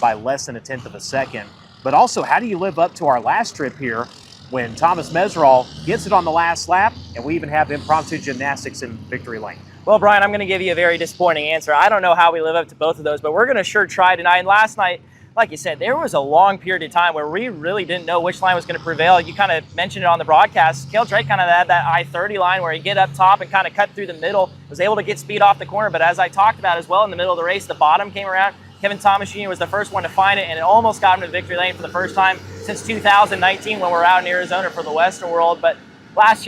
by less than a tenth of a second. But also, how do you live up to our last trip here when Thomas Meserol gets it on the last lap, and we even have impromptu gymnastics in victory lane? Well, Brian, I'm going to give you a very disappointing answer. I don't know how we live up to both of those, but we're going to sure try tonight. And last night, like you said, there was a long period of time where we really didn't know which line was going to prevail. You kind of mentioned it on the broadcast. Cale Drake kind of had that I-30 line where he get up top and kind of cut through the middle, was able to get speed off the corner. But as I talked about as well, in the middle of the race, the bottom came around. Kevin Thomas Jr. was the first one to find it, and it almost got him to victory lane for the first time since 2019 when we were out in Arizona for the Western World. But last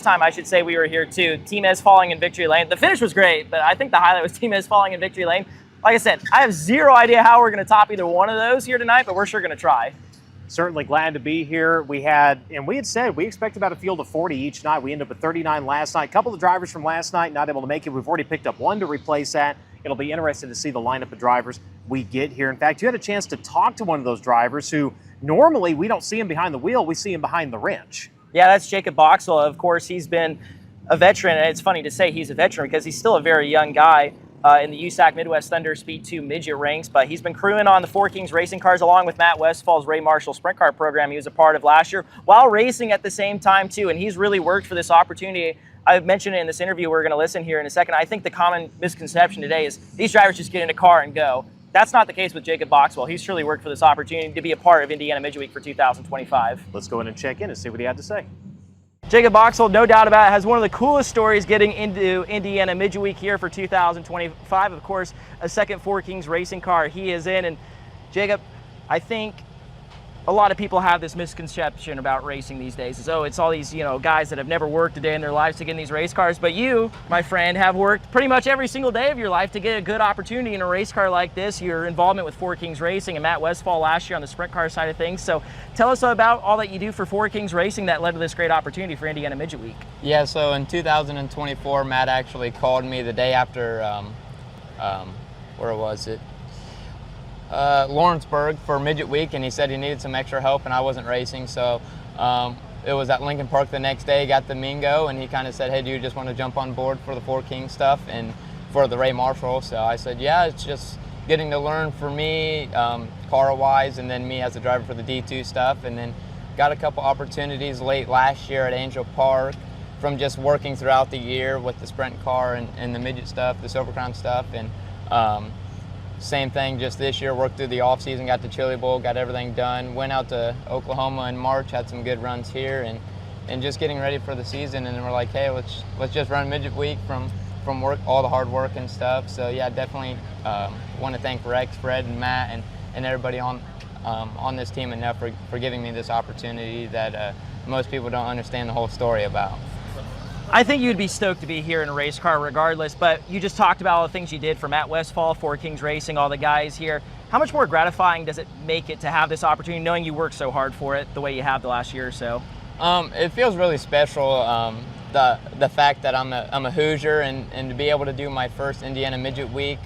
time I should say, we were here too. Team Ez falling in victory lane. The finish was great, but I think the highlight was Team Ez falling in victory lane. Like I said, I have zero idea how we're going to top either one of those here tonight, but we're sure going to try. Certainly glad to be here. We had said we expect about a field of 40 each night. We ended up with 39 last night. A couple of drivers from last night not able to make it. We've already picked up one to replace that. It'll be interesting to see the lineup of drivers we get here. In fact, you had a chance to talk to one of those drivers who normally we don't see him behind the wheel. We see him behind the wrench. Yeah, that's Jacob Boxwell. Of course, he's been a veteran, and it's funny to say he's a veteran because he's still a very young guy in the USAC Midwest Thunder Speed 2 Midget ranks, but he's been crewing on the Four Kings racing cars along with Matt Westfall's Ray Marshall sprint car program he was a part of last year while racing at the same time too, and he's really worked for this opportunity. I mentioned it in this interview we're going to listen here in a second. I think the common misconception today is these drivers just get in a car and go. That's not the case with Jacob Boxwell. He's truly worked for this opportunity to be a part of Indiana Midget Week for 2025. Let's go in and check in and see what he had to say. Jacob Boxwell, no doubt about it, has one of the coolest stories getting into Indiana Midget Week here for 2025. Of course, a second Four Kings racing car he is in. And Jacob, I think a lot of people have this misconception about racing these days. So it's all these, guys that have never worked a day in their lives to get in these race cars. But you, my friend, have worked pretty much every single day of your life to get a good opportunity in a race car like this. Your involvement with Four Kings Racing and Matt Westfall last year on the sprint car side of things. So tell us about all that you do for Four Kings Racing that led to this great opportunity for Indiana Midget Week. Yeah, so in 2024, Matt actually called me the day after, where was it? Lawrenceburg for Midget Week, and he said he needed some extra help and I wasn't racing, so it was at Lincoln Park the next day. Got the Mingo, and he kind of said, hey, do you just want to jump on board for the Four Kings stuff and for the Ray Marshall? So I said, yeah, it's just getting to learn for me, car-wise, and then me as a driver for the D2 stuff, and then got a couple opportunities late last year at Angel Park from just working throughout the year with the sprint car and the midget stuff, the Silver Crown stuff, and same thing just this year, worked through the off season, got the Chili Bowl, got everything done, went out to Oklahoma in March, had some good runs here, and just getting ready for the season. And then we're like, hey, let's just run Midget Week from work, all the hard work and stuff. So yeah, definitely want to thank Rex, Fred, and Matt, and everybody on this team enough for giving me this opportunity that most people don't understand the whole story about. I think you'd be stoked to be here in a race car regardless, but you just talked about all the things you did for Matt Westfall, Four Kings Racing, all the guys here. How much more gratifying does it make it to have this opportunity, knowing you worked so hard for it the way you have the last year or so? It feels really special, the fact that I'm a Hoosier, and to be able to do my first Indiana Midget Week,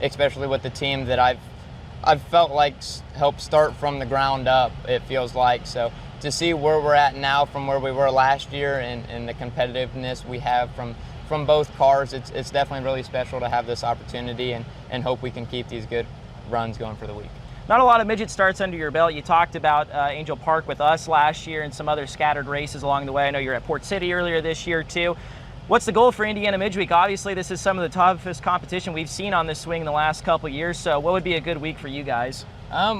especially with the team that I've felt like helped start from the ground up, it feels like. So to see where we're at now from where we were last year and the competitiveness we have from both cars, it's definitely really special to have this opportunity and hope we can keep these good runs going for the week. Not a lot of midget starts under your belt. You talked about Angel Park with us last year and some other scattered races along the way. I know you're at Port City earlier this year too. What's the goal for Indiana Midget Week? Obviously, this is some of the toughest competition we've seen on this swing in the last couple of years, so what would be a good week for you guys?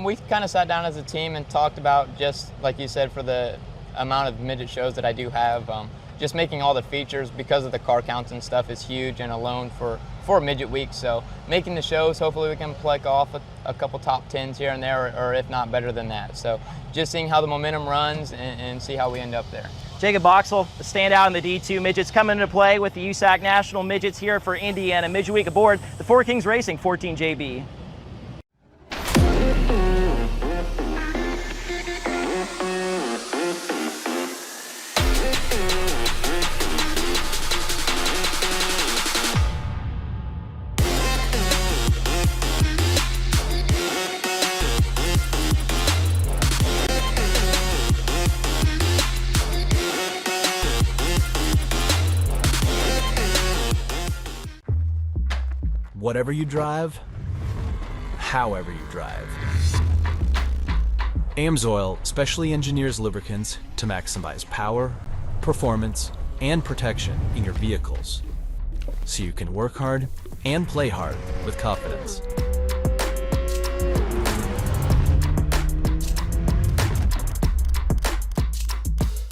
We kind of sat down as a team and talked about, just like you said, for the amount of midget shows that I do have, just making all the features because of the car counts and stuff is huge and alone for Midget Week. So making the shows, hopefully we can pluck off a couple top 10s here and there, or if not better than that. So just seeing how the momentum runs and see how we end up there. Jacob Boxwell, the standout in the D2 midgets, coming into play with the USAC National Midgets here for Indiana Midget Week aboard the Four Kings Racing 14JB. Whatever you drive, however you drive. AMSOIL specially engineers lubricants to maximize power, performance, and protection in your vehicles, so you can work hard and play hard with confidence.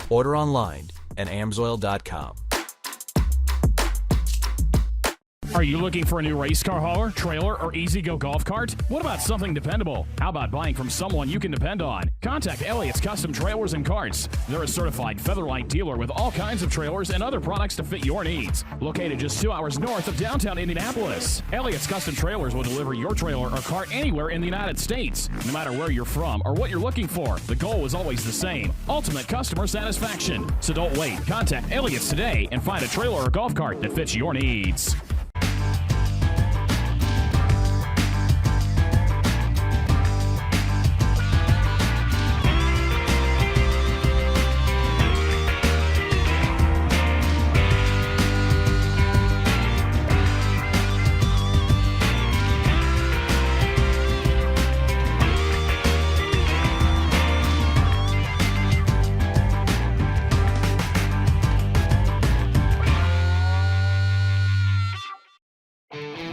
Order online at amsoil.com. Are you looking for a new race car hauler, trailer, or easy-go golf cart? What about something dependable? How about buying from someone you can depend on? Contact Elliott's Custom Trailers and Carts. They're a certified Featherlight dealer with all kinds of trailers and other products to fit your needs. Located just 2 hours north of downtown Indianapolis, Elliott's Custom Trailers will deliver your trailer or cart anywhere in the United States. No matter where you're from or what you're looking for, the goal is always the same: ultimate customer satisfaction. So don't wait. Contact Elliott's today and find a trailer or golf cart that fits your needs.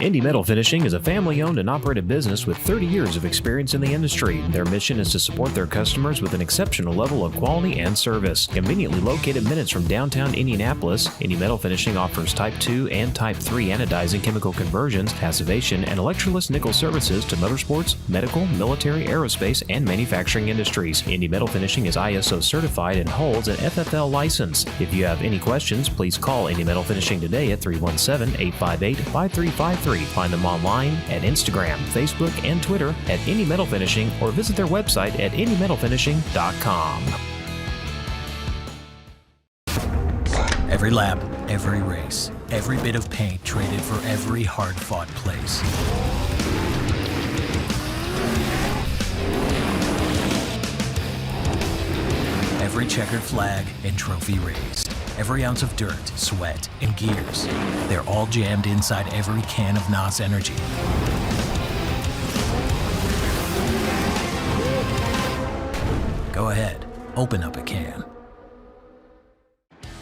Indy Metal Finishing is a family-owned and operated business with 30 years of experience in the industry. Their mission is to support their customers with an exceptional level of quality and service. Conveniently located minutes from downtown Indianapolis, Indy Metal Finishing offers Type 2 and Type 3 anodizing chemical conversions, passivation, and electroless nickel services to motorsports, medical, military, aerospace, and manufacturing industries. Indy Metal Finishing is ISO certified and holds an FFL license. If you have any questions, please call Indy Metal Finishing today at 317-858-5353. Find them online at Instagram, Facebook, and Twitter at Indy Metal Finishing, or visit their website at indymetalfinishing.com. Every lap, every race, every bit of paint traded for every hard-fought place. Every checkered flag and trophy raised. Every ounce of dirt, sweat, and gears. They're all jammed inside every can of NOS Energy. Go ahead, open up a can.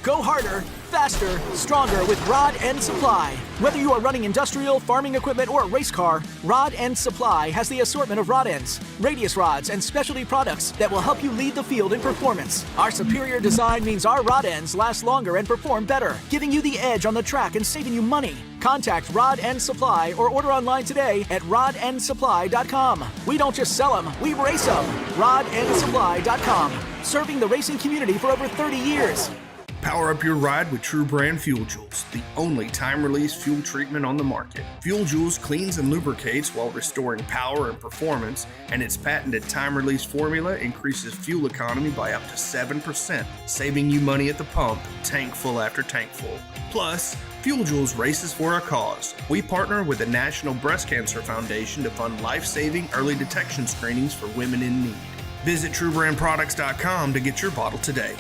Go harder, faster, stronger with Rod End Supply. Whether you are running industrial, farming equipment, or a race car, Rod End Supply has the assortment of rod ends, radius rods, and specialty products that will help you lead the field in performance. Our superior design means our rod ends last longer and perform better, giving you the edge on the track and saving you money. Contact Rod End Supply or order online today at rodendsupply.com. We don't just sell them, we race them. rodendsupply.com. Serving the racing community for over 30 years. Power up your ride with True Brand Fuel Joules, the only time-release fuel treatment on the market. Fuel Joules cleans and lubricates while restoring power and performance, and its patented time-release formula increases fuel economy by up to 7%, saving you money at the pump, tank full after tank full. Plus, Fuel Joules races for a cause. We partner with the National Breast Cancer Foundation to fund life-saving early detection screenings for women in need. Visit TrueBrandProducts.com to get your bottle today.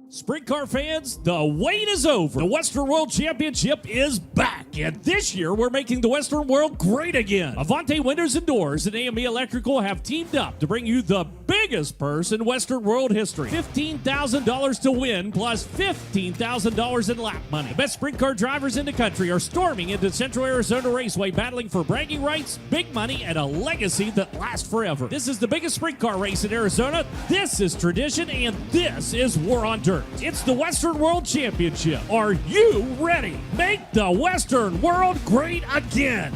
Sprint car fans, the wait is over. The Western World Championship is back, and this year we're making the Western World great again. Avante Windows and Doors and AME Electrical have teamed up to bring you the biggest purse in Western World history. $15,000 to win, plus $15,000 in lap money. The best sprint car drivers in the country are storming into Central Arizona Raceway, battling for bragging rights, big money, and a legacy that lasts forever. This is the biggest sprint car race in Arizona. This is tradition, and this is War on Dirt. It's the Western World Championship. Are you ready? Make the Western World great again.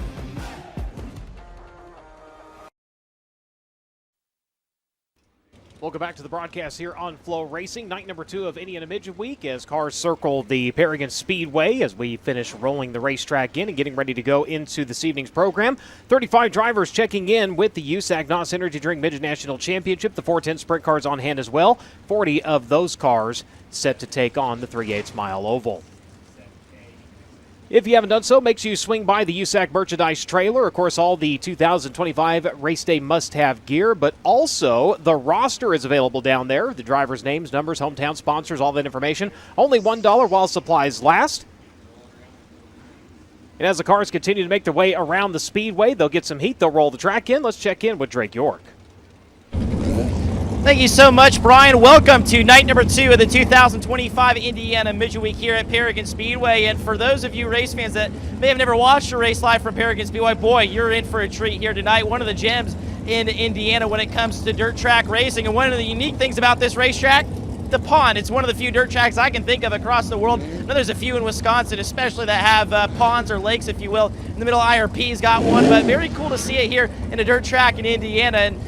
Welcome back to the broadcast here on FloRacing. Night number 2 of Indiana Midget Week as cars circle the Paragon Speedway as we finish rolling the racetrack in and getting ready to go into this evening's program. 35 drivers checking in with the USAC NOS Energy Drink Midget National Championship. The 410 sprint cars on hand as well. 40 of those cars set to take on the 3/8 mile oval. If you haven't done so, make sure you swing by the USAC merchandise trailer. Of course, all the 2025 race day must-have gear, but also the roster is available down there. The drivers' names, numbers, hometown sponsors, all that information. Only $1 while supplies last. And as the cars continue to make their way around the Speedway, they'll get some heat. They'll roll the track in. Let's check in with Drake York. Thank you so much, Brian. Welcome to night number 2 of the 2025 Indiana Midget Week here at Paragon Speedway. And for those of you race fans that may have never watched a race live from Paragon Speedway, boy, you're in for a treat here tonight. One of the gems in Indiana when it comes to dirt track racing. And one of the unique things about this racetrack, the pond. It's one of the few dirt tracks I can think of across the world. I know there's a few in Wisconsin, especially that have ponds or lakes, if you will. In the middle, IRP's got one, but very cool to see it here in a dirt track in Indiana. And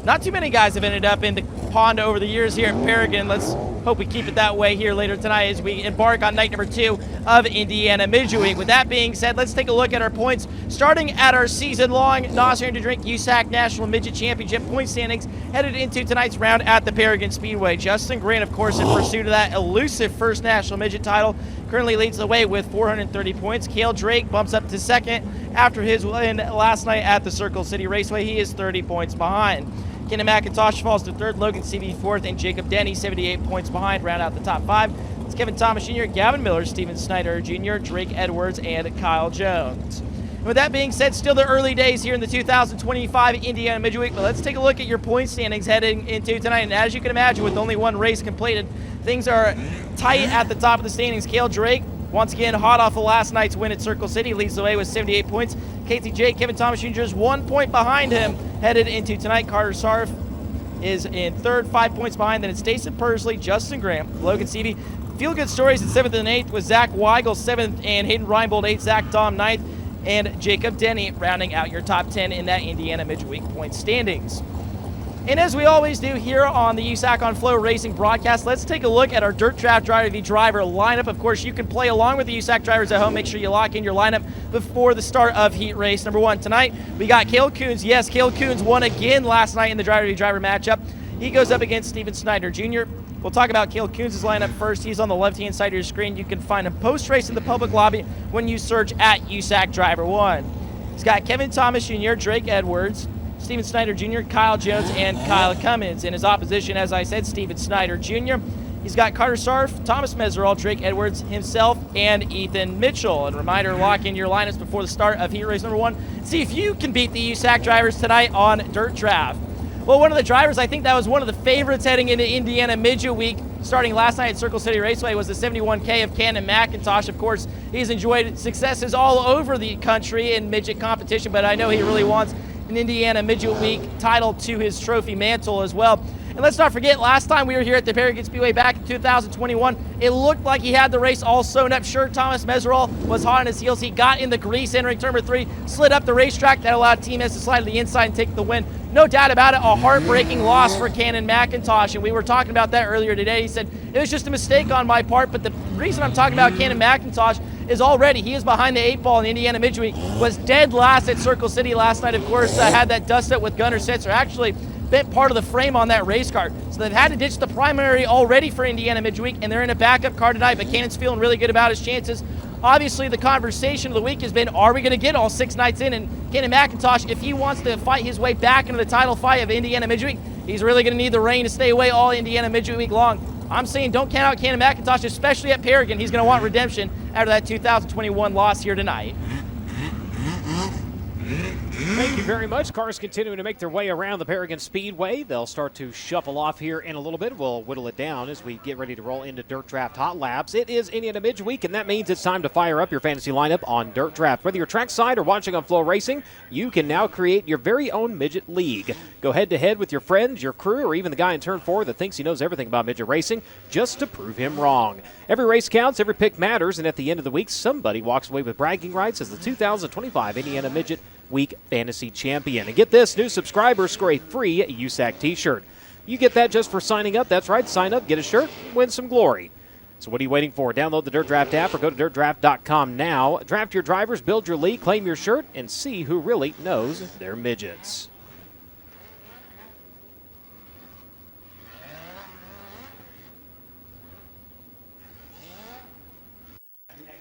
not too many guys have ended up in the pond over the years here at Paragon. Let's hope we keep it that way here later tonight as we embark on night number 2 of Indiana Midget Week. With that being said, let's take a look at our points. Starting at our season-long NOS Earn to Drink USAC National Midget Championship point standings, headed into tonight's round at the Paragon Speedway. Justin Grant, of course, in pursuit of that elusive first national midget title, currently leads the way with 430 points. Cale Drake bumps up to second after his win last night at the Circle City Raceway. He is 30 points behind. Kenan McIntosh falls to third, Logan Seavey fourth, and Jacob Denny 78 points behind, round out the top 5. It's Kevin Thomas Jr., Gavin Miller, Steven Snyder Jr., Drake Edwards, and Kyle Jones. And with that being said, still the early days here in the 2025 Indiana Midget Week, but let's take a look at your point standings heading into tonight. And as you can imagine, with only one race completed, things are tight at the top of the standings. Cale Drake, once again, hot off of last night's win at Circle City, leads the way with 78 points. KTJ, Kevin Thomas Jr. is 1 point behind him headed into tonight. Carter Sarf is in third, 5 points behind. Then it's Jason Persley, Justin Graham, Logan Seavey. Feel Good Stories in 7th and 8th with Zach Weigel 7th and Hayden Reinbold 8th, Zach Dom 9th, and Jacob Denny rounding out your top 10 in that Indiana Midget Week point standings. And as we always do here on the USAC on FloRacing broadcast, let's take a look at our Dirt Draft Driver v Driver lineup. Of course, you can play along with the USAC drivers at home. Make sure you lock in your lineup before the start of heat race number 1. Tonight, we got Cale Coons. Yes, Cale Coons won again last night in the Driver v Driver matchup. He goes up against Steven Snyder Jr. We'll talk about Cale Coons' lineup first. He's on the left-hand side of your screen. You can find him post-race in the public lobby when you search at USAC Driver 1. He's got Kevin Thomas Jr., Drake Edwards, Steven Snyder Jr., Kyle Jones, and Kyle Cummins. In his opposition, as I said, Steven Snyder Jr. He's got Carter Sarf, Thomas Meserol, Drake Edwards, himself, and Ethan Mitchell. And reminder, lock in your lineups before the start of heat race number 1. See if you can beat the USAC drivers tonight on Dirt Draft. Well, one of the drivers, I think that was one of the favorites heading into Indiana Midget Week, starting last night at Circle City Raceway, was the 71K of Kenan McIntosh. Of course, he's enjoyed successes all over the country in midget competition, but I know he really wants an Indiana Midget Week title to his trophy mantle as well. And let's not forget, last time we were here at the Paragon Speedway back in 2021, it looked like he had the race all sewn up. Sure, Thomas Meserol was hot on his heels. He got in the grease entering turn number 3, slid up the racetrack. That allowed Team S to slide to the inside and take the win. No doubt about it, a heartbreaking loss for Kenan McIntosh, and we were talking about that earlier today. He said, it was just a mistake on my part, but the reason I'm talking about Kenan McIntosh is already he is behind the 8 ball in Indiana Midget Week, was dead last at Circle City last night. Of course, had that dust up with Gunnar Setzer, actually bent part of the frame on that race car. So they've had to ditch the primary already for Indiana Midget Week, and they're in a backup car tonight, but Kenan's feeling really good about his chances. Obviously, the conversation of the week has been, are we going to get all 6 nights in? And Kenan McIntosh, if he wants to fight his way back into the title fight of Indiana Midget Week, he's really going to need the rain to stay away all Indiana Midget Week long. I'm saying don't count out Kenan McIntosh, especially at Paragon. He's going to want redemption after that 2021 loss here tonight. Thank you very much. Cars continuing to make their way around the Paragon Speedway. They'll start to shuffle off here in a little bit. We'll whittle it down as we get ready to roll into Dirt Draft Hot Laps. It is Indiana Midget Week, and that means it's time to fire up your fantasy lineup on Dirt Draft. Whether you're trackside or watching on FloRacing, you can now create your very own Midget League. Go head-to-head with your friends, your crew, or even the guy in turn 4 that thinks he knows everything about midget racing just to prove him wrong. Every race counts, every pick matters, and at the end of the week, somebody walks away with bragging rights as the 2025 Indiana Midget Week Fantasy Champion. And get this, new subscribers score a free USAC t-shirt. You get that just for signing up. That's right, sign up, get a shirt, win some glory. So what are you waiting for? Download the Dirt Draft app or go to dirtdraft.com now. Draft your drivers, build your league, claim your shirt, and see who really knows their midgets.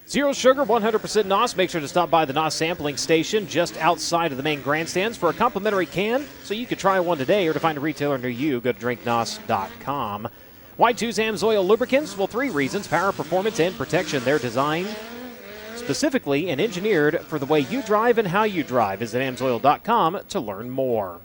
Zero sugar, 100% NOS. Make sure to stop by the NOS sampling station just outside of the main grandstands for a complimentary can so you could try one today, or to find a retailer near you, go to drinknos.com. Why choose AMSOIL lubricants? Well, 3 reasons: power, performance, and protection. They're designed specifically and engineered for the way you drive and how you drive. Visit amsoil.com to learn more.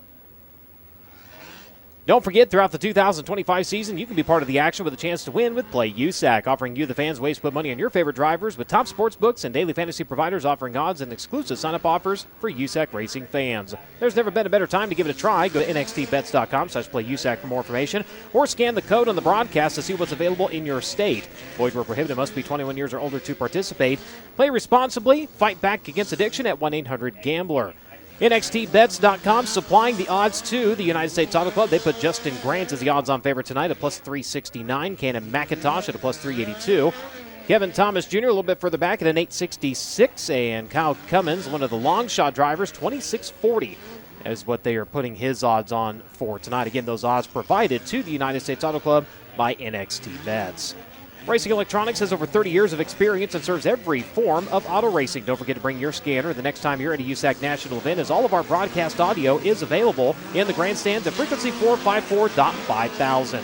Don't forget, throughout the 2025 season, you can be part of the action with a chance to win with Play USAC, offering you, the fans, ways to put money on your favorite drivers with top sports books and daily fantasy providers offering odds and exclusive sign-up offers for USAC racing fans. There's never been a better time to give it a try. Go to nxtbets.com/playusac for more information, or scan the code on the broadcast to see what's available in your state. Void where prohibited, must be 21 years or older to participate. Play responsibly. Fight back against addiction at 1-800-GAMBLER. NXTBets.com supplying the odds to the United States Auto Club. They put Justin Grant as the odds-on favorite tonight at plus 369. Cannon McIntosh at a plus 382. Kevin Thomas Jr. a little bit further back at an 866. And Kyle Cummins, one of the long shot drivers, 2640 is what they are putting his odds on for tonight. Again, those odds provided to the United States Auto Club by NXT Bets. Racing Electronics has over 30 years of experience and serves every form of auto racing. Don't forget to bring your scanner the next time you're at a USAC national event, as all of our broadcast audio is available in the grandstands at frequency 454.5000.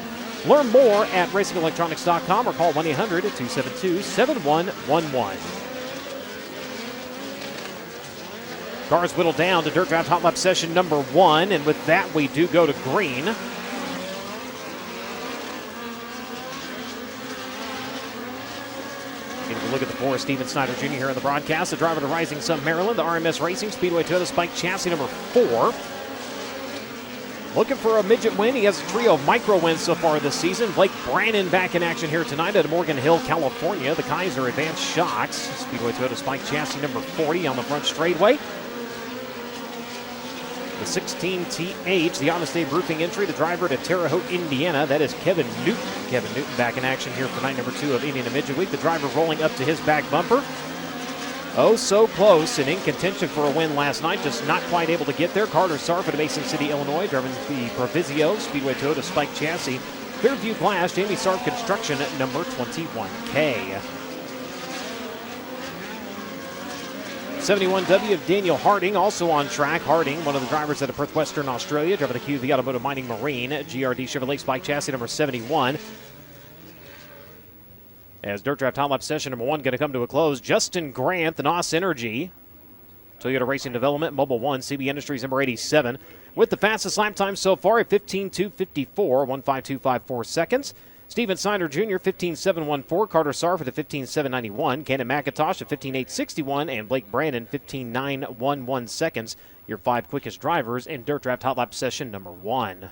Learn more at racingelectronics.com or call 1-800-272-7111. Cars whittled down to Dirt Draft Hot Lap session number 1, and with that we do go to green. Look at the four, Steven Snyder Jr. here on the broadcast. The driver to Rising Sun, Maryland, the RMS Racing Speedway Toyota Spike chassis number 4. Looking for a midget win. He has a trio of micro wins so far this season. Blake Brannon back in action here tonight at Morgan Hill, California. The Kaiser Advanced Shocks Speedway Toyota Spike chassis number 40 on the front straightaway. The 16TH, the Honest Abe Roofing entry, the driver to Terre Haute, Indiana. That is Kevin Newton. Kevin Newton back in action here for night number 2 of Indiana Midget Week. The driver rolling up to his back bumper. Oh, so close and in contention for a win last night. Just not quite able to get there. Carter Sarf at Mason City, Illinois, driving the Provisio Speedway Toyota Spike chassis. Clearview Glass, Jamie Sarf Construction at number 21K. 71W of Daniel Harding, also on track. Harding, one of the drivers out of Perth, Western Australia, driving the QV Automotive Mining Marine, GRD Chevrolet Spike chassis number 71. As Dirt Draft Hot Lap session number 1 going to come to a close, Justin Grant, the NOS Energy, Toyota Racing Development, Mobile 1, CB Industries number 87, with the fastest lap time so far at 15.254, 15254 seconds. Steven Snyder Jr., 15.714. Carter Sarf at 15.791. Cannon McIntosh at 15.861. And Blake Brannon, 15.911 seconds. Your 5 quickest drivers in Dirt Draft Hot Lap session number 1.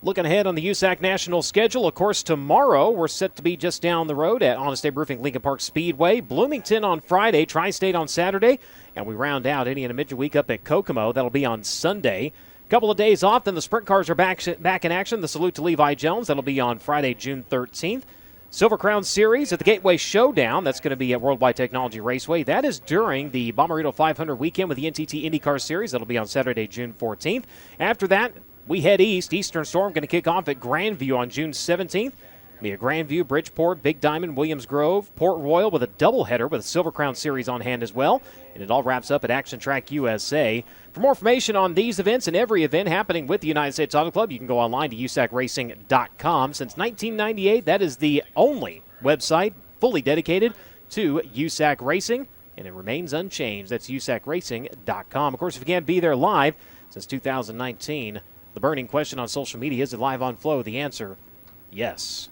Looking ahead on the USAC national schedule, of course, tomorrow we're set to be just down the road at Honest Abe Roofing Lincoln Park Speedway. Bloomington on Friday, Tri-State on Saturday, and we round out Indiana Midget Week up at Kokomo. That'll be on Sunday. Couple of days off, then the sprint cars are back in action. The Salute to Levi Jones, that'll be on Friday, June 13th. Silver Crown Series at the Gateway Showdown, that's going to be at Worldwide Technology Raceway. That is during the Bommarito 500 weekend with the NTT IndyCar Series. That'll be on Saturday, June 14th. After that, we head east. Eastern Storm going to kick off at Grandview on June 17th. Be at Grandview, Bridgeport, Big Diamond, Williams Grove, Port Royal with a doubleheader with a Silver Crown Series on hand as well. And it all wraps up at Action Track USA. For more information on these events and every event happening with the United States Auto Club, you can go online to usacracing.com. Since 1998, that is the only website fully dedicated to USAC Racing, and it remains unchanged. That's usacracing.com. Of course, if you can't be there live since 2019, the burning question on social media, is it live on Flow? The answer, yes.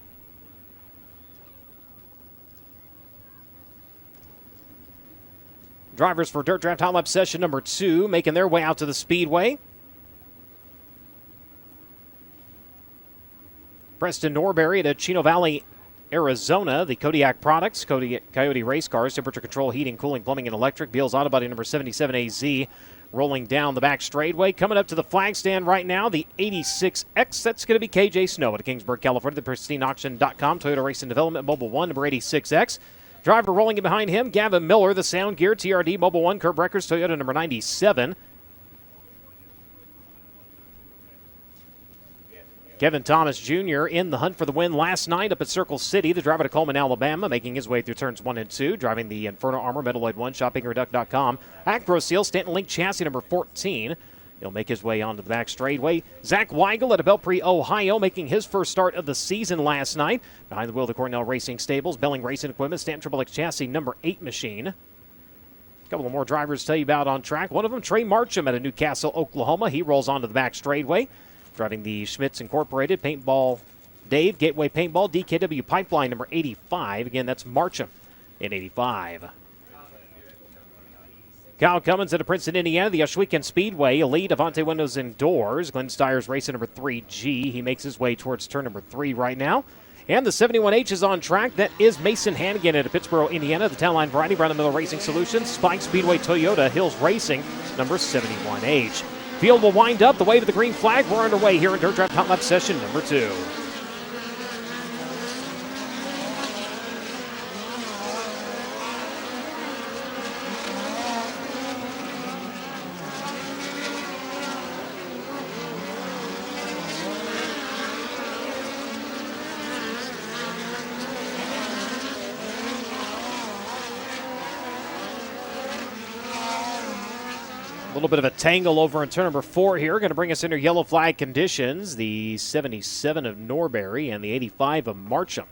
Drivers for Dirt Draft Hot Lap session number 2 making their way out to the Speedway. Preston Norbury at Chino Valley, Arizona. The Kodiak Products, Coyote Race Cars, Temperature Control, Heating, Cooling, Plumbing, and Electric. Beals Auto Body number 77AZ. Rolling down the back straightaway. Coming up to the flag stand right now, the 86X. That's going to be KJ Snow at Kingsburg, California. The pristineauction.com. Toyota Racing Development, Mobile 1, number 86X. Driver rolling in behind him, Gavin Miller, the Sound Gear, TRD, Mobile 1, Curb Records, Toyota number 97. Kevin Thomas Jr. in the hunt for the win last night up at Circle City. The driver to Coleman, Alabama, making his way through turns 1 and 2, driving the Inferno Armor, Metalloid 1, ShopPinker.com. Acro Seal, Stanton Link chassis number 14. He'll make his way onto the back straightaway. Zach Weigel out of Belpre, Ohio, making his first start of the season last night. Behind the wheel of the Cornell Racing Stables, Belling Racing Equipment, Stamp Triple X Chassis number 8 machine. A couple of more drivers to tell you about on track. One of them, Trey Marcham out of Newcastle, Oklahoma. He rolls onto the back straightaway, driving the Schmitz Incorporated Paintball Dave, Gateway Paintball, DKW Pipeline number 85. Again, that's Marcham in 85. Kyle Cummins out of Princeton, Indiana, the Oshweekend Speedway, Elite, Avante Windows Indoors. Glenn Steyer's racing number 3G. He makes his way towards turn number 3 right now. And the 71H is on track. That is Mason Hannigan out of Pittsboro, Indiana, the Town Line Variety, Brown & Miller Racing Solutions, Spike Speedway Toyota, Hills Racing, number 71H. Field will wind up. The wave of the green flag. We're underway here in Dirt Draft Hot Lap session number 2. A little bit of a tangle over in turn number 4 here. Going to bring us into yellow flag conditions. The 77 of Norbury and the 85 of Marcham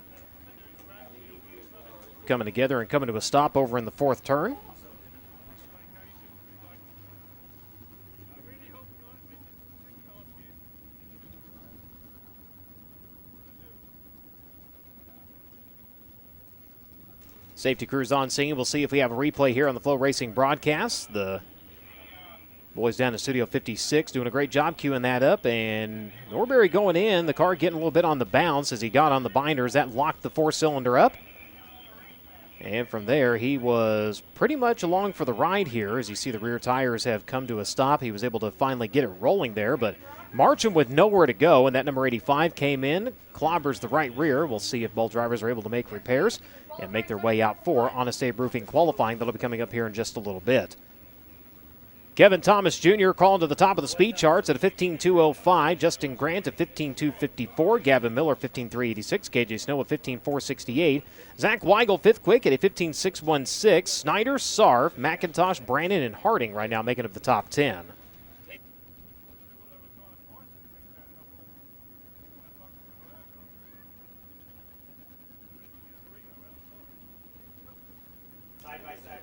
coming together and coming to a stop over in the 4th turn. Safety crews on scene. We'll see if we have a replay here on the FloRacing broadcast. The boys down in Studio 56 doing a great job queuing that up. And Norbury going in, the car getting a little bit on the bounce as he got on the binders. That locked the 4-cylinder up. And from there, he was pretty much along for the ride here. As you see, the rear tires have come to a stop. He was able to finally get it rolling there. But Marcham with nowhere to go, and that number 85 came in, clobbers the right rear. We'll see if both drivers are able to make repairs and make their way out for Honest Abe Roofing qualifying. That'll be coming up here in just a little bit. Kevin Thomas Jr. crawling to the top of the speed charts at a 15.205. Justin Grant at 15.254. Gavin Miller 15.386. KJ Snow at 15.468. Zach Weigel fifth quick at a 15.616. Snyder, Sarf, McIntosh, Brandon, and Harding right now making up the top 10.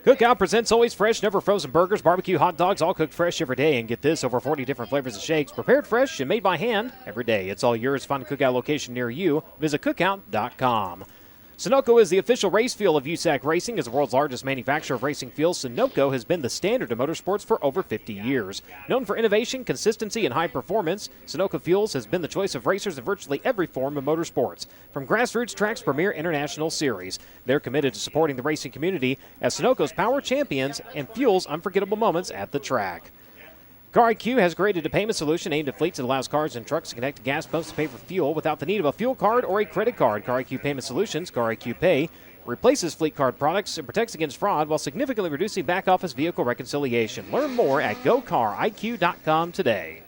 Cookout presents always fresh, never frozen burgers, barbecue, hot dogs, all cooked fresh every day. And get this, over 40 different flavors of shakes, prepared fresh and made by hand every day. It's all yours. Find a Cookout location near you. Visit cookout.com. Sunoco is the official race fuel of USAC Racing. As the world's largest manufacturer of racing fuels, Sunoco has been the standard of motorsports for over 50 years. Known for innovation, consistency, and high performance, Sunoco Fuels has been the choice of racers in virtually every form of motorsports, from grassroots tracks' premier international series. They're committed to supporting the racing community as Sunoco's power champions and fuels unforgettable moments at the track. Car IQ has created a payment solution aimed at fleets that allows cars and trucks to connect to gas pumps to pay for fuel without the need of a fuel card or a credit card. Car IQ Payment Solutions, Car IQ Pay, replaces fleet card products and protects against fraud while significantly reducing back-office vehicle reconciliation. Learn more at gocariq.com today.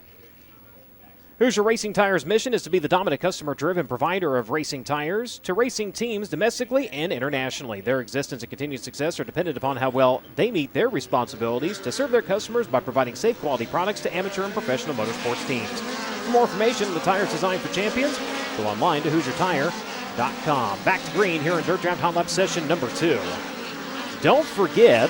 Hoosier Racing Tires' mission is to be the dominant customer-driven provider of racing tires to racing teams domestically and internationally. Their existence and continued success are dependent upon how well they meet their responsibilities to serve their customers by providing safe quality products to amateur and professional motorsports teams. For more information on the tires designed for champions, go online to HoosierTire.com. Back to green here in Dirt Draft Hot Lap session number 2. Don't forget,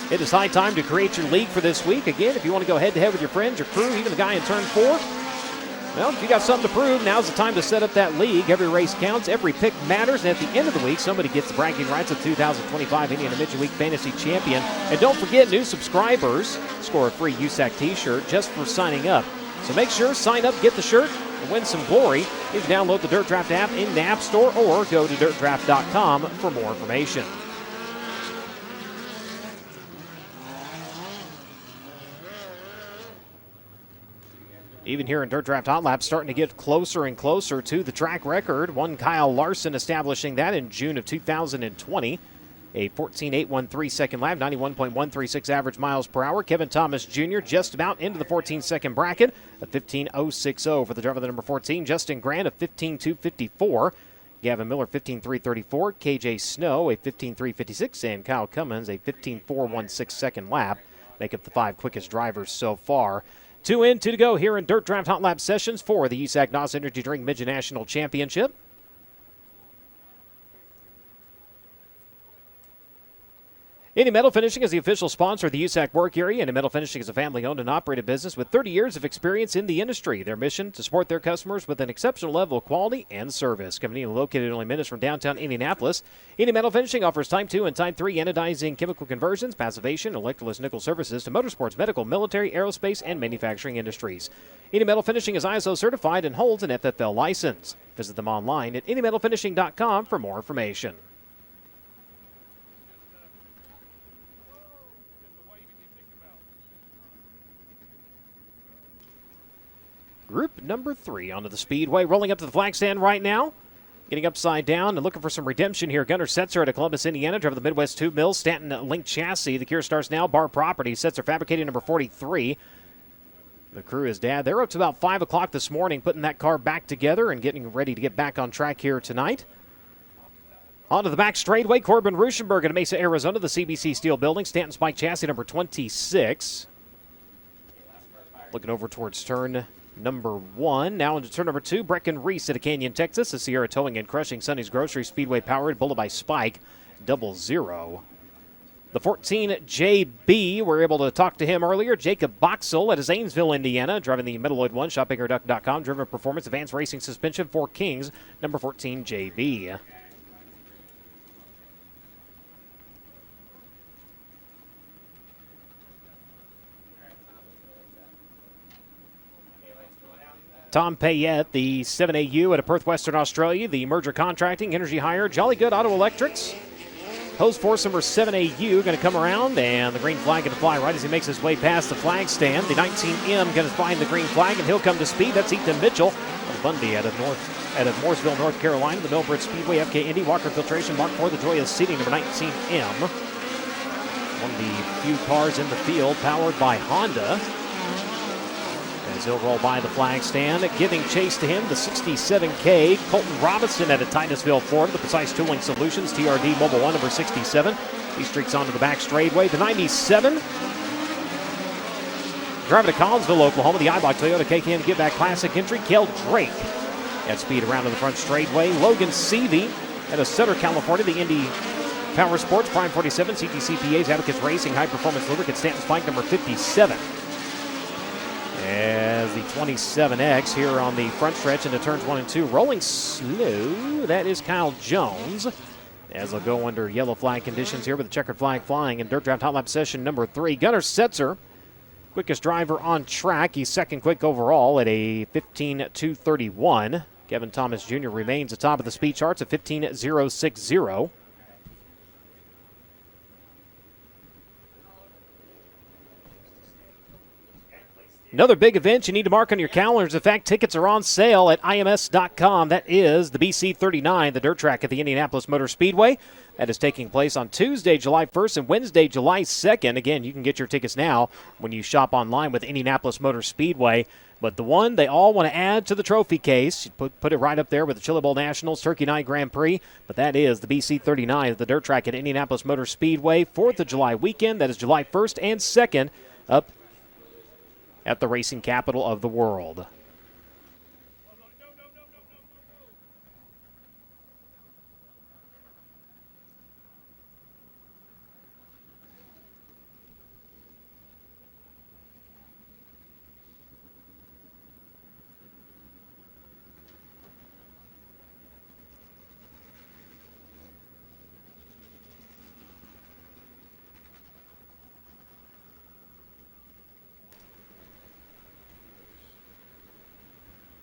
it is high time to create your league for this week. Again, if you want to go head-to-head with your friends, your crew, even the guy in turn 4, well, if you got something to prove, now's the time to set up that league. Every race counts, every pick matters, and at the end of the week, somebody gets the bragging rights of 2025 Indiana Midget Week Fantasy Champion. And don't forget, new subscribers score a free USAC t-shirt just for signing up. So make sure, sign up, get the shirt, and win some glory. You can download the Dirt Draft app in the App Store or go to dirtdraft.com for more information. Even here in Dirt Draft Hot Lap, starting to get closer and closer to the track record. One Kyle Larson establishing that in June of 2020. A 14.813 second lap, 91.136 average miles per hour. Kevin Thomas Jr. just about into the 14-second bracket, a 15.060 for the driver, the number 14. Justin Grant, a 15.254. Gavin Miller, 15.334. KJ Snow, a 15.356. And Kyle Cummins, a 15.416 second lap. make up the 5 quickest drivers so far. 2 in, 2 to go here in Dirt Draft Hot Lap sessions for the USAC NOS Energy Drink Midget National Championship. Indy Metal Finishing is the official sponsor of the USAC work area. Indy Metal Finishing is a family-owned and operated business with 30 years of experience in the industry. Their mission, to support their customers with an exceptional level of quality and service. Conveniently located only minutes from downtown Indianapolis, Indy Metal Finishing offers Type 2 and Type 3 anodizing chemical conversions, passivation, and electroless nickel services to motorsports, medical, military, aerospace, and manufacturing industries. Indy Metal Finishing is ISO certified and holds an FFL license. Visit them online at indymetalfinishing.com for more information. Group number 3 onto the Speedway, rolling up to the flag stand right now. Getting upside down and looking for some redemption here. Gunnar Setzer out of Columbus, Indiana, driver of the Midwest Tube Mills, Stanton Link Chassis. The Cure starts now, Bar Property. Setzer fabricating number 43. The crew is dad. They're up to about 5 o'clock this morning, putting that car back together and getting ready to get back on track here tonight. Onto the back straightaway, Corbin Ruschenberg at Mesa, Arizona, the CBC Steel Building. Stanton Spike Chassis number 26. Looking over towards turn number 1. Now into turn number 2, Brecken Reese at Canyon, Texas. The Sierra Towing and Crushing, Sonny's Grocery, Speedway powered, bullet by Spike, 00. The 14 JB, we're able to talk to him earlier. Jacob Boxell at Zanesville, Indiana, driving the Metalloid 1, ShopBiggerDuck.com, driven performance, advanced racing suspension, 4 Kings, number 14 JB. Tom Payette, the 7AU out of Perth, Western Australia, the Merger Contracting, Energy Hire, Jolly Good Auto Electrics. Hose Force number 7AU going to come around, and the green flag going to fly right as he makes his way past the flag stand. The 19M going to find the green flag, and he'll come to speed. That's Ethan Mitchell of Bundy out of Mooresville, North Carolina. The Millbridge Speedway, FK Indy, Walker Filtration, Mark 4, the Joyous Seating, number 19M. One of the few cars in the field powered by Honda. As he'll roll by the flag stand, giving chase to him, the 67K, Colton Robinson out of Titusville, Florida, the Precise Tooling Solutions, TRD Mobile 1, number 67. He streaks onto the back straightaway. The 97, driving to Collinsville, Oklahoma, the Eibach Toyota KKM Give Back Classic entry, Kel Drake at speed around to the front straightaway. Logan Seavey out of Sutter, California, the Indy Power Sports, Prime 47, CTCPA's Advocates Racing, High Performance Lubricant, Stanton Spike, number 57. As the 27X here on the front stretch into turns 1 and 2, rolling slow. That is Kyle Jones. As they'll go under yellow flag conditions here with the checkered flag flying in Dirt Draft Hot Lap session number 3. Gunnar Setzer, quickest driver on track. He's second quick overall at a 15.231. Kevin Thomas Jr. remains atop of the speed charts at 15.060. Another big event you need to mark on your calendars. In fact, tickets are on sale at IMS.com. That is the BC39, the dirt track at the Indianapolis Motor Speedway. That is taking place on Tuesday, July 1st and Wednesday, July 2nd. Again, you can get your tickets now when you shop online with Indianapolis Motor Speedway. But the one they all want to add to the trophy case, you put it right up there with the Chili Bowl Nationals, Turkey Night Grand Prix. But that is the BC39, the dirt track at Indianapolis Motor Speedway. 4th of July weekend. That is July 1st and 2nd up at the racing capital of the world.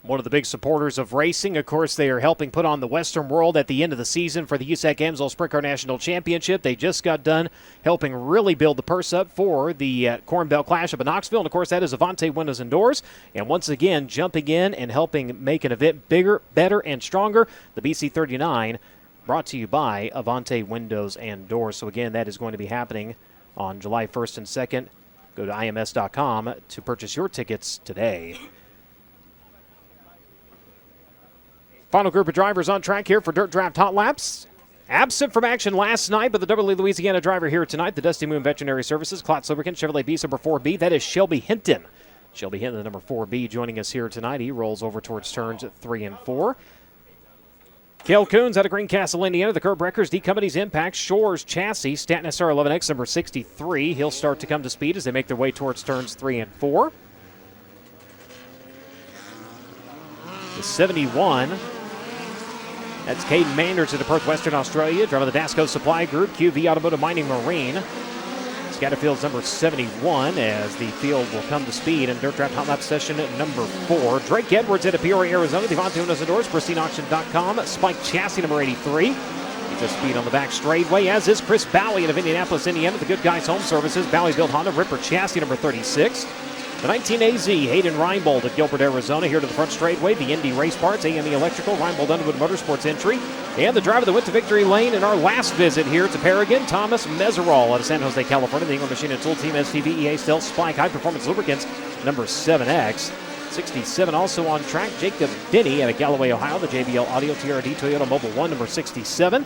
One of the big supporters of racing. Of course, they are helping put on the Western World at the end of the season for the USAC AMSOIL Sprint Car National Championship. They just got done helping really build the purse up for the Corn Belt Clash up in Knoxville. And, of course, that is Avante Windows and Doors. And once again, jumping in and helping make an event bigger, better, and stronger. The BC39 brought to you by Avante Windows and Doors. So, again, that is going to be happening on July 1st and 2nd. Go to IMS.com to purchase your tickets today. Final group of drivers on track here for Dirt Draft Hot Laps. Absent from action last night, but the Doubly Louisiana driver here tonight, the Dusty Moon Veterinary Services, Klotz Lubricant, Chevrolet Beast number 4B. That is Shelby Hinton. Shelby Hinton, the number 4B, joining us here tonight. He rolls over towards turns 3 and 4. Cale Coons out of Greencastle, Indiana. The Curb Wreckers, D Company's Impact, Shores Chassis, Stanton SR11X number 63. He'll start to come to speed as they make their way towards turns 3 and 4. The 71. That's Caden Manders of Perth, Western Australia, driving the Dasco Supply Group, QV Automotive Mining Marine. Scatterfield's number 71 as the field will come to speed in Dirt Draft Hot Lap session number 4. Drake Edwards out of Peoria, Arizona. Devontae Windows and Doors, PristineAuction.com. Spike Chassis number 83. He's a speed on the back straightway, as is Chris Bowie out of Indianapolis, Indiana. The Good Guys Home Services, Bowie Built Honda, Ripper Chassis number 36. The 19AZ, Hayden Reinbold at Gilbert, Arizona, here to the front straightway. The Indy Race Parts, AME Electrical, Reinbold Underwood Motorsports entry. And the driver that went to victory lane in our last visit here to Paragon, Thomas Meserol out of San Jose, California. The Ingram Machine and Tool Team, STV, EA Stealth, Spike, High Performance Lubricants, number 7X. 67 also on track, Jacob Denny out of Galloway, Ohio. The JBL Audio TRD Toyota Mobile 1, number 67.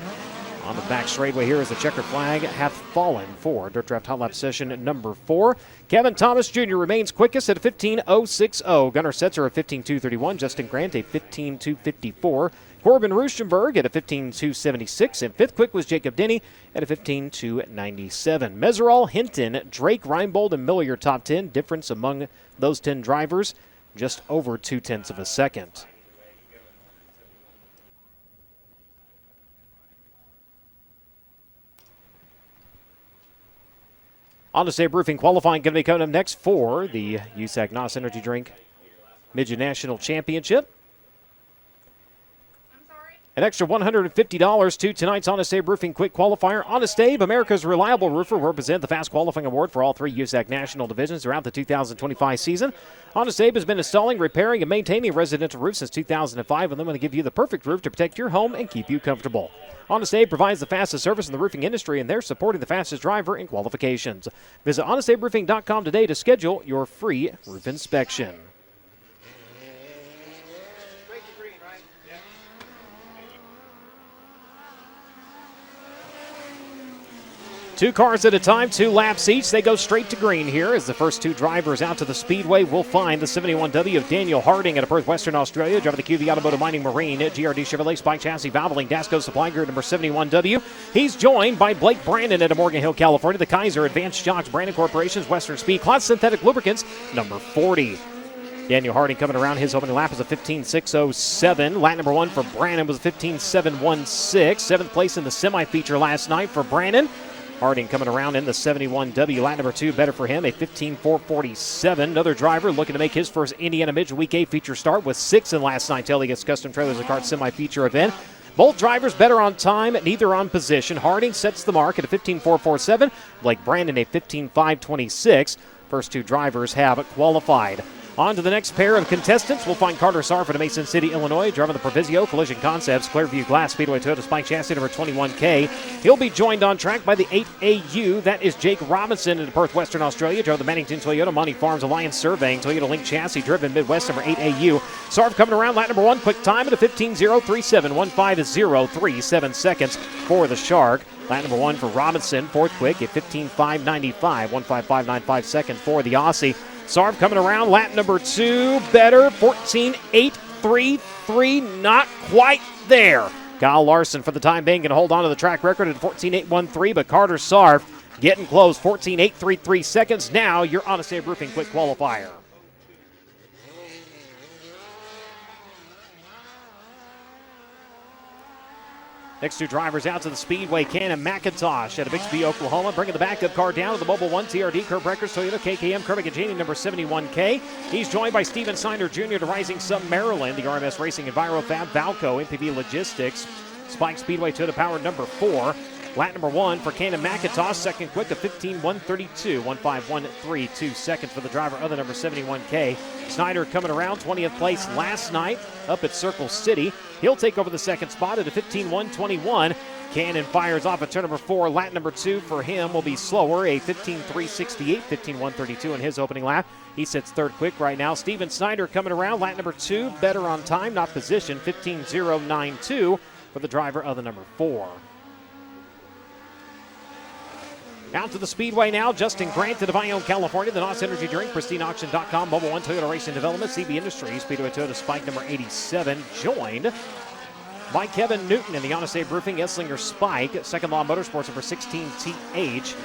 On the back straightway here as the checkered flag hath fallen for Dirt Draft Hot Lap session number 4. Kevin Thomas Jr. remains quickest at a 15.060. Gunnar Setzer at 15.231. Justin Grant a 15.254. Corbin Ruschenberg at a 15.276. And fifth quick was Jacob Denny at a 15.297. Meserol, Hinton, Drake, Reinbold, and Miller your top 10. Difference among those 10 drivers, just over 0.2 of a second. Honda State Roofing qualifying going to be coming up next for the USAC NOS Energy Drink Midget National Championship. An extra $150 to tonight's Honest Abe Roofing Quick Qualifier. Honest Abe, America's reliable roofer, will represent the Fast Qualifying Award for all 3 USAC National divisions throughout the 2025 season. Honest Abe has been installing, repairing, and maintaining residential roofs since 2005, and they want to give you the perfect roof to protect your home and keep you comfortable. Honest Abe provides the fastest service in the roofing industry, and they're supporting the fastest driver in qualifications. Visit honestaberoofing.com today to schedule your free roof inspection. Two cars at a time, 2 laps each. They go straight to green here as the first 2 drivers out to the Speedway will find the 71W of Daniel Harding out of Perth, Western Australia, driving the QV Automotive Mining Marine at GRD Chevrolet Spike Chassis Valvoline Dasco Supply Group number 71W. He's joined by Blake Brandon out of Morgan Hill, California, the Kaiser Advanced Shocks Brandon Corporation's Western Speed Klotz Synthetic Lubricants number 40. Daniel Harding coming around. His opening lap is a 15.607. Lap number 1 for Brandon was a 15.716. 7th place in the semi-feature last night for Brandon. Harding coming around in the 71W. Lap number 2 better for him, a 15.447. Another driver looking to make his first Indiana Midget Week 8 feature start with 6 in last night's Elliot's Custom Trailers and Carts semi-feature event. Both drivers better on time, neither on position. Harding sets the mark at a 15.447. Blake Brandon a 15.526. First 2 drivers have qualified. On to the next pair of contestants. We'll find Carter Sarf of Mason City, Illinois, driving the Provisio Collision Concepts Clearview Glass Speedway Toyota Spike Chassis number 21K. He'll be joined on track by the 8AU. That is Jake Robinson in Perth, Western Australia, driving the Mannington Toyota Monty Farms Alliance Surveying Toyota Link Chassis driven Midwest number 8AU. Sarf coming around lap number 1, quick time at a 15.037. 15.037 seconds for the Shark. Lap number 1 for Robinson, 4th quick at 15.595. 15.595 seconds for the Aussie. Sarv coming around, lap number 2, better, 14.833, not quite there. Kyle Larson for the time being can hold on to the track record at 14.813, but Carter Sarv getting close, 14.833 seconds. Now your Honest Abe Roofing Quick Qualifier. Next 2 drivers out to the Speedway, Cannon McIntosh out of Bixby, Oklahoma, bringing the backup car down to the Mobile 1 TRD Curb Breakers Toyota KKM Kermagajani number 71K. He's joined by Steven Snyder Jr. to Rising Sun, Maryland, the RMS Racing EnviroFab, Valco, MPV Logistics, Spike Speedway Toyota Power number 4. Lap number 1 for Cannon McIntosh, second quick of 15.132, 15.132 seconds for the driver of the number 71K. Snyder coming around, 20th place last night up at Circle City. He'll take over the second spot at a 15.121. Cannon fires off at turn number 4. Lap number 2 for him will be slower, a 15.368, 15.132 in his opening lap. He sits third quick right now. Steven Snyder coming around, lap number 2, better on time, not position, 15.092 for the driver of the number 4. Out to the Speedway now. Justin Grant to Devine, California. The NOS Energy Drink, PristineAuction.com, Mobile One Toyota Racing Development, CB Industries, Speedway Toyota Spike number 87, joined by Kevin Newton in the Honest Abe Roofing Esslinger Spike. Second Law Motorsports number 16 TH.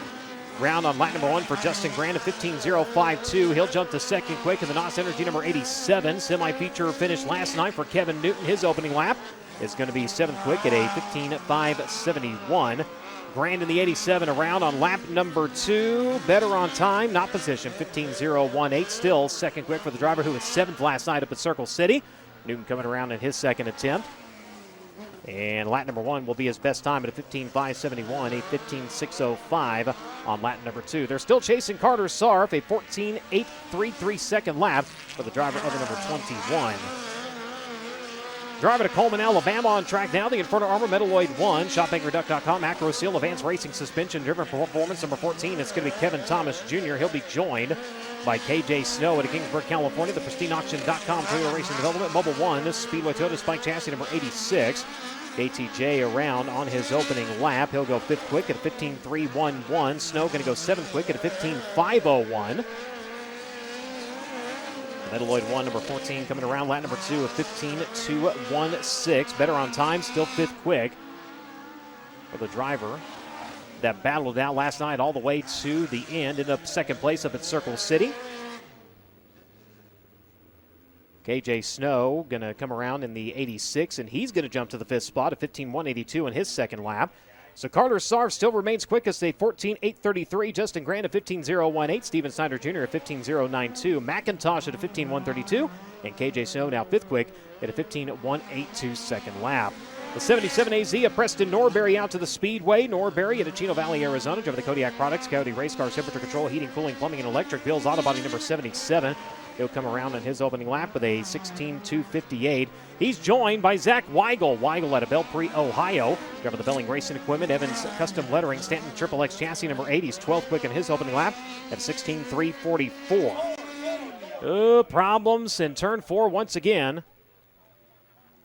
Round on lap number 1 for Justin Grant at 15.052. He'll jump to second quick in the NOS Energy number 87. Semi-feature finish last night for Kevin Newton. His opening lap is going to be 7th quick at a 15.571. Grant in the 87 around on lap number 2. Better on time, not position, 15.018. Still second quick for the driver who was 7th last night up at Circle City. Newton coming around in his second attempt. And lap number 1 will be his best time at a 15.571, a 15.605 on lap number 2. They're still chasing Carter Sarf, a 14.833 second lap for the driver of the number 21. Driver to Coleman, Alabama on track now. The Inferno Armor Metalloid 1, ShopAngerDuck.com, Acro Seal, Advanced Racing Suspension, driven for performance number 14. It's going to be Kevin Thomas Jr. He'll be joined by KJ Snow at Kingsburg, California. The PristineAuction.com, Toyota Racing Development, Mobile 1, Speedway Toyota Spike Chassis number 86. KTJ around on his opening lap. He'll go 5th quick at a 15.311. Snow going to go 7th quick at a 15.501. Metalloid 1, number 14, coming around lap number 2 of 15.216. Better on time, still 5th quick for the driver that battled out last night all the way to the end. Ended up second place up at Circle City. KJ Snow going to come around in the 86, and he's going to jump to the 5th spot at 15.182 in his second lap. So Carter Sarf still remains quickest at 14.833. Justin Grant at 15.018. Steven Snyder Jr. at 15.092. McIntosh at a 15.132. And KJ Snow now 5th quick at a 15.182 second lap. The 77AZ of Preston Norbury out to the Speedway. Norbury at Chino Valley, Arizona. Driver the Kodiak Products, Coyote Race Cars, Temperature Control, Heating, Cooling, Plumbing, and Electric. Bill's Auto Body number 77. He'll come around in his opening lap with a 16.258. He's joined by Zach Weigel. Weigel out of Belpre, Ohio. Driver the Belling Racing Equipment, Evans Custom Lettering, Stanton Triple X Chassis number 80. He's 12th quick in his opening lap at 16.344. Problems in turn 4 once again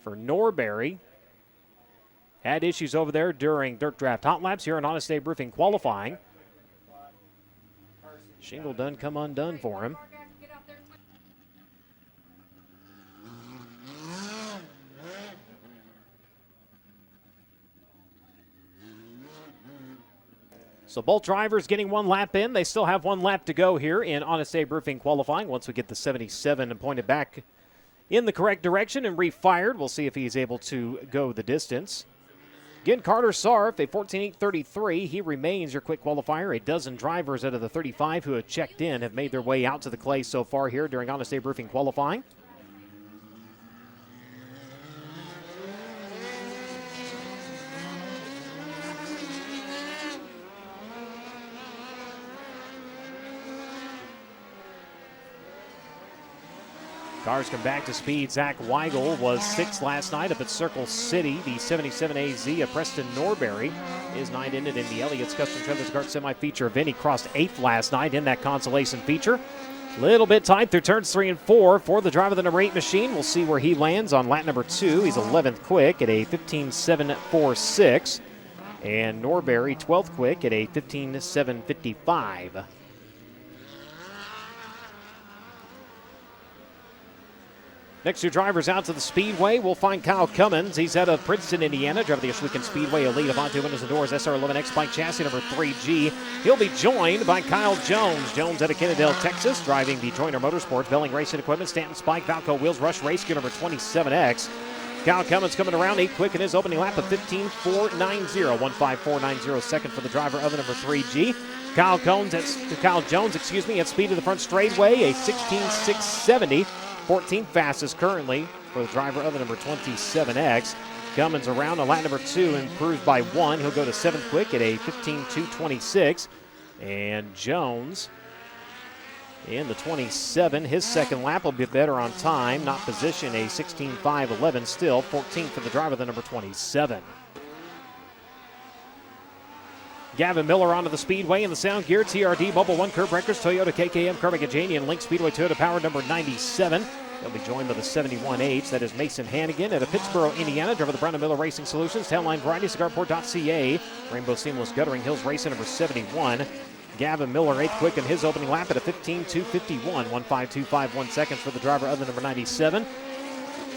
for Norbury. Had issues over there during Dirt Draft Hot Laps here in Honest Abe Roofing qualifying. Shingle done come undone for him. So both drivers getting 1 lap in. They still have 1 lap to go here in Honest Abe Roofing qualifying. Once we get the 77 pointed back in the correct direction and refired, we'll see if he's able to go the distance. Again, Carter Sarf, a 14.833. He remains your quick qualifier. A dozen drivers out of the 35 who have checked in have made their way out to the clay so far here during Honest Abe Roofing qualifying. Cars come back to speed. Zach Weigel was 6th last night up at Circle City. The 77AZ of Preston Norbury. His night ended in the Elliott's Custom Trailers Kart semi-feature event. He crossed 8th last night in that consolation feature. Little bit tight through turns 3 and 4 for the driver of the number 8 machine. We'll see where he lands on lap number 2. He's 11th quick at a 15.746. And Norbury 12th quick at a 15.755. Next 2 drivers out to the Speedway. We'll find Kyle Cummins. He's out of Princeton, Indiana. Driver the Oshweekend Speedway Elite Avante Windows and Doors SR11X Spike Chassis number 3G. He'll be joined by Kyle Jones. Jones out of Kennedale, Texas, driving the Joyner Motorsports, Belling Racing Equipment, Stanton Spike, Valco Wheels, Rush Race Gear number 27X. Kyle Cummins coming around 8 quick in his opening lap of 15.490. 15490 second for the driver of the number 3G. Kyle Jones at speed to the front straightaway, a 16.670. 14th fastest currently for the driver of the number 27X. Cummins around on lap number 2, improves by 1. He'll go to 7th quick at a 15.226. And Jones in the 27. His second lap will be better on time, not position, a 16.511 still. 14th for the driver of the number 27. Gavin Miller onto the Speedway in the Sound Gear, TRD, Mobile One, Curb Breakers, Toyota, KKM, Kerbig and Janie, and Link Speedway Toyota Power number 97. They'll be joined by the 71H. That is Mason Hannigan out of Pittsboro, Indiana. Driver of the Brown & Miller Racing Solutions. Tailline Variety, CigarPort.ca. Rainbow Seamless Guttering Hills Racing number 71. Gavin Miller, 8th quick in his opening lap at a 15.251. 1.525 seconds for the driver of the number 97.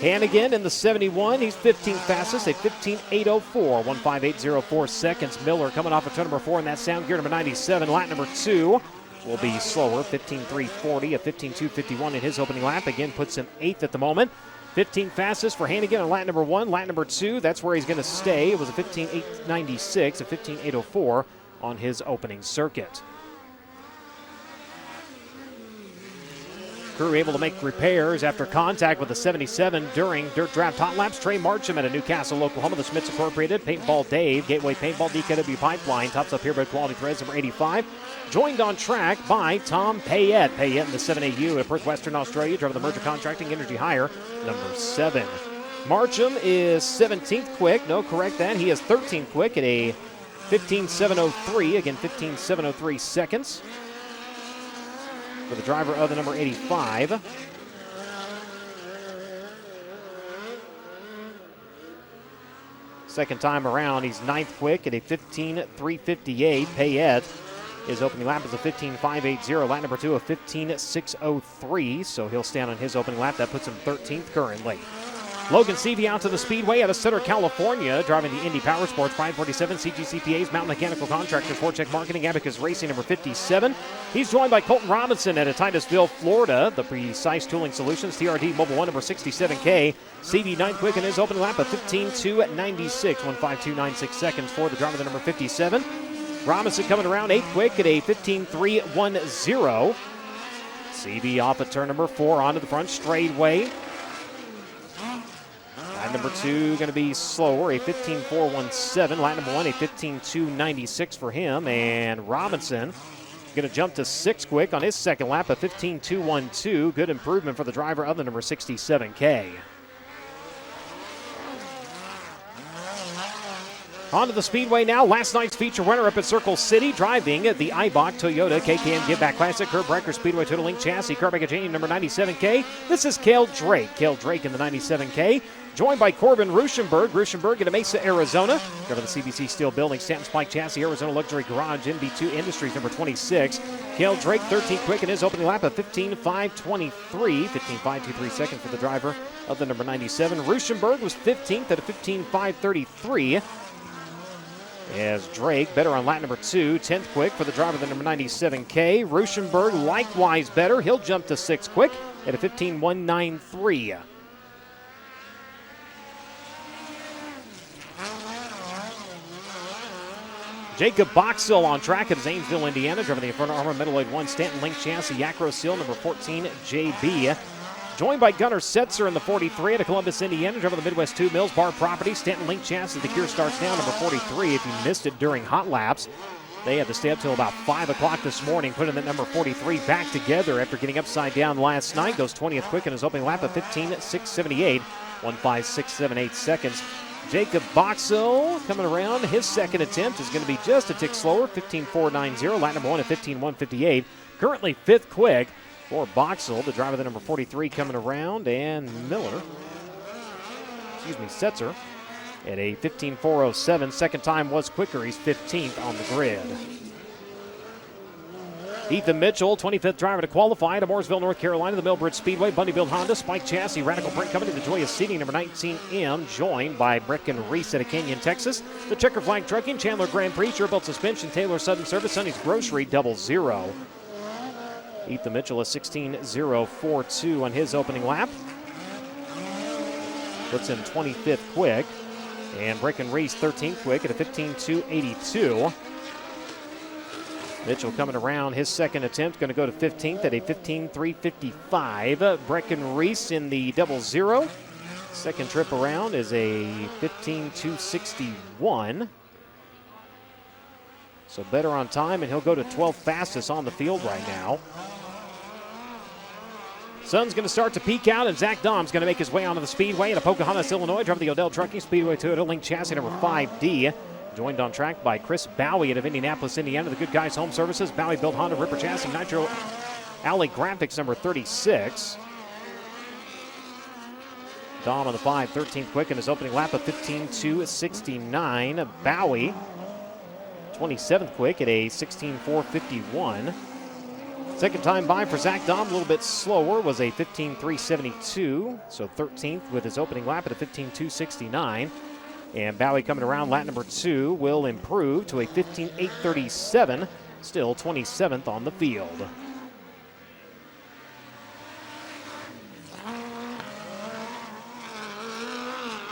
Hannigan in the 71. He's 15th fastest, a 15.804. 1.5804 seconds. Miller coming off of turn number 4 in that sound gear number 97. Lap number 2 will be slower, 15.340, a 15.251 in his opening lap. Again, puts him 8th at the moment. 15th fastest for Hannigan on lap number 1. Lap number 2, that's where he's going to stay. It was a 15.896, a 15.804 on his opening circuit. Crew able to make repairs after contact with the 77 during Dirt Draft Hot Laps. Trey Marcham at a Newcastle, Oklahoma. The Smiths Incorporated. Paintball Dave. Gateway Paintball. DKW Pipeline. Tops up here by Quality Threads number 85. Joined on track by Tom Payette. Payette in the 7AU at Perth, Western Australia. Driver of the Merger Contracting Energy Hire, number 7. Marcham is 17th quick. No, correct that. He is 13th quick at a 15.703. Again, 15.703 seconds. For the driver of the number 85. Second time around, he's 9th quick at a 15.358. Payette, his opening lap is a 15.580. Lap number 2, a 15.603. So he'll stand on his opening lap. That puts him 13th currently. Logan Seavey out to the Speedway out of Sutter, California, driving the Indy Power Sports 547 CGCPA's Mountain Mechanical Contractor, Forecheck Marketing, Abacus Racing number 57. He's joined by Colton Robinson at Titusville, Florida, the Precise Tooling Solutions, TRD Mobile 1 number 67K. Seavey 9th quick in his opening lap of 15.296, 1.5296 seconds for the driver, the number 57. Robinson coming around 8th quick at a 15.310. Seavey off at turn number 4 onto the front straightaway. Lap number 2 going to be slower, a 15.417. Lap number 1, a 15.296 for him. And Robinson going to jump to 6th quick on his second lap, a 15.212. Good improvement for the driver of the number 67K. On to the Speedway now. Last night's feature winner up at Circle City, driving the Eibach Toyota KKM Give Back Classic Curb Breaker Speedway Total Link Chassis Car Packaging number 97K. This is Cale Drake. Cale Drake in the 97K. Joined by Corbin Ruschenberg. Ruschenberg in Mesa, Arizona. Driver the CBC Steel Building, Stanton Spike Chassis, Arizona Luxury Garage, NB2 Industries number 26. Cale Drake, 13th quick in his opening lap of 15.523. 15.523 seconds for the driver of the number 97. Ruschenberg was 15th at a 15.533. As Drake better on lap number 2, 10th quick for the driver of the number 97K. Ruschenberg likewise better. He'll jump to 6th quick at a 15.193. Jacob Boxell on track at Zanesville, Indiana, driving the Inferno Armor Metalloid 1 Stanton Link Chassis Acro Seal number 14 JB. Joined by Gunnar Setzer in the 43 at Columbus, Indiana, driving the Midwest 2 Mills Bar Property Stanton Link Chassis. The gear starts now, number 43. If you missed it during hot laps, they had to stay up till about 5 o'clock this morning, putting the number 43 back together after getting upside down last night. Goes 20th quick in his opening lap of 15.678, 1.5678 seconds. Jacob Boxell coming around. His second attempt is going to be just a tick slower, 15.490. Lap number 1 at 15.158. Currently 5th quick for Boxell, the driver of the number 43 coming around, and Setzer at a 15.407. Second time was quicker. He's 15th on the grid. Ethan Mitchell, 25th driver to qualify at Mooresville, North Carolina, the Millbridge Speedway, Bundy Build Honda, Spike Chassis, Radical Print Company, the Joyous Seating, number 19M, joined by Brecken Reese at Canyon, Texas, the Checker Flag Trucking, Chandler Grand Prix, Sherbolt Suspension, Taylor Sudden Service, Sonny's Grocery, 00. Ethan Mitchell, a 16.042 on his opening lap. Puts him 25th quick. And Brecken Reese, 13th quick at a 15.282. Mitchell coming around. His second attempt going to go to 15th at a 15.355. Brecken Reese in the 00. Second trip around is a 15.261. So better on time, and he'll go to 12th fastest on the field right now. Sun's going to start to peek out, and Zach Dom's going to make his way onto the Speedway in a Pocahontas, Illinois, driving the Odell Trucking Speedway Toyota Link Chassis number 5D. Joined on track by Chris Bowie out of Indianapolis, Indiana, the Good Guys Home Services, Bowie Built Honda Ripper Chassis, Nitro Alley Graphics number 36. Dom on the 5, 13th quick in his opening lap of 15.269. Bowie, 27th quick at a 16.451. Second time by for Zach Dom, a little bit slower, was a 15.372. So 13th with his opening lap at a 15.269. And Bowie coming around lap number 2 will improve to a 15.837, still 27th on the field.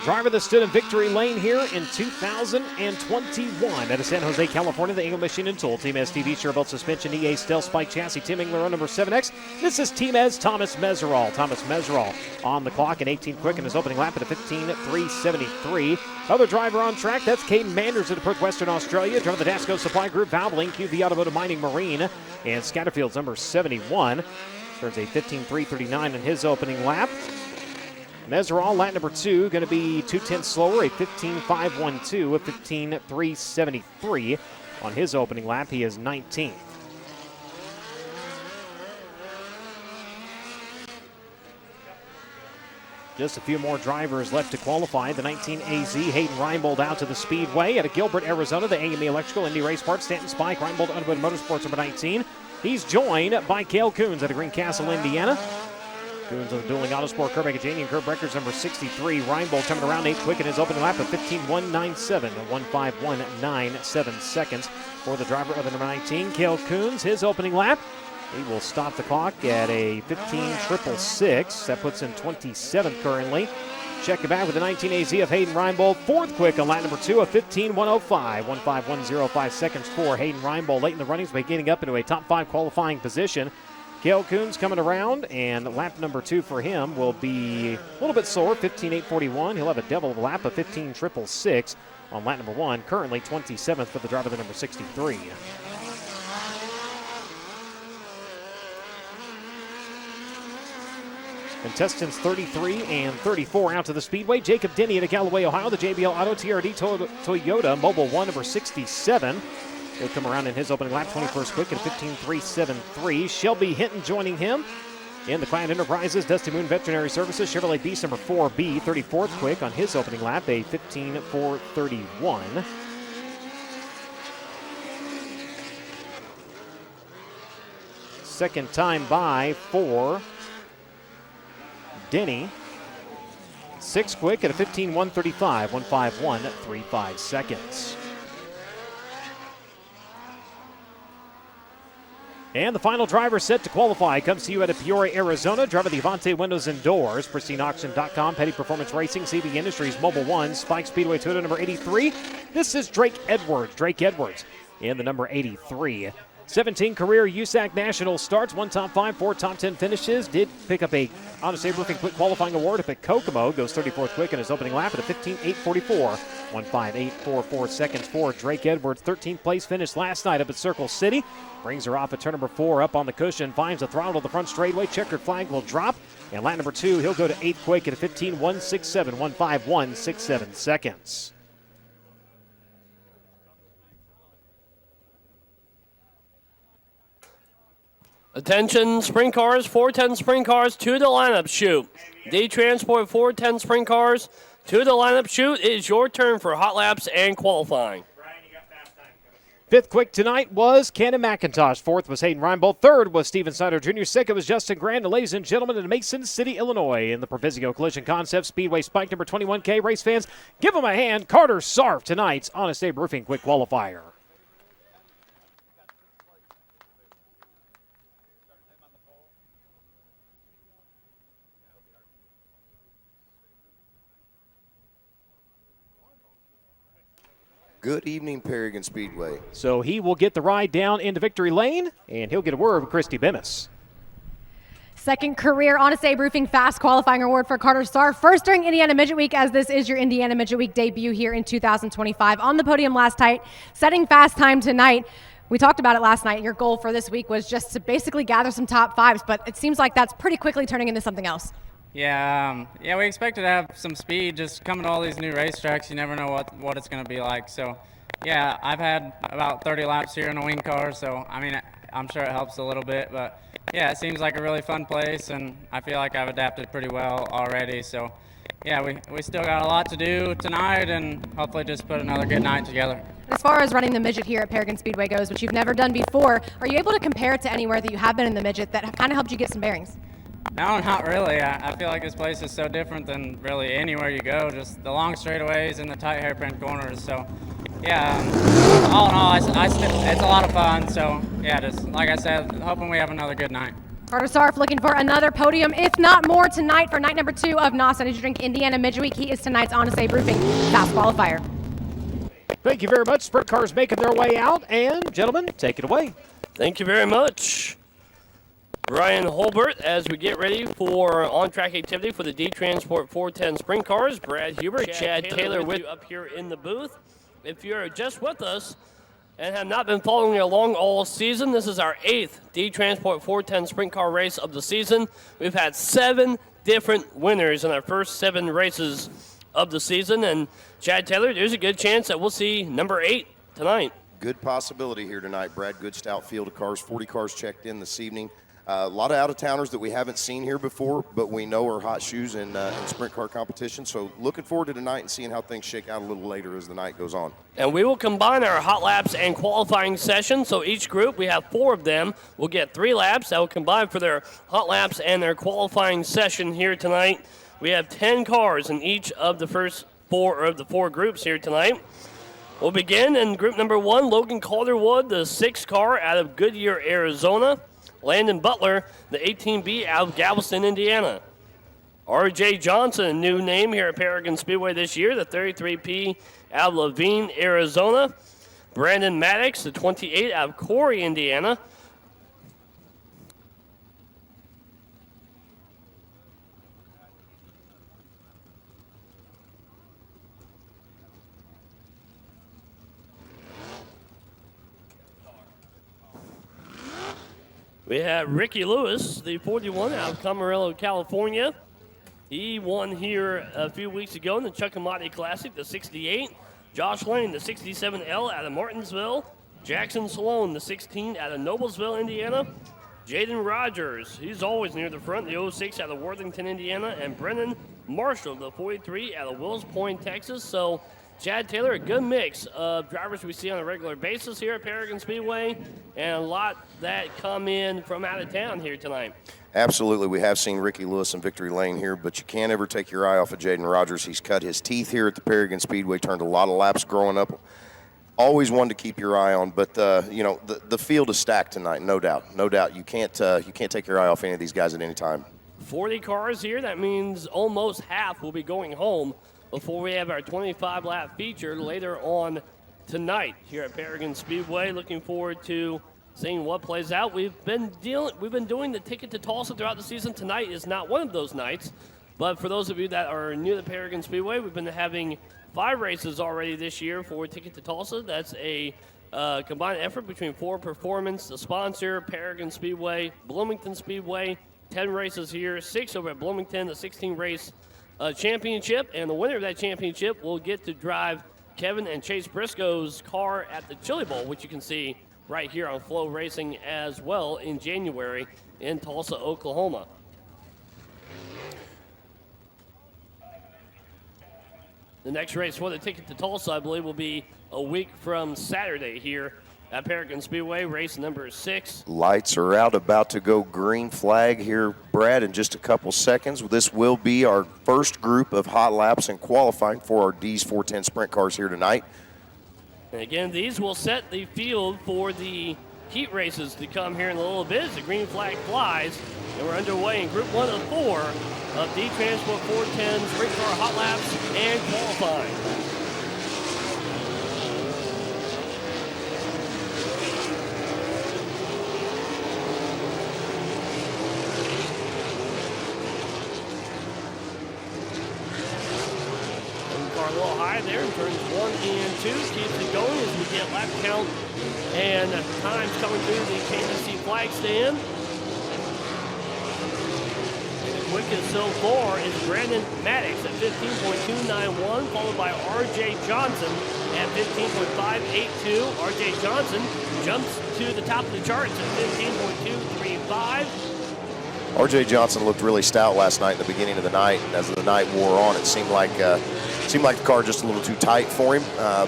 Driver that stood in victory lane here in 2021 out of San Jose, California, the Engle Machine and Tool Team STV Sherbolt Suspension EA Stealth Spike Chassis Tim Engler on number 7X. This is Team Ez Thomas Meserol. Thomas Meserol on the clock in 18th quick in his opening lap at a 15.373. Other driver on track, that's Caden Manders of Perth, Western Australia. Driver the Dasco Supply Group, Valvoline, QV Automotive Mining Marine, and Scatterfield's number 71. Turns a 15.339 in his opening lap. Meserol, lap number 2, going to be 2/10 slower, a 15.512, a 15.373 on his opening lap. He is 19th. Just a few more drivers left to qualify. The 19 AZ, Hayden Reinbold out to the Speedway. Out of Gilbert, Arizona, the AME Electrical Indy Race Parts, Stanton Spike, Reinbold Underwood Motorsports, number 19. He's joined by Cale Coons out of Greencastle, Indiana. Coons on the dueling Autosport Kerr Magajanian Curb Records number 63. Reinbold coming around 8th quick in his opening lap of 15.197, 151.97 seconds for the driver of the number 19. Cale Coons, his opening lap. He will stop the clock at a 15.666. That puts him 27th currently. Check it back with the 19 AZ of Hayden Reinbold. 4th quick on lap number 2 of 15.105, 151.05 seconds for Hayden Reinbold. Late in the runnings by getting up into a top 5 qualifying position. Cale Coons coming around, and lap number 2 for him will be a little bit slower, 15.841. He'll have a devil of a lap of 15.666 on lap number 1. Currently 27th for the driver, the number 63. Contestants 33 and 34 out to the Speedway. Jacob Denny at Galloway, Ohio. The JBL Auto TRD Toyota Mobile 1, number 67. He'll come around in his opening lap, 21st quick at 15.373. Shelby Hinton joining him. In the Client Enterprises, Dusty Moon Veterinary Services, Chevrolet Beast number 4B, 34th quick on his opening lap, a 15.431. Second time by for Denny. 6th quick at a 15.135, 151.35 seconds. And the final driver set to qualify comes to you out of Peoria, Arizona. Driver the Avante Windows and Doors, PristineAuction.com, Petty Performance Racing, CB Industries, Mobile 1, Spike Speedway Toyota number 83. This is Drake Edwards in the number 83. 17 career USAC National starts, 1 top 5, 4 top 10 finishes. Did pick up a Honest Abe Roofing Quick Qualifying Award up at Kokomo. Goes 34th quick in his opening lap at a 15.844. 15844 seconds for Drake Edwards. 13th place finish last night up at Circle City. Brings her off at turn number 4 up on the cushion. Finds the throttle to the front straightaway. Checkered flag will drop. And lap number 2, he'll go to 8th quick at a 15.167. 151.67 seconds. Attention sprint cars, 410 sprint cars to the lineup chute. D-Transport 410 sprint cars to the lineup chute. It is your turn for hot laps and qualifying. 5th quick tonight was Cannon McIntosh. 4th was Hayden Reinbold. 3rd was Steven Snyder Jr. 2nd was Justin Grant. And ladies and gentlemen, in Mason City, Illinois, in the Provisio Collision Concepts Speedway Spike number 21K. Race fans, give him a hand. Carter Sarf, tonight's Honest Abe Roofing Quick Qualifier. Good evening, Paragon Speedway. So he will get the ride down into victory lane, and he'll get a word with Christy Bemis. Second career Honest Abe Roofing Fast Qualifying Award for Carter Starr. First during Indiana Midget Week, as this is your Indiana Midget Week debut here in 2025. On the podium last night, setting fast time tonight. We talked about it last night. Your goal for this week was just to basically gather some top 5s, but it seems like that's pretty quickly turning into something else. Yeah, we expected to have some speed. Just coming to all these new racetracks, you never know what it's going to be like. So, yeah, I've had about 30 laps here in a wing car, so, I mean, I'm sure it helps a little bit. But, yeah, it seems like a really fun place, and I feel like I've adapted pretty well already. So, yeah, we still got a lot to do tonight, and hopefully just put another good night together. As far as running the Midget here at Paragon Speedway goes, which you've never done before, are you able to compare it to anywhere that you have been in the Midget that kind of helped you get some bearings? No, not really. I feel like this place is so different than really anywhere you go, just the long straightaways and the tight hairpin corners. So, yeah, all in all, it's a lot of fun. So, yeah, just like I said, hoping we have another good night. Carter Sarf looking for another podium, if not more, tonight for night number 2 of NOS Energy Drink Indiana Midget Week. He is tonight's Honest Abe Roofing Fast Qualifier. Thank you very much. Sprint cars making their way out. And, gentlemen, take it away. Thank you very much, Brian Holbert, as we get ready for on-track activity for the D-Transport 410 Sprint Cars. Brad Hubert, Chad Taylor with you up here in the booth. If you're just with us and have not been following along all season, this is our 8th D-Transport 410 Sprint Car race of the season. We've had 7 different winners in our first 7 races of the season. And Chad Taylor, there's a good chance that we'll see number 8 tonight. Good possibility here tonight, Brad. Good stout field of cars. 40 cars checked in this evening. A lot of out-of-towners that we haven't seen here before, but we know are hot shoes in sprint car competition. So looking forward to tonight and seeing how things shake out a little later as the night goes on. And we will combine our hot laps and qualifying session. So each group, we have 4 of them, will get 3 laps. That will combine for their hot laps and their qualifying session here tonight. We have 10 cars in each of the first 4 of the 4 groups here tonight. We'll begin in group number 1, Logan Calderwood, the 6 car out of Goodyear, Arizona. Landon Butler, the 18B out of Galveston, Indiana. RJ Johnson, a new name here at Paragon Speedway this year, the 33P out of Laveen, Arizona. Brandon Maddox, the 28 out of Corey, Indiana. We have Ricky Lewis, the 41 out of Camarillo, California. He won here a few weeks ago in the Chuckamatti Classic, the 68. Josh Lane, the 67L out of Martinsville. Jackson Sloan, the 16 out of Noblesville, Indiana. Jaden Rogers, he's always near the front, the 06 out of Worthington, Indiana. And Brennan Marshall, the 43 out of Wills Point, Texas. So Chad Taylor, a good mix of drivers we see on a regular basis here at Paragon Speedway, and a lot that come in from out of town here tonight. Absolutely. We have seen Ricky Lewis in Victory Lane here, but you can't ever take your eye off of Jaden Rogers. He's cut his teeth here at the Paragon Speedway, turned a lot of laps growing up. Always one to keep your eye on, but the field is stacked tonight, no doubt. No doubt. You can't take your eye off any of these guys at any time. 40 cars here. That means almost half will be going home before we have our 25-lap feature later on tonight here at Paragon Speedway. Looking forward to seeing what plays out. We've been doing the ticket to Tulsa throughout the season. Tonight is not one of those nights, but for those of you that are new to Paragon Speedway, we've been having 5 races already this year for Ticket to Tulsa. That's a combined effort between 4 Performance, the sponsor, Paragon Speedway, Bloomington Speedway. 10 races here, 6 over at Bloomington, the 16-race championship, and the winner of that championship will get to drive Kevin and Chase Briscoe's car at the Chili Bowl, which you can see right here on FloRacing as well in January in Tulsa, Oklahoma. The next race for the Ticket to Tulsa, I believe, will be a week from Saturday here at Paragon Speedway, race number 6. Lights are out, about to go green flag here, Brad, in just a couple seconds. This will be our first group of hot laps and qualifying for our D's 410 sprint cars here tonight. And again, these will set the field for the heat races to come here in a little bit as the green flag flies. And we're underway in Group 1 of 4 of D-Transport 410 sprint car hot laps and qualifying. A little high there in turns 1 and 2. Keeps it going as we get lap count and times coming through the KBC flag stand. And the quickest so far is Brandon Maddox at 15.291, followed by RJ Johnson at 15.582. RJ Johnson jumps to the top of the charts at 15.235. R.J. Johnson looked really stout last night in the beginning of the night, and as the night wore on, it seemed like the car just a little too tight for him,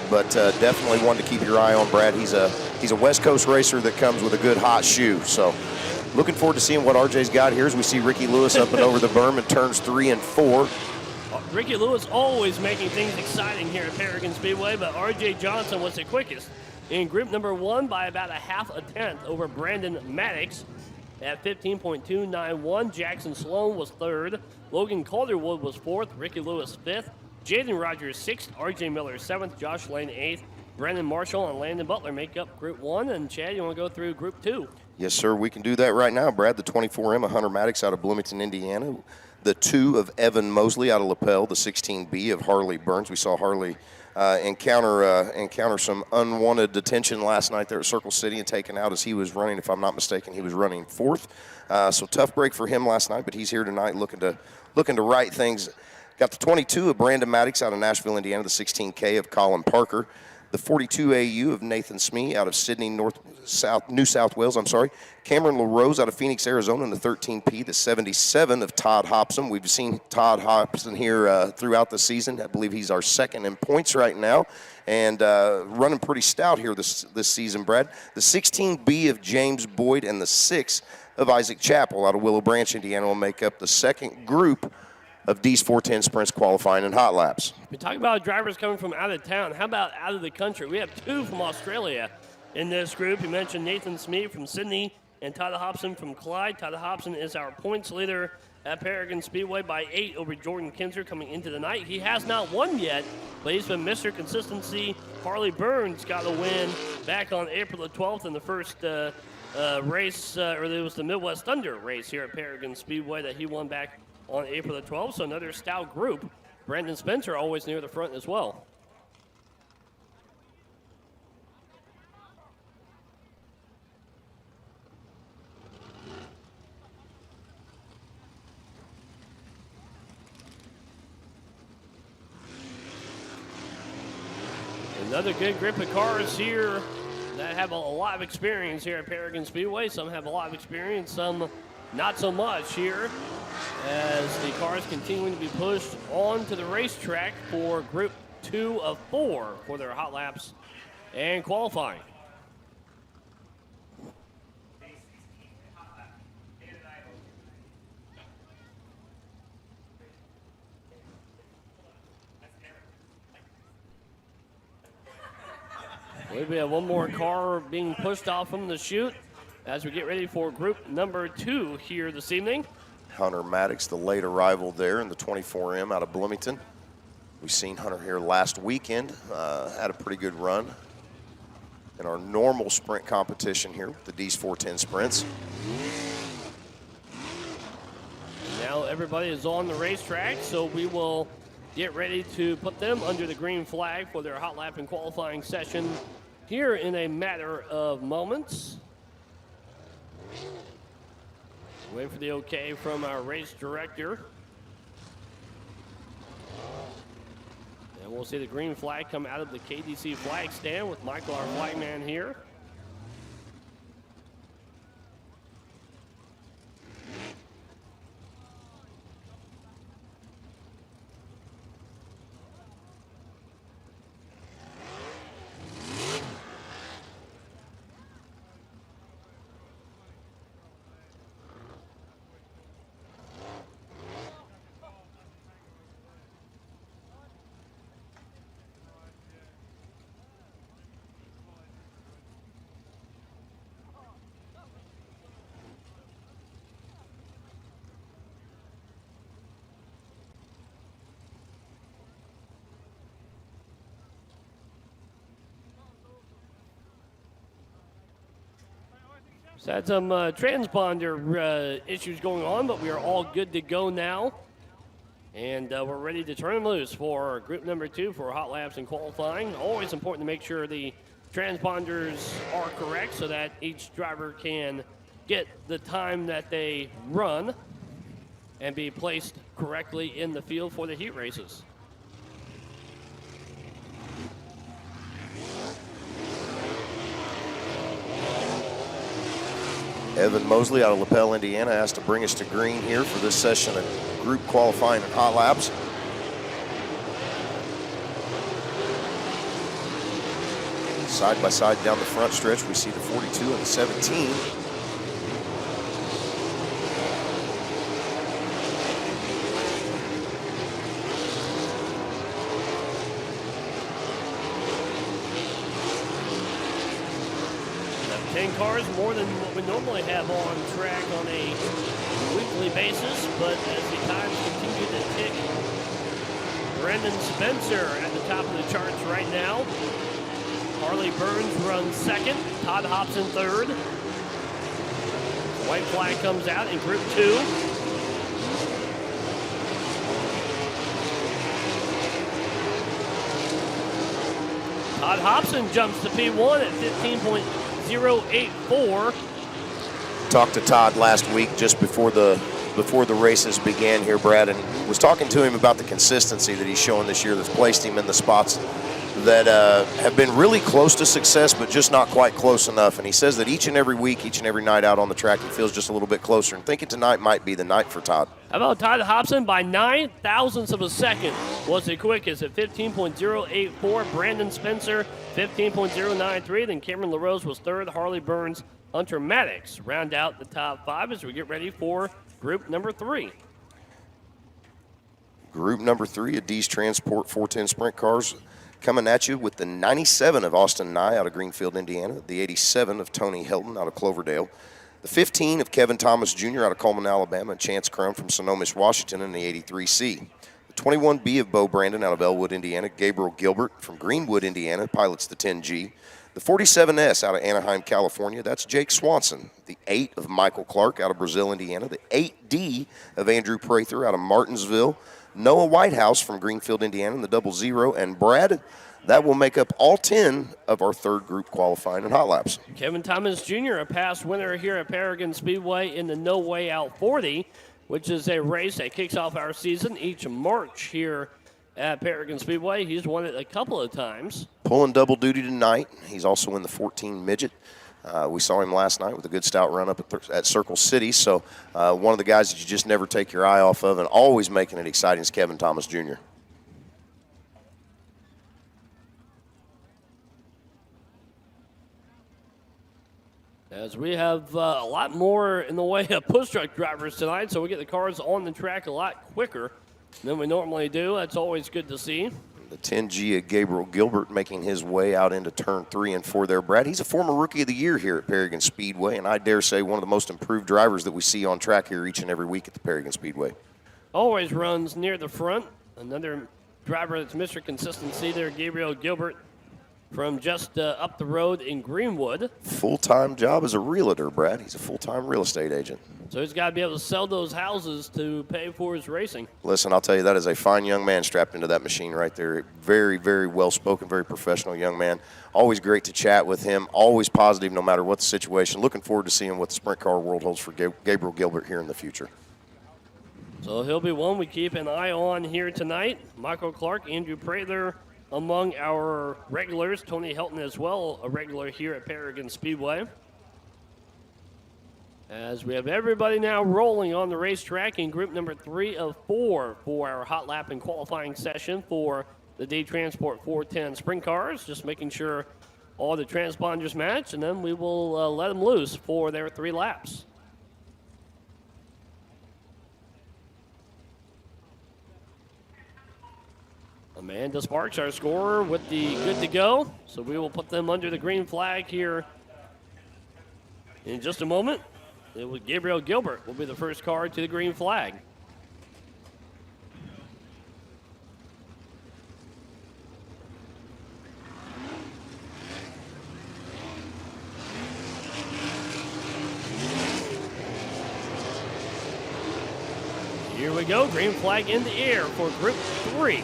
but definitely one to keep your eye on, Brad. He's a West Coast racer that comes with a good hot shoe, so looking forward to seeing what RJ's got here as we see Ricky Lewis up and over the berm in turns 3 and 4. Ricky Lewis always making things exciting here at Paragon Speedway, but R.J. Johnson was the quickest in group number 1 by about a half a tenth over Brandon Maddox at 15.291. Jackson Sloan was 3rd. Logan Calderwood was 4th. Ricky Lewis 5th. Jaden Rogers 6th. R.J. Miller 7th. Josh Lane 8th. Brandon Marshall and Landon Butler make up group 1. And Chad, you want to go through group 2? Yes, sir. We can do that right now, Brad. The 24M of Hunter Maddox out of Bloomington, Indiana. The 2 of Evan Mosley out of LaPel. The 16B of Harley Burns. We saw Harley encounter some unwanted attention last night there at Circle City and taken out as he was running. If I'm not mistaken, he was running 4th. So tough break for him last night, but he's here tonight looking to right things. Got the 22 of Brandon Maddox out of Nashville, Indiana. The 16K of Colin Parker. The 42 AU of Nathan Smee out of Sydney, New South Wales. Cameron LaRose out of Phoenix, Arizona in the 13P. The 77 of Todd Hobson. We've seen Todd Hobson here throughout the season. I believe he's our second in points right now, and running pretty stout here this season, Brad. The 16B of James Boyd and the 6 of Isaac Chappell out of Willow Branch, Indiana will make up the second group of D's 410 sprints qualifying and hot laps. We talk about drivers coming from out of town. How about out of the country? We have 2 from Australia in this group. You mentioned Nathan Smee from Sydney and Todd Hobson from Clyde. Todd Hobson is our points leader at Paragon Speedway by 8 over Jordan Kinzer coming into the night. He has not won yet, but he's been Mr. Consistency. Harley Burns got a win back on April the 12th in the first race, or it was the Midwest Thunder race here at Paragon Speedway that he won back on April the 12th, so another stout group. Brandon Spencer always near the front as well. Another good group of cars here that have a lot of experience here at Paragon Speedway. Some have a lot of experience, some not so much here, as the cars continuing to be pushed onto the racetrack for Group 2 of 4 for their hot laps and qualifying. We have one more car being pushed off from the chute as we get ready for group number 2 here this evening. Hunter Maddox, the late arrival there in the 24M out of Bloomington. We've seen Hunter here last weekend, had a pretty good run in our normal sprint competition here with the D's 410 sprints. Now everybody is on the racetrack, so we will get ready to put them under the green flag for their hot lap and qualifying session here in a matter of moments. Wait for the okay from our race director. And we'll see the green flag come out of the KDC flag stand with Michael, our flagman, here. So had some transponder issues going on, but we are all good to go now. And we're ready to turn them loose for group number 2 for hot laps and qualifying. Always important to make sure the transponders are correct so that each driver can get the time that they run and be placed correctly in the field for the heat races. Evan Mosley out of LaPel, Indiana, asked to bring us to green here for this session of group qualifying and hot laps. Side by side down the front stretch, we see the 42 and the 17. Cars, more than what we normally have on track on a weekly basis, but as the times continue to tick, Brendan Spencer at the top of the charts right now. Harley Burns runs second, Todd Hobson third. White flag comes out in Group 2. Todd Hobson jumps to P1 at 15.084. Talked to Todd last week just before the races began here, Brad, and was talking to him about the consistency that he's showing this year that's placed him in the spots that have been really close to success, but just not quite close enough. And he says that each and every week, each and every night out on the track, he feels just a little bit closer. And thinking tonight might be the night for Todd. How about Todd Hobson by 9 thousandths of a second was the quickest at 15.084. Brandon Spencer, 15.093. Then Cameron LaRose was third. Harley Burns, Hunter Maddox round out the top 5 as we get ready for group number 3. Group number 3 of D's Transport 410 Sprint Cars coming at you with the 97 of Austin Nye out of Greenfield, Indiana, the 87 of Tony Hilton out of Cloverdale, the 15 of Kevin Thomas Jr. out of Coleman, Alabama, and Chance Crum from Snohomish, Washington in the 83C. The 21B of Bo Brandon out of Elwood, Indiana, Gabriel Gilbert from Greenwood, Indiana, pilots the 10G. The 47S out of Anaheim, California, that's Jake Swanson. The 8 of Michael Clark out of Brazil, Indiana. The 8D of Andrew Prather out of Martinsville. Noah Whitehouse from Greenfield, Indiana, in the 00. And Brad, that will make up all 10 of our third group qualifying and hot laps. Kevin Thomas Jr., a past winner here at Paragon Speedway in the No Way Out 40, which is a race that kicks off our season each March here at Paragon Speedway. He's won it a couple of times. Pulling double duty tonight. He's also in the 14 Midget. We saw him last night with a good stout run up at Circle City. So one of the guys that you just never take your eye off of and always making it exciting is Kevin Thomas Jr. As we have a lot more in the way of push truck drivers tonight, so we get the cars on the track a lot quicker than we normally do. That's always good to see. The 10G of Gabriel Gilbert making his way out into turn 3 and 4 there, Brad. He's a former Rookie of the Year here at Paragon Speedway, and I dare say one of the most improved drivers that we see on track here each and every week at the Paragon Speedway. Always runs near the front. Another driver that's Mr. Consistency there, Gabriel Gilbert, from just up the road in Greenwood. Full-time job as a realtor, Brad. He's a full-time real estate agent. So he's got to be able to sell those houses to pay for his racing. Listen, I'll tell you, that is a fine young man strapped into that machine right there. Very, very well-spoken, very professional young man. Always great to chat with him. Always positive no matter what the situation. Looking forward to seeing what the sprint car world holds for Gabriel Gilbert here in the future. So he'll be one we keep an eye on here tonight. Michael Clark, Andrew Prather among our regulars. Tony Helton as well, a regular here at Paragon Speedway. As we have everybody now rolling on the racetrack in group number 3 of 4 for our hot lap and qualifying session for the D Transport 410 sprint cars. Just making sure all the transponders match, and then we will let them loose for their 3 laps. Amanda Sparks, our scorer, with the good to go. So we will put them under the green flag here in just a moment. It was Gabriel Gilbert will be the first car to the green flag. Here we go, green flag in the air for Group 3.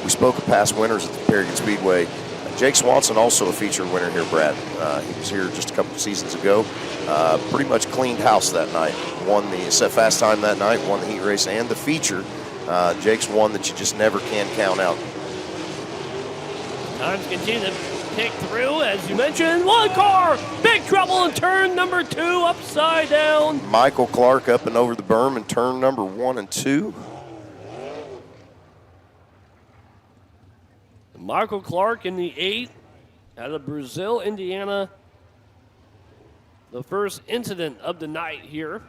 We spoke of past winners at the Paragon Speedway. Jake Swanson, also a featured winner here, Brad. He was here just a couple of seasons ago. Pretty much cleaned house that night. Won the set fast time that night, won the heat race and the feature. Jake's one that you just never can count out. Times continue to pick through, as you mentioned. One car, big trouble in turn number 2, upside down. Michael Clark up and over the berm in turn number 1 and 2. Michael Clark in the 8 out of Brazil, Indiana. The first incident of the night here.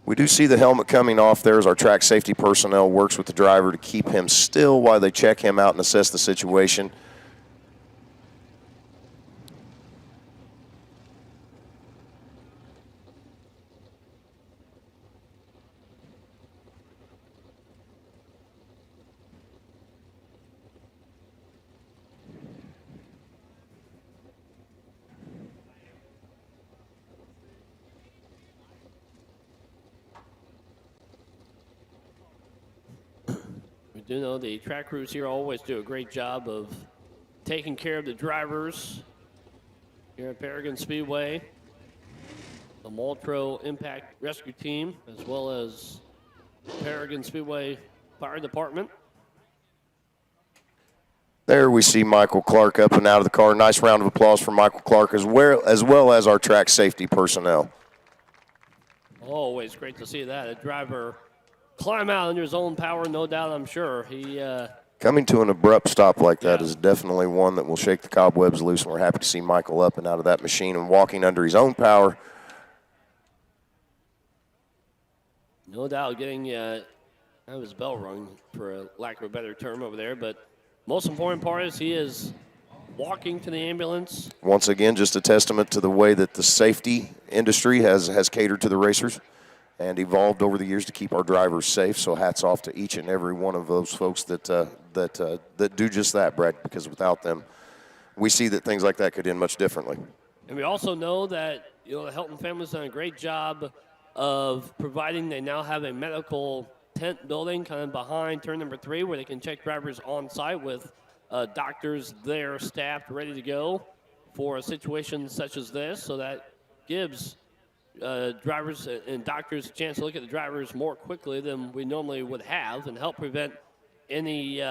We do see the helmet coming off there as our track safety personnel works with the driver to keep him still while they check him out and assess the situation. We do know the track crews here always do a great job of taking care of the drivers here at Paragon Speedway. The Maltro Impact Rescue Team, as well as Paragon Speedway Fire Department. There we see Michael Clark up and out of the car. Nice round of applause for Michael Clark as well as our track safety personnel. Always great to see that. A driver climb out under his own power, no doubt, I'm sure. Coming to an abrupt stop like that is definitely one that will shake the cobwebs loose, and we're happy to see Michael up and out of that machine and walking under his own power. No doubt getting his bell rung, for a lack of a better term over there, but most important part is he is walking to the ambulance. Once again, just a testament to the way that the safety industry has catered to the racers and evolved over the years to keep our drivers safe. So hats off to each and every one of those folks that do just that, Brad, because without them, we see that things like that could end much differently. And we also know that the Helton family's done a great job of providing. They now have a medical tent building kind of behind turn number 3 where they can check drivers on site with doctors there staffed ready to go for a situation such as this. So that gives drivers and doctors a chance to look at the drivers more quickly than we normally would have and help prevent any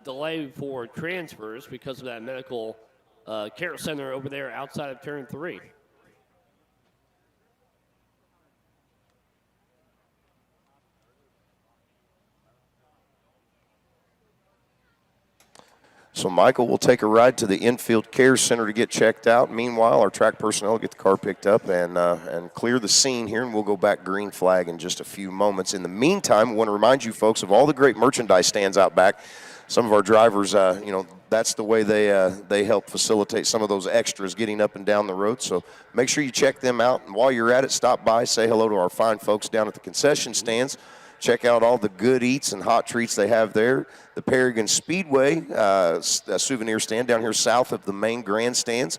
delay for transfers because of that medical care center over there outside of turn 3. So Michael will take a ride to the infield care center to get checked out. Meanwhile, our track personnel will get the car picked up and clear the scene here, and we'll go back green flag in just a few moments. In the meantime, I want to remind you folks of all the great merchandise stands out back. Some of our drivers, that's the way they help facilitate some of those extras getting up and down the road. So make sure you check them out. And while you're at it, stop by, say hello to our fine folks down at the concession stands. Check out all the good eats and hot treats they have there. The Paragon Speedway souvenir stand down here south of the main grandstands.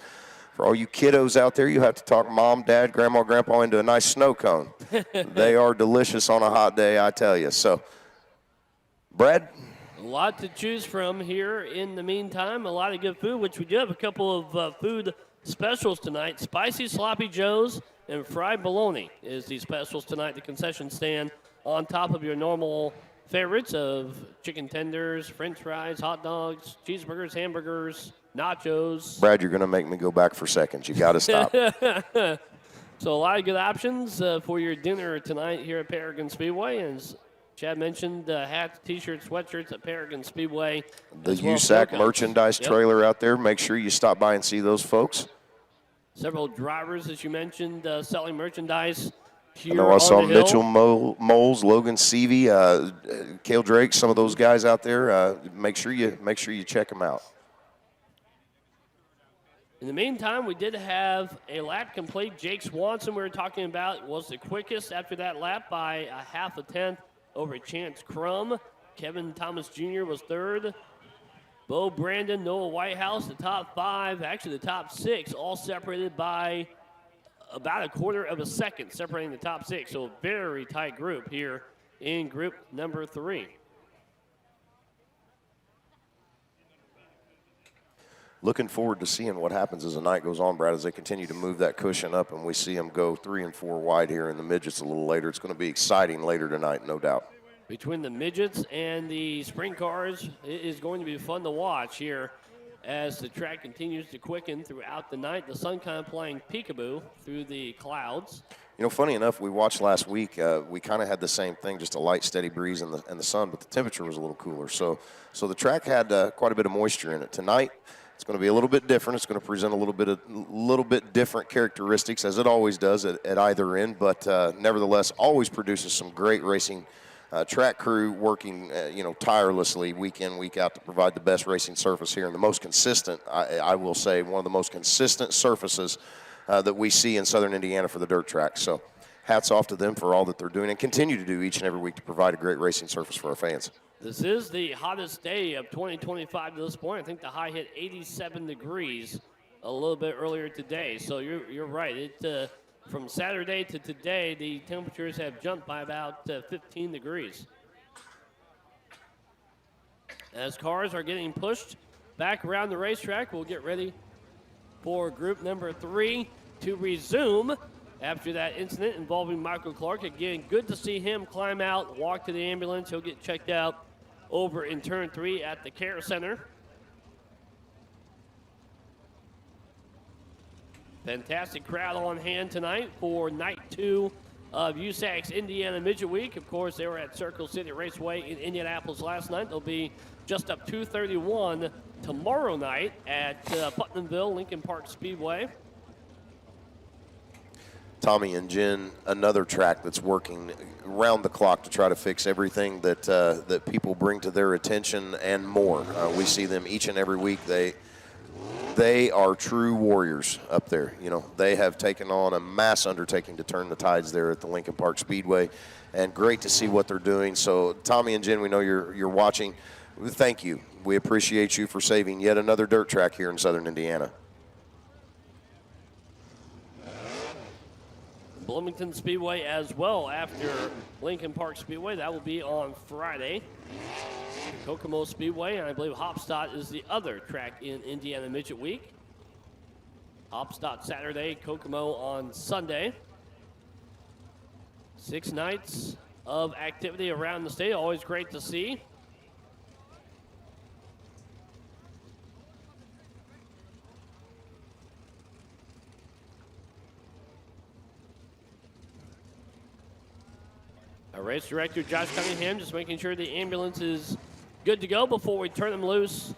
For all you kiddos out there, you have to talk mom, dad, grandma, grandpa into a nice snow cone. They are delicious on a hot day, I tell you. So, Brad? A lot to choose from here in the meantime. A lot of good food, which we do have a couple of food specials tonight. Spicy Sloppy Joes and fried bologna is the specials tonight at the concession stand on top of your normal favorites of chicken tenders, french fries, hot dogs, cheeseburgers, hamburgers, nachos. Brad, you're going to make me go back for seconds. You got to stop. So a lot of good options for your dinner tonight here at Paragon Speedway. And as Chad mentioned, hats, T-shirts, sweatshirts at Paragon Speedway. The USAC merchandise trailer out there. Make sure you stop by and see those folks. Several drivers, as you mentioned, selling merchandise here I know I saw on the hill. Mitchell Moles, Logan Seavey, Cale Drake, some of those guys out there. Make sure you check them out. In the meantime, we did have a lap complete. Jake Swanson, we were talking about, was the quickest after that lap by a half a tenth over Chance Crum. Kevin Thomas Jr. was third. Bo Brandon, Noah Whitehouse, the top five, actually the top six, all separated by about a quarter of a second, separating the top six. So a very tight group here in group number 3. Looking forward to seeing what happens as the night goes on, Brad, as they continue to move that cushion up and we see them go 3 and 4 wide here in the midgets a little later. It's going to be exciting later tonight, no doubt. Between the midgets and the sprint cars, it is going to be fun to watch here as the track continues to quicken throughout the night. The sun kind of playing peekaboo through the clouds. You know, funny enough, we watched last week. We kind of had the same thing, just a light, steady breeze in the sun, but the temperature was a little cooler. So the track had quite a bit of moisture in it. Tonight, it's going to be a little bit different. It's going to present a little bit different characteristics, as it always does at either end. But nevertheless, always produces some great racing. Track crew working, tirelessly week in, week out to provide the best racing surface here and the most consistent. I will say one of the most consistent surfaces that we see in Southern Indiana for the dirt track. So, hats off to them for all that they're doing and continue to do each and every week to provide a great racing surface for our fans. This is the hottest day of 2025 to this point. I think the high hit 87 degrees a little bit earlier today. So you're right. From Saturday to today, the temperatures have jumped by about 15 degrees. As cars are getting pushed back around the racetrack, we'll get ready for group number 3 to resume after that incident involving Michael Clark. Again, good to see him climb out, walk to the ambulance. He'll get checked out over in turn 3 at the care center. Fantastic crowd on hand tonight for night 2 of USAC's Indiana Midget Week. Of course, they were at Circle City Raceway in Indianapolis last night. They'll be just up 231 tomorrow night at Putnamville Lincoln Park Speedway. Tommy and Jen, another track that's working around the clock to try to fix everything that people bring to their attention and more. We see them each and every week. They are true warriors up there. You know, they have taken on a mass undertaking to turn the tides there at the Lincoln Park Speedway, and great to see what they're doing. So, Tommy and Jen, we know you're watching. Thank you. We appreciate you for saving yet another dirt track here in Southern Indiana. Bloomington Speedway as well after Lincoln Park Speedway. That will be on Friday. Kokomo Speedway, and I believe Hopstadt is the other track in Indiana Midget Week. Hopstadt Saturday, Kokomo on Sunday. 6 nights of activity around the state, always great to see. Our race director, Josh Cunningham, just making sure the ambulance is good to go before we turn them loose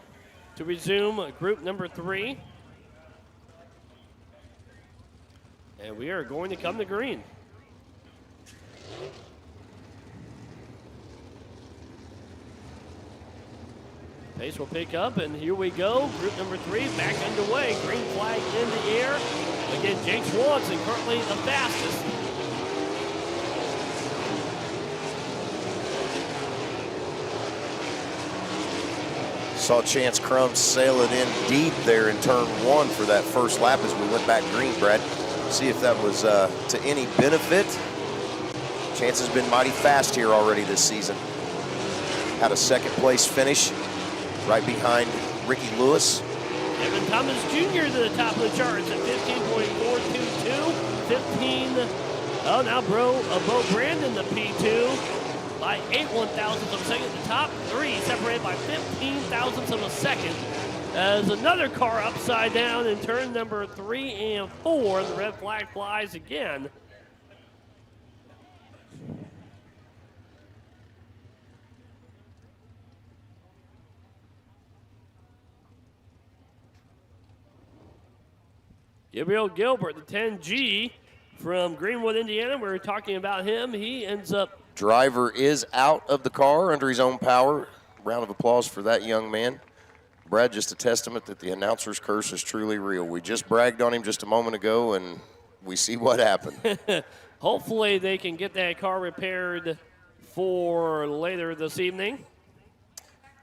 to resume group number 3. And we are going to come to green. Pace will pick up, and here we go. Group number 3 back underway. Green flag in the air. Again, Jake Swanson currently the fastest. Saw Chance Crum sail it in deep there in turn 1 for that first lap as we went back green, Brad. See if that was to any benefit. Chance has been mighty fast here already this season. Had a second place finish right behind Ricky Lewis. Kevin Thomas Jr. to the top of the charts at 15.422. 15. Oh, now Bo Brandon, the P2. by 8 1/1000ths of a second. The top three separated by 15 thousandths of a second. As another car upside down in turn number 3 and 4, the red flag flies again. Gabriel Gilbert, the 10G from Greenwood, Indiana. We were talking about him. He ends up. Driver is out of the car under his own power. Round of applause for that young man. Brad, just a testament that the announcer's curse is truly real. We just bragged on him just a moment ago, and we see what happened. Hopefully they can get that car repaired for later this evening.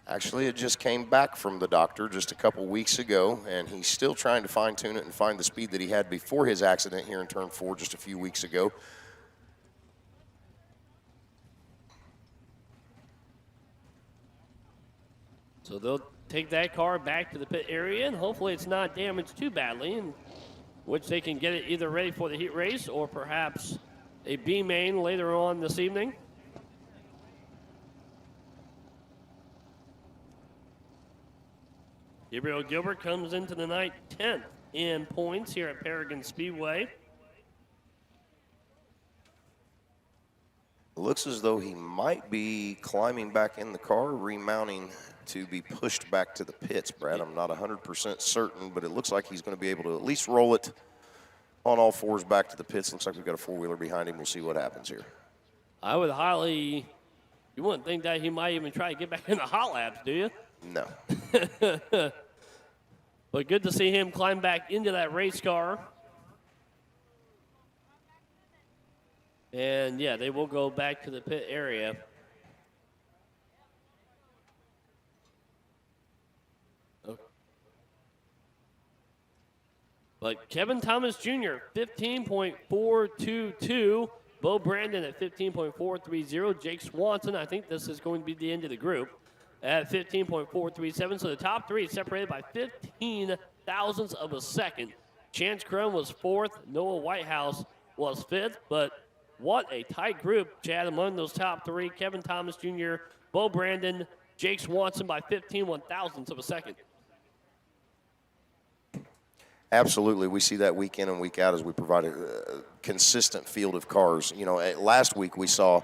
Actually, it just came back from the doctor just a couple weeks ago, and he's still trying to fine-tune it and find the speed that he had before his accident here in turn 4 just a few weeks ago. So they'll take that car back to the pit area, and hopefully it's not damaged too badly, in which they can get it either ready for the heat race or perhaps a B main later on this evening. Gabriel Gilbert comes into the night 10th in points here at Paragon Speedway. It looks as though he might be climbing back in the car, remounting to be pushed back to the pits, Brad. I'm not 100% certain, but it looks like he's going to be able to at least roll it on all fours back to the pits. Looks like we've got a four-wheeler behind him. We'll see what happens here. I would highly, you wouldn't think that he might even try to get back in the hot laps, do you? No. But good to see him climb back into that race car. And yeah, they will go back to the pit area. Okay. But Kevin Thomas Jr., 15.422. Bo Brandon at 15.430. Jake Swanson, I think this is going to be the end of the group, at 15.437. So the top three separated by 15 thousandths of a second. Chance Crum was 4th. Noah Whitehouse was 5th. But what a tight group, Chad, among those top three. Kevin Thomas Jr., Bo Brandon, Jake Swanson by 15 one-thousandths of a second. Absolutely. We see that week in and week out as we provide a consistent field of cars. You know, last week we saw,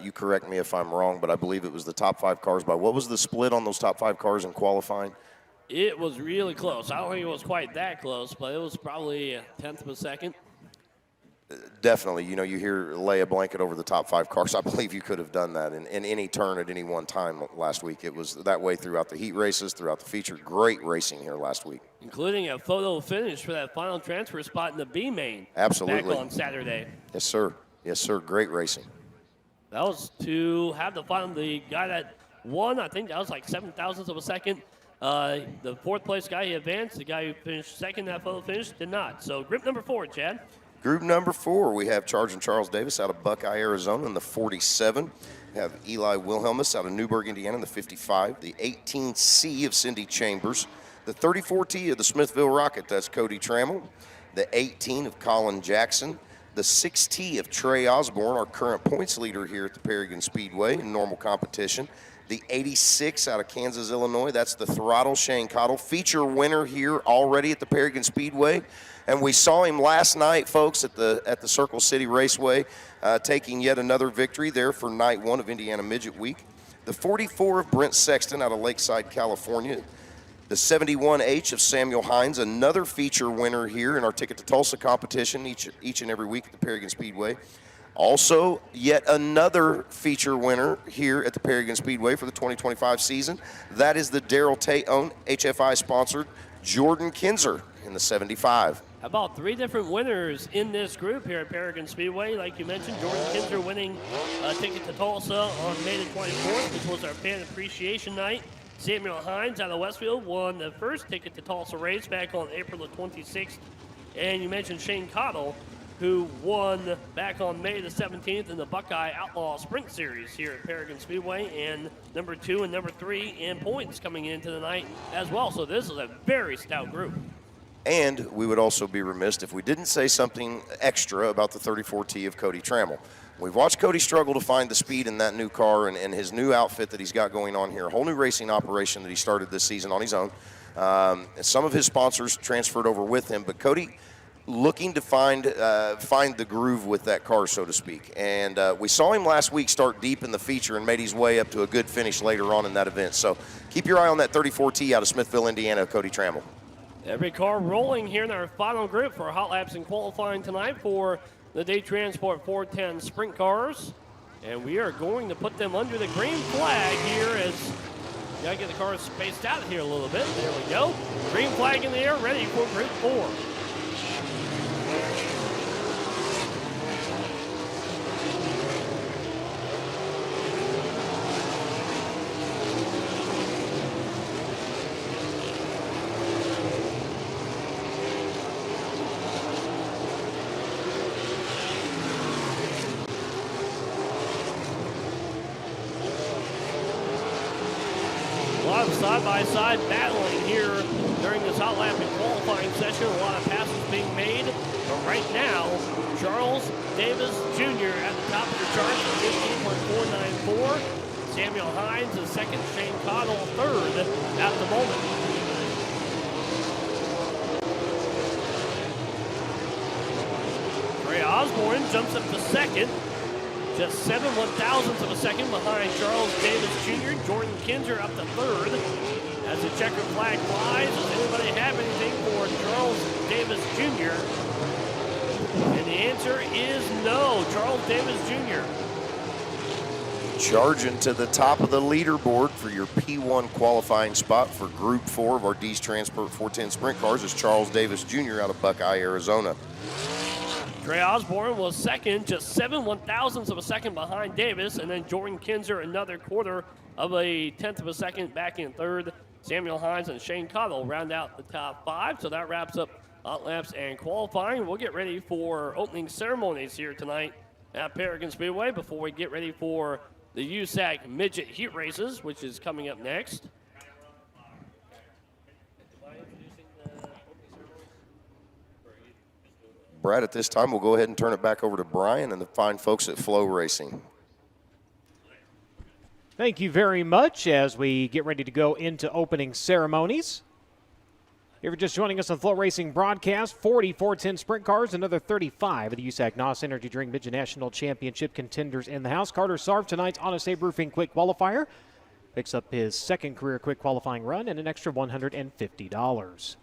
you correct me if I'm wrong, but I believe it was the top 5 cars by, what was the split on those top 5 cars in qualifying? It was really close. I don't think it was quite that close, but it was probably a tenth of a second. Definitely. You know, you hear lay a blanket over the top 5 cars. I believe you could have done that in any turn at any one time last week. It was that way throughout the heat races, throughout the feature. Great racing here last week. Including a photo finish for that final transfer spot in the B main. Absolutely. Back on Saturday. Yes, sir. Yes, sir. Great racing. That was to have the final, the guy that won, I think that was like 7 thousandths of a second. The 4th place guy, he advanced. The guy who finished second that photo finish did not. So group number 4, Chad. Group number 4, we have Charging Charles Davis out of Buckeye, Arizona in the 47. We have Eli Wilhelmus out of Newburgh, Indiana in the 55. The 18C of Cindy Chambers. The 34T of the Smithville Rocket, that's Cody Trammell. The 18 of Colin Jackson. The 6T of Trey Osborne, our current points leader here at the Paragon Speedway in normal competition. The 86 out of Kansas, Illinois, that's the Throttle Shane Cottle, feature winner here already at the Paragon Speedway. And we saw him last night, folks, at the Circle City Raceway, taking yet another victory there for night 1 of Indiana Midget Week. The 44 of Brent Sexton out of Lakeside, California. The 71H of Samuel Hines, another feature winner here in our Ticket to Tulsa competition each and every week at the Paragon Speedway. Also, yet another feature winner here at the Paragon Speedway for the 2025 season. That is the Darrell Tate-owned, HFI-sponsored Jordan Kinzer in the 75. How about 3 different winners in this group here at Paragon Speedway? Like you mentioned, Jordan Kinzer winning a Ticket to Tulsa on May the 24th, which was our fan appreciation night. Samuel Hines out of Westfield won the first Ticket to Tulsa race back on April the 26th. And you mentioned Shane Cottle, who won back on May the 17th in the Buckeye Outlaw Sprint Series here at Paragon Speedway, and number 2 and number 3 in points coming into the night as well. So this is a very stout group. And we would also be remiss if we didn't say something extra about the 34T of Cody Trammell. We've watched Cody struggle to find the speed in that new car and his new outfit that he's got going on here. A whole new racing operation that he started this season on his own. Some of his sponsors transferred over with him, but Cody looking to find the groove with that car, so to speak. And we saw him last week start deep in the feature and made his way up to a good finish later on in that event. So keep your eye on that 34T out of Smithville, Indiana, Cody Trammell. Every car rolling here in our final group for hot laps and qualifying tonight for the Day Transport 410 Sprint Cars. And we are going to put them under the green flag here as you gotta get the cars spaced out here a little bit. There we go. Green flag in the air, ready for Group 4. Side-by-side battling here during this hot lap and qualifying session. A lot of passes being made. But right now, Charles Davis Jr. at the top of the chart at 15.494. Samuel Hines is second. Shane Cottle third at the moment. Trey Osborne jumps up to second. Just 7 1/1000ths of a second behind Charles Davis Jr. Jordan Kinzer up to third. As the checkered flag flies, does anybody have anything for Charles Davis Jr.? And the answer is no. Charles Davis Jr. Charging to the top of the leaderboard for your P1 qualifying spot for Group 4 of our D's Transport 410 Sprint Cars is Charles Davis Jr. out of Buckeye, Arizona. Trey Osborne was second, just 7 1/1000ths of a second behind Davis, and then Jordan Kinzer another quarter of a tenth of a second back in third. Samuel Hines and Shane Cottle round out the top 5, so that wraps up hot laps and qualifying. We'll get ready for opening ceremonies here tonight at Paragon Speedway before we get ready for the USAC Midget Heat Races, which is coming up next. Brad, at this time, we'll go ahead and turn it back over to Brian and the fine folks at FloRacing. Thank you very much as we get ready to go into opening ceremonies. If you're just joining us on FloRacing broadcast, 40 410 Sprint Cars, another 35 of the USAC NOS Energy Drink Midget National Championship contenders in the house. Carter Sarv, tonight's Honest Abe Roofing Quick Qualifier, picks up his second career quick qualifying run and an extra $150.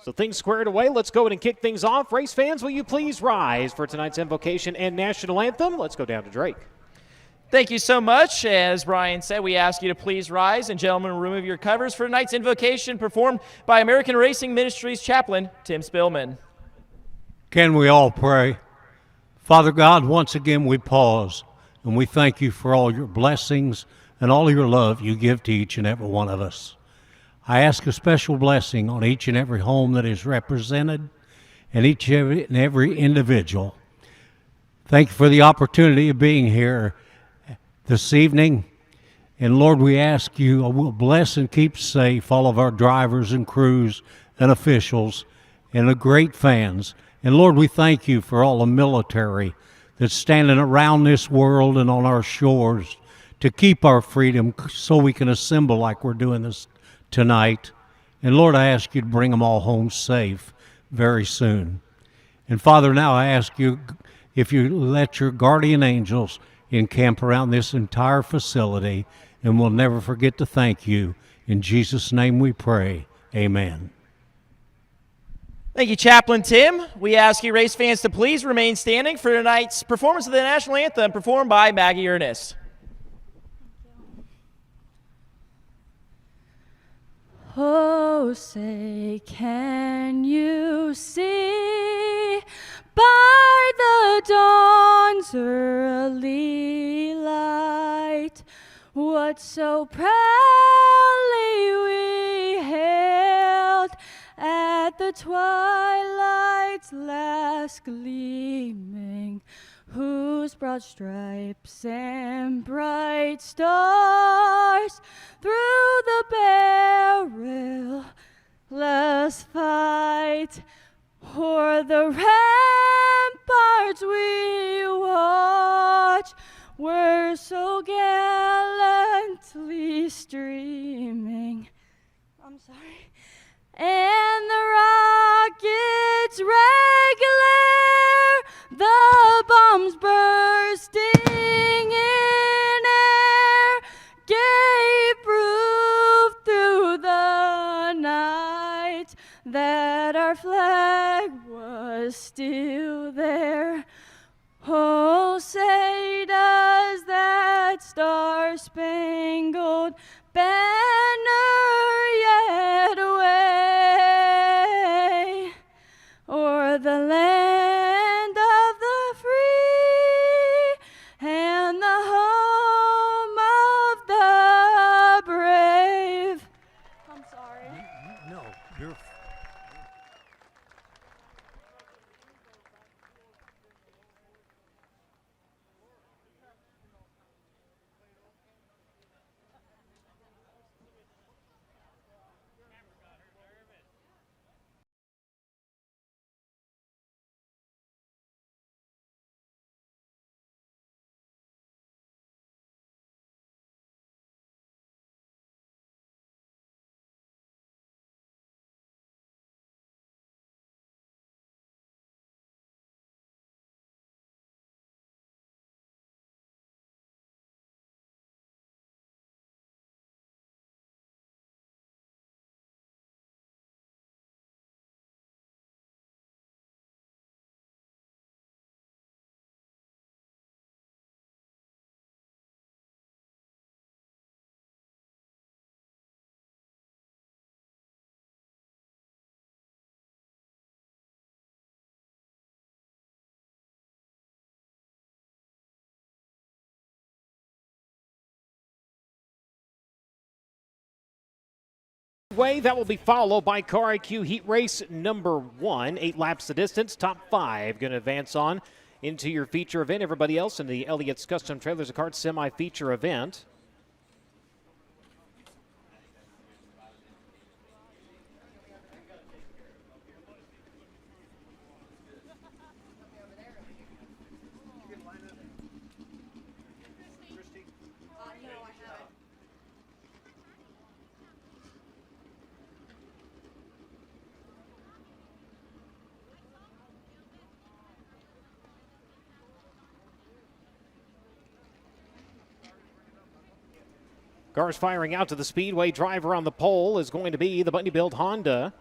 So things squared away. Let's go ahead and kick things off. Race fans, will you please rise for tonight's invocation and national anthem? Let's go down to Drake. Thank you so much. As Brian said, we ask you to please rise, and gentlemen, remove your covers for tonight's invocation performed by American Racing Ministries chaplain Tim Spillman. Can we all pray? Father God, once again we pause, and we thank you for all your blessings and all your love you give to each and every one of us. I ask a special blessing on each and every home that is represented and each and every individual. Thank you for the opportunity of being here this evening. And Lord, we ask you, will bless and keep safe all of our drivers and crews and officials and the great fans. And Lord, we thank you for all the military that's standing around this world and on our shores to keep our freedom so we can assemble like we're doing this tonight. And Lord, I ask you to bring them all home safe very soon. And Father, now I ask you if you let your guardian angels encamp around this entire facility, and we'll never forget to thank you. In Jesus' name we pray. Amen. Thank you, Chaplain Tim. We ask you race fans to please remain standing for tonight's performance of the national anthem performed by Maggie Ernest. Oh, say, can you see by the dawn's early light what so proudly we hailed at the twilight's last gleaming, whose broad stripes and bright stars through the perilous fight o'er the ramparts we watch were so gallantly streaming. I'm sorry. And the rockets regular, the bombs bursting in air, gave proof through the night that our flag was still there. Oh, say does that star-spangled banner yet wave o'er the land of the free and the home of the brave? I'm sorry. No, you're. Way that will be followed by Car IQ Heat Race number 1. 8 laps the distance. Top 5 going to advance on into your feature event. Everybody else in the Elliott's Custom Trailers and Carts semi-feature event. Cars firing out to the Speedway. Driver on the pole is going to be the Bundy-built Honda.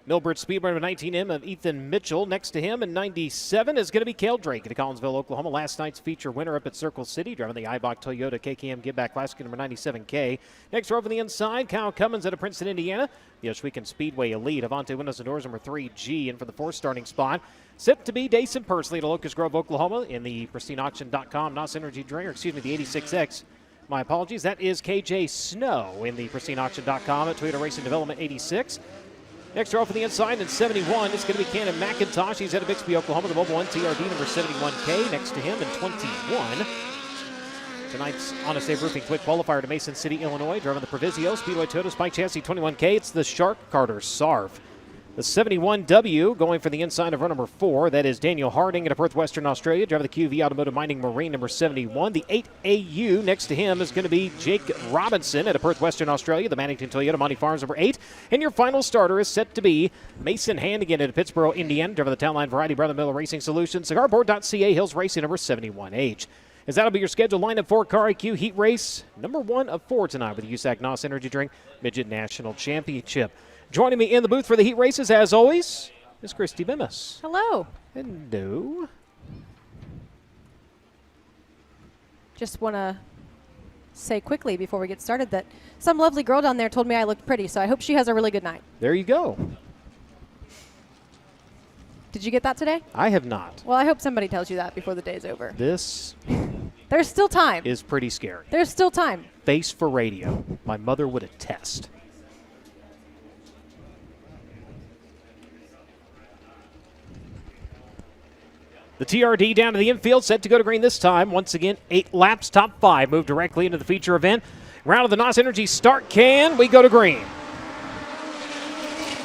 Millbridge Speedway number 19M of Ethan Mitchell. Next to him in 97 is going to be Cale Drake at Collinsville, Oklahoma. Last night's feature winner up at Circle City, driving the Eibach Toyota KKM Give Back Classic number 97K. Next row over the inside, Kyle Cummins out of Princeton, Indiana. The Oshweekend Speedway Elite. Avante Windows and Doors number 3G in for the 4th starting spot. Set to be Dason Pursley to Locust Grove, Oklahoma in the pristineauction.com NOS Energy Drink, the 86X. My apologies. That is KJ Snow in the pristineauction.com at Toyota Racing Development 86. Next row for the inside in 71, it's going to be Cannon McIntosh. He's out of Bixby, Oklahoma, the Mobile 1 TRD number 71K. Next to him in 21. Tonight's Honest Abe Roofing Quick Qualifier to Mason City, Illinois. Driving the Provisio Speedway Toyota Spike Chassis 21K. It's the Shark Carter Sarv. The 71W going for the inside of run number 4. That is Daniel Harding out of Perth, Western Australia. Driving the QV Automotive Mining Marine number 71. The 8AU next to him is going to be Jake Robinson out of Perth, Western Australia. The Mannington Toyota Monty Farms number 8. And your final starter is set to be Mason Hannigan out of Pittsboro, Indiana. Driving the Town Line Variety Brother Miller Racing Solutions. Cigarboard.ca Hills Racing number 71H. As that'll be your scheduled lineup for Car IQ Heat Race number 1 of 4 tonight with the USAC NOS Energy Drink Midget National Championship. Joining me in the booth for the heat races, as always, is Christy Bemis. Hello. Hello. Just want to say quickly before we get started that some lovely girl down there told me I looked pretty, so I hope she has a really good night. There you go. Did you get that today? I have not. Well, I hope somebody tells you that before the day's over. This There's still time. is pretty scary. There's still time. Face for radio. My mother would attest. The TRD down to the infield, set to go to green this time. Once again, 8 laps, top 5, move directly into the feature event. Round of the NOS Energy start can, we go to green.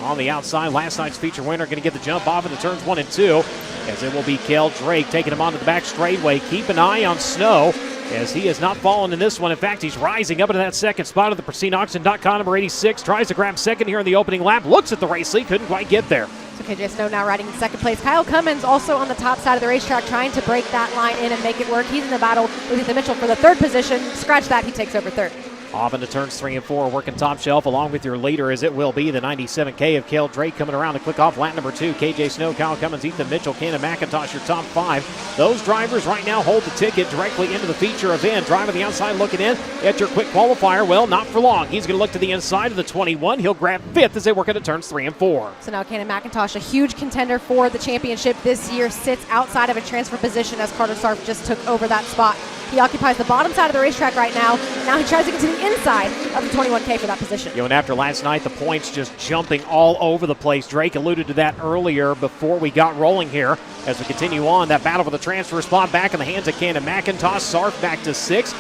On the outside, last night's feature winner going to get the jump off in the turns 1 and 2, as it will be Cale Drake taking him onto the back straightaway. Keep an eye on Snow, as he has not fallen in this one. In fact, he's rising up into that second spot of the PristineAuction.com number 86. Tries to grab second here in the opening lap. Looks at the race lead, couldn't quite get there. So KJ Snow now riding in second place. Kyle Cummins also on the top side of the racetrack trying to break that line in and make it work. He's in the battle with Ethan Mitchell for the 3rd position. Scratch that, he takes over 3rd. Off into turns 3 and 4, working top shelf along with your leader as it will be the 97K of Cale Drake coming around to click off lap number 2. KJ Snow, Kyle Cummins, Ethan Mitchell, Cannon McIntosh, your top 5. Those drivers right now hold the ticket directly into the feature event. Driving the outside looking in at your quick qualifier. Well, not for long. He's going to look to the inside of the 21. He'll grab 5th as they work into turns 3 and 4. So now Cannon McIntosh, a huge contender for the championship this year, sits outside of a transfer position as Carter Sarf just took over that spot. He occupies the bottom side of the racetrack right now. Now he tries to get to the inside of the 21K for that position. And after last night, the points just jumping all over the place. Drake alluded to that earlier before we got rolling here. As we continue on, that battle for the transfer spot back in the hands of Cannon McIntosh. Sarf back to 6.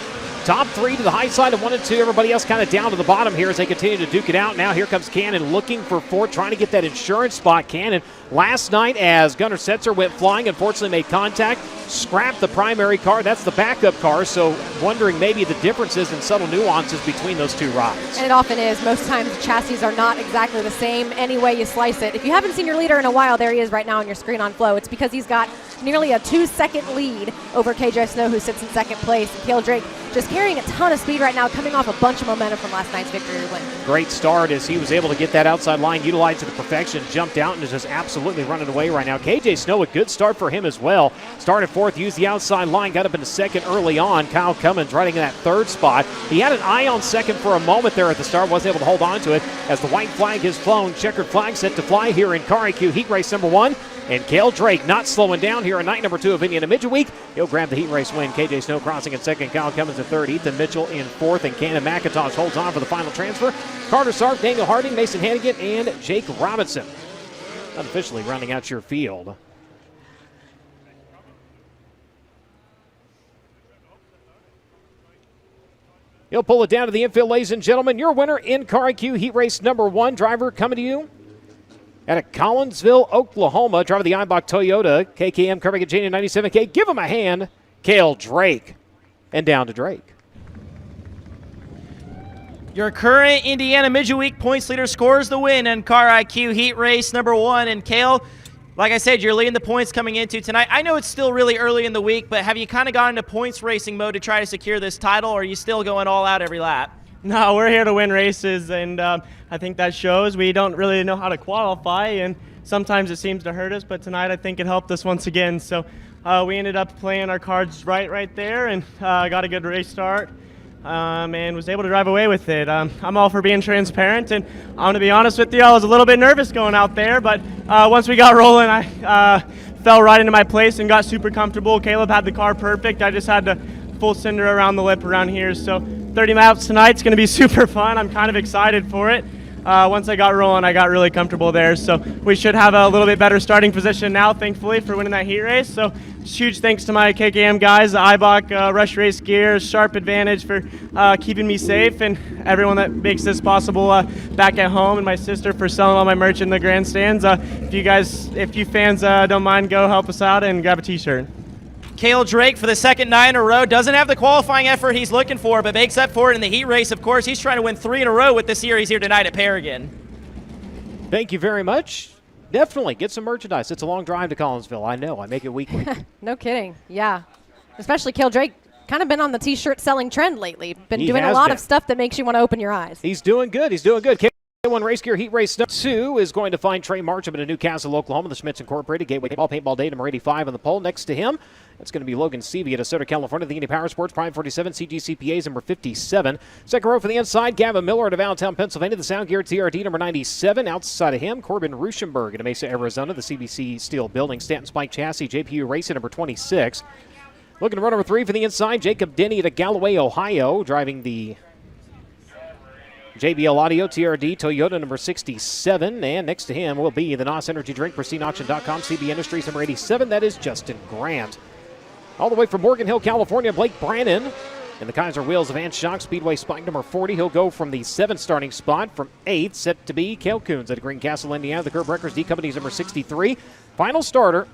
Top 3 to the high side of 1 and 2. Everybody else kind of down to the bottom here as they continue to duke it out. Now here comes Cannon looking for 4th, trying to get that insurance spot. Cannon last night as Gunnar Setzer went flying, unfortunately made contact, scrapped the primary car. That's the backup car, so wondering maybe the differences and subtle nuances between those 2 rides. And it often is. Most times the chassis are not exactly the same any way you slice it. If you haven't seen your leader in a while, there he is right now on your screen on Flow. It's because he's got nearly a 2-second lead over KJ Snow, who sits in 2nd place. And Cale Drake just carrying a ton of speed right now, coming off a bunch of momentum from last night's victory win. Great start as he was able to get that outside line utilized to the perfection, jumped out and is just absolutely running away right now. KJ Snow, a good start for him as well. Started 4th, used the outside line, got up into 2nd early on. Kyle Cummins riding in that 3rd spot. He had an eye on 2nd for a moment there at the start, wasn't able to hold on to it as the white flag is flown. Checkered flag set to fly here in Car IQ Heat Race number 1. And Cale Drake not slowing down here in night number 2 of Indiana Midget Week. He'll grab the heat race win. KJ Snow crossing in 2nd, Kyle Cummins in 3rd, Ethan Mitchell in 4th, and Cannon McIntosh holds on for the final transfer. Carter Sarf, Daniel Harding, Mason Hannigan, and Jake Robinson unofficially rounding out your field. He'll pull it down to the infield, ladies and gentlemen. Your winner in Car IQ Heat Race number 1. Driver coming to you out of Collinsville, Oklahoma. Driver of the Eibach Toyota, KKM covering at Jania 97K. Give him a hand, Cale Drake. And down to Drake. Your current Indiana Midget Week points leader scores the win in Car IQ Heat Race number 1. And Cale, like I said, you're leading the points coming into tonight. I know it's still really early in the week, but have you kind of gone into points racing mode to try to secure this title, or are you still going all out every lap? No, we're here to win races, and I think that shows. We don't really know how to qualify, and sometimes it seems to hurt us, but tonight I think it helped us once again. So we ended up playing our cards right there, and got a good race start, and was able to drive away with it. I'm all for being transparent, and I'm going to be honest with you, I was a little bit nervous going out there, but once we got rolling, I fell right into my place and got super comfortable. Caleb had the car perfect. I just had to full cinder around the lip around here, so 30 laps tonight's going to be super fun. I'm kind of excited for it. Once I got rolling, I got really comfortable there. So we should have a little bit better starting position now, thankfully, for winning that heat race. So huge thanks to my KKM guys, the Eibach Rush Race Gear, Sharp Advantage for keeping me safe, and everyone that makes this possible back at home, and my sister for selling all my merch in the grandstands. If you fans don't mind, go help us out and grab a t-shirt. Cale Drake for the 2nd night in a row doesn't have the qualifying effort he's looking for, but makes up for it in the heat race. Of course, he's trying to win 3 in a row with the series here tonight at Paragon. Thank you very much. Definitely get some merchandise. It's a long drive to Collinsville. I know. I make it weekly. No kidding. Yeah. Especially Cale Drake, kind of been on the T-shirt selling trend lately. Been doing a lot of stuff that makes you want to open your eyes. He's doing good. He's doing good. K1 Race Gear Heat Race number 2 is going to find Trey Marcham in Newcastle, Oklahoma. The Schmitz Incorporated Gateway Paintball Day number 85 on the pole. Next to him, it's going to be Logan Seavey at DeSoto, California. The Indy Power Sports Prime 47, CGCPA's number 57. Second row for the inside, Gavin Miller at Allentown, Pennsylvania. The Sound Gear TRD number 97. Outside of him, Corbin Ruschenberg at Mesa, Arizona. The CBC Steel Building, Stanton Spike Chassis, JPU Racing number 26. Looking to run number 3 for the inside, Jacob Denny at Galloway, Ohio, driving the JBL Audio, TRD, Toyota number 67. And next to him will be the NOS Energy Drink, PristineAuction.com, CB Industries number 87. That is Justin Grant. All the way from Morgan Hill, California, Blake Brannon. In the Kaiser Wheels of Anshock, Speedway spike number 40. He'll go from the 7th starting spot. From 8th, set to be Cale Coons at Greencastle, Indiana. The Curb Wreckers D Company's number 63. Final starter,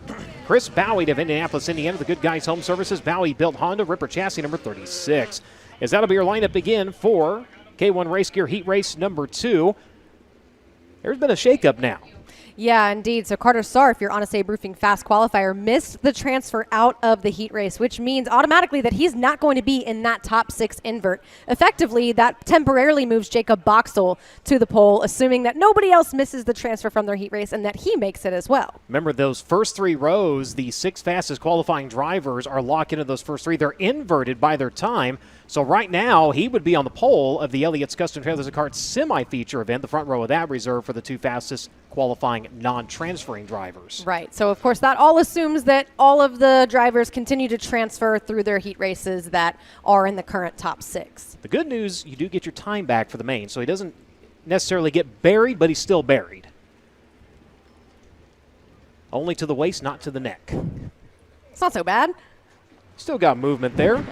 Chris Bowie of Indianapolis, Indiana. The Good Guys Home Services. Bowie built Honda, Ripper chassis number 36. As that'll be your lineup again for K1 Race Gear Heat Race number 2. There's been a shakeup now. Yeah, indeed. So Carter Starr, if you're on a Sabre Roofing Fast qualifier, missed the transfer out of the heat race, which means automatically that he's not going to be in that top 6 invert. Effectively, that temporarily moves Jacob Boxell to the pole, assuming that nobody else misses the transfer from their heat race and that he makes it as well. Remember, those first 3 rows, the 6 fastest qualifying drivers are locked into those first 3. They're inverted by their time. So right now, he would be on the pole of the Elliott's Custom Trailers and Karts semi-feature event, the front row of that reserved for the 2 fastest qualifying non-transferring drivers. Right. So, of course, that all assumes that all of the drivers continue to transfer through their heat races that are in the current top 6. The good news, you do get your time back for the main, so he doesn't necessarily get buried, but he's still buried. Only to the waist, not to the neck. It's not so bad. Still got movement there.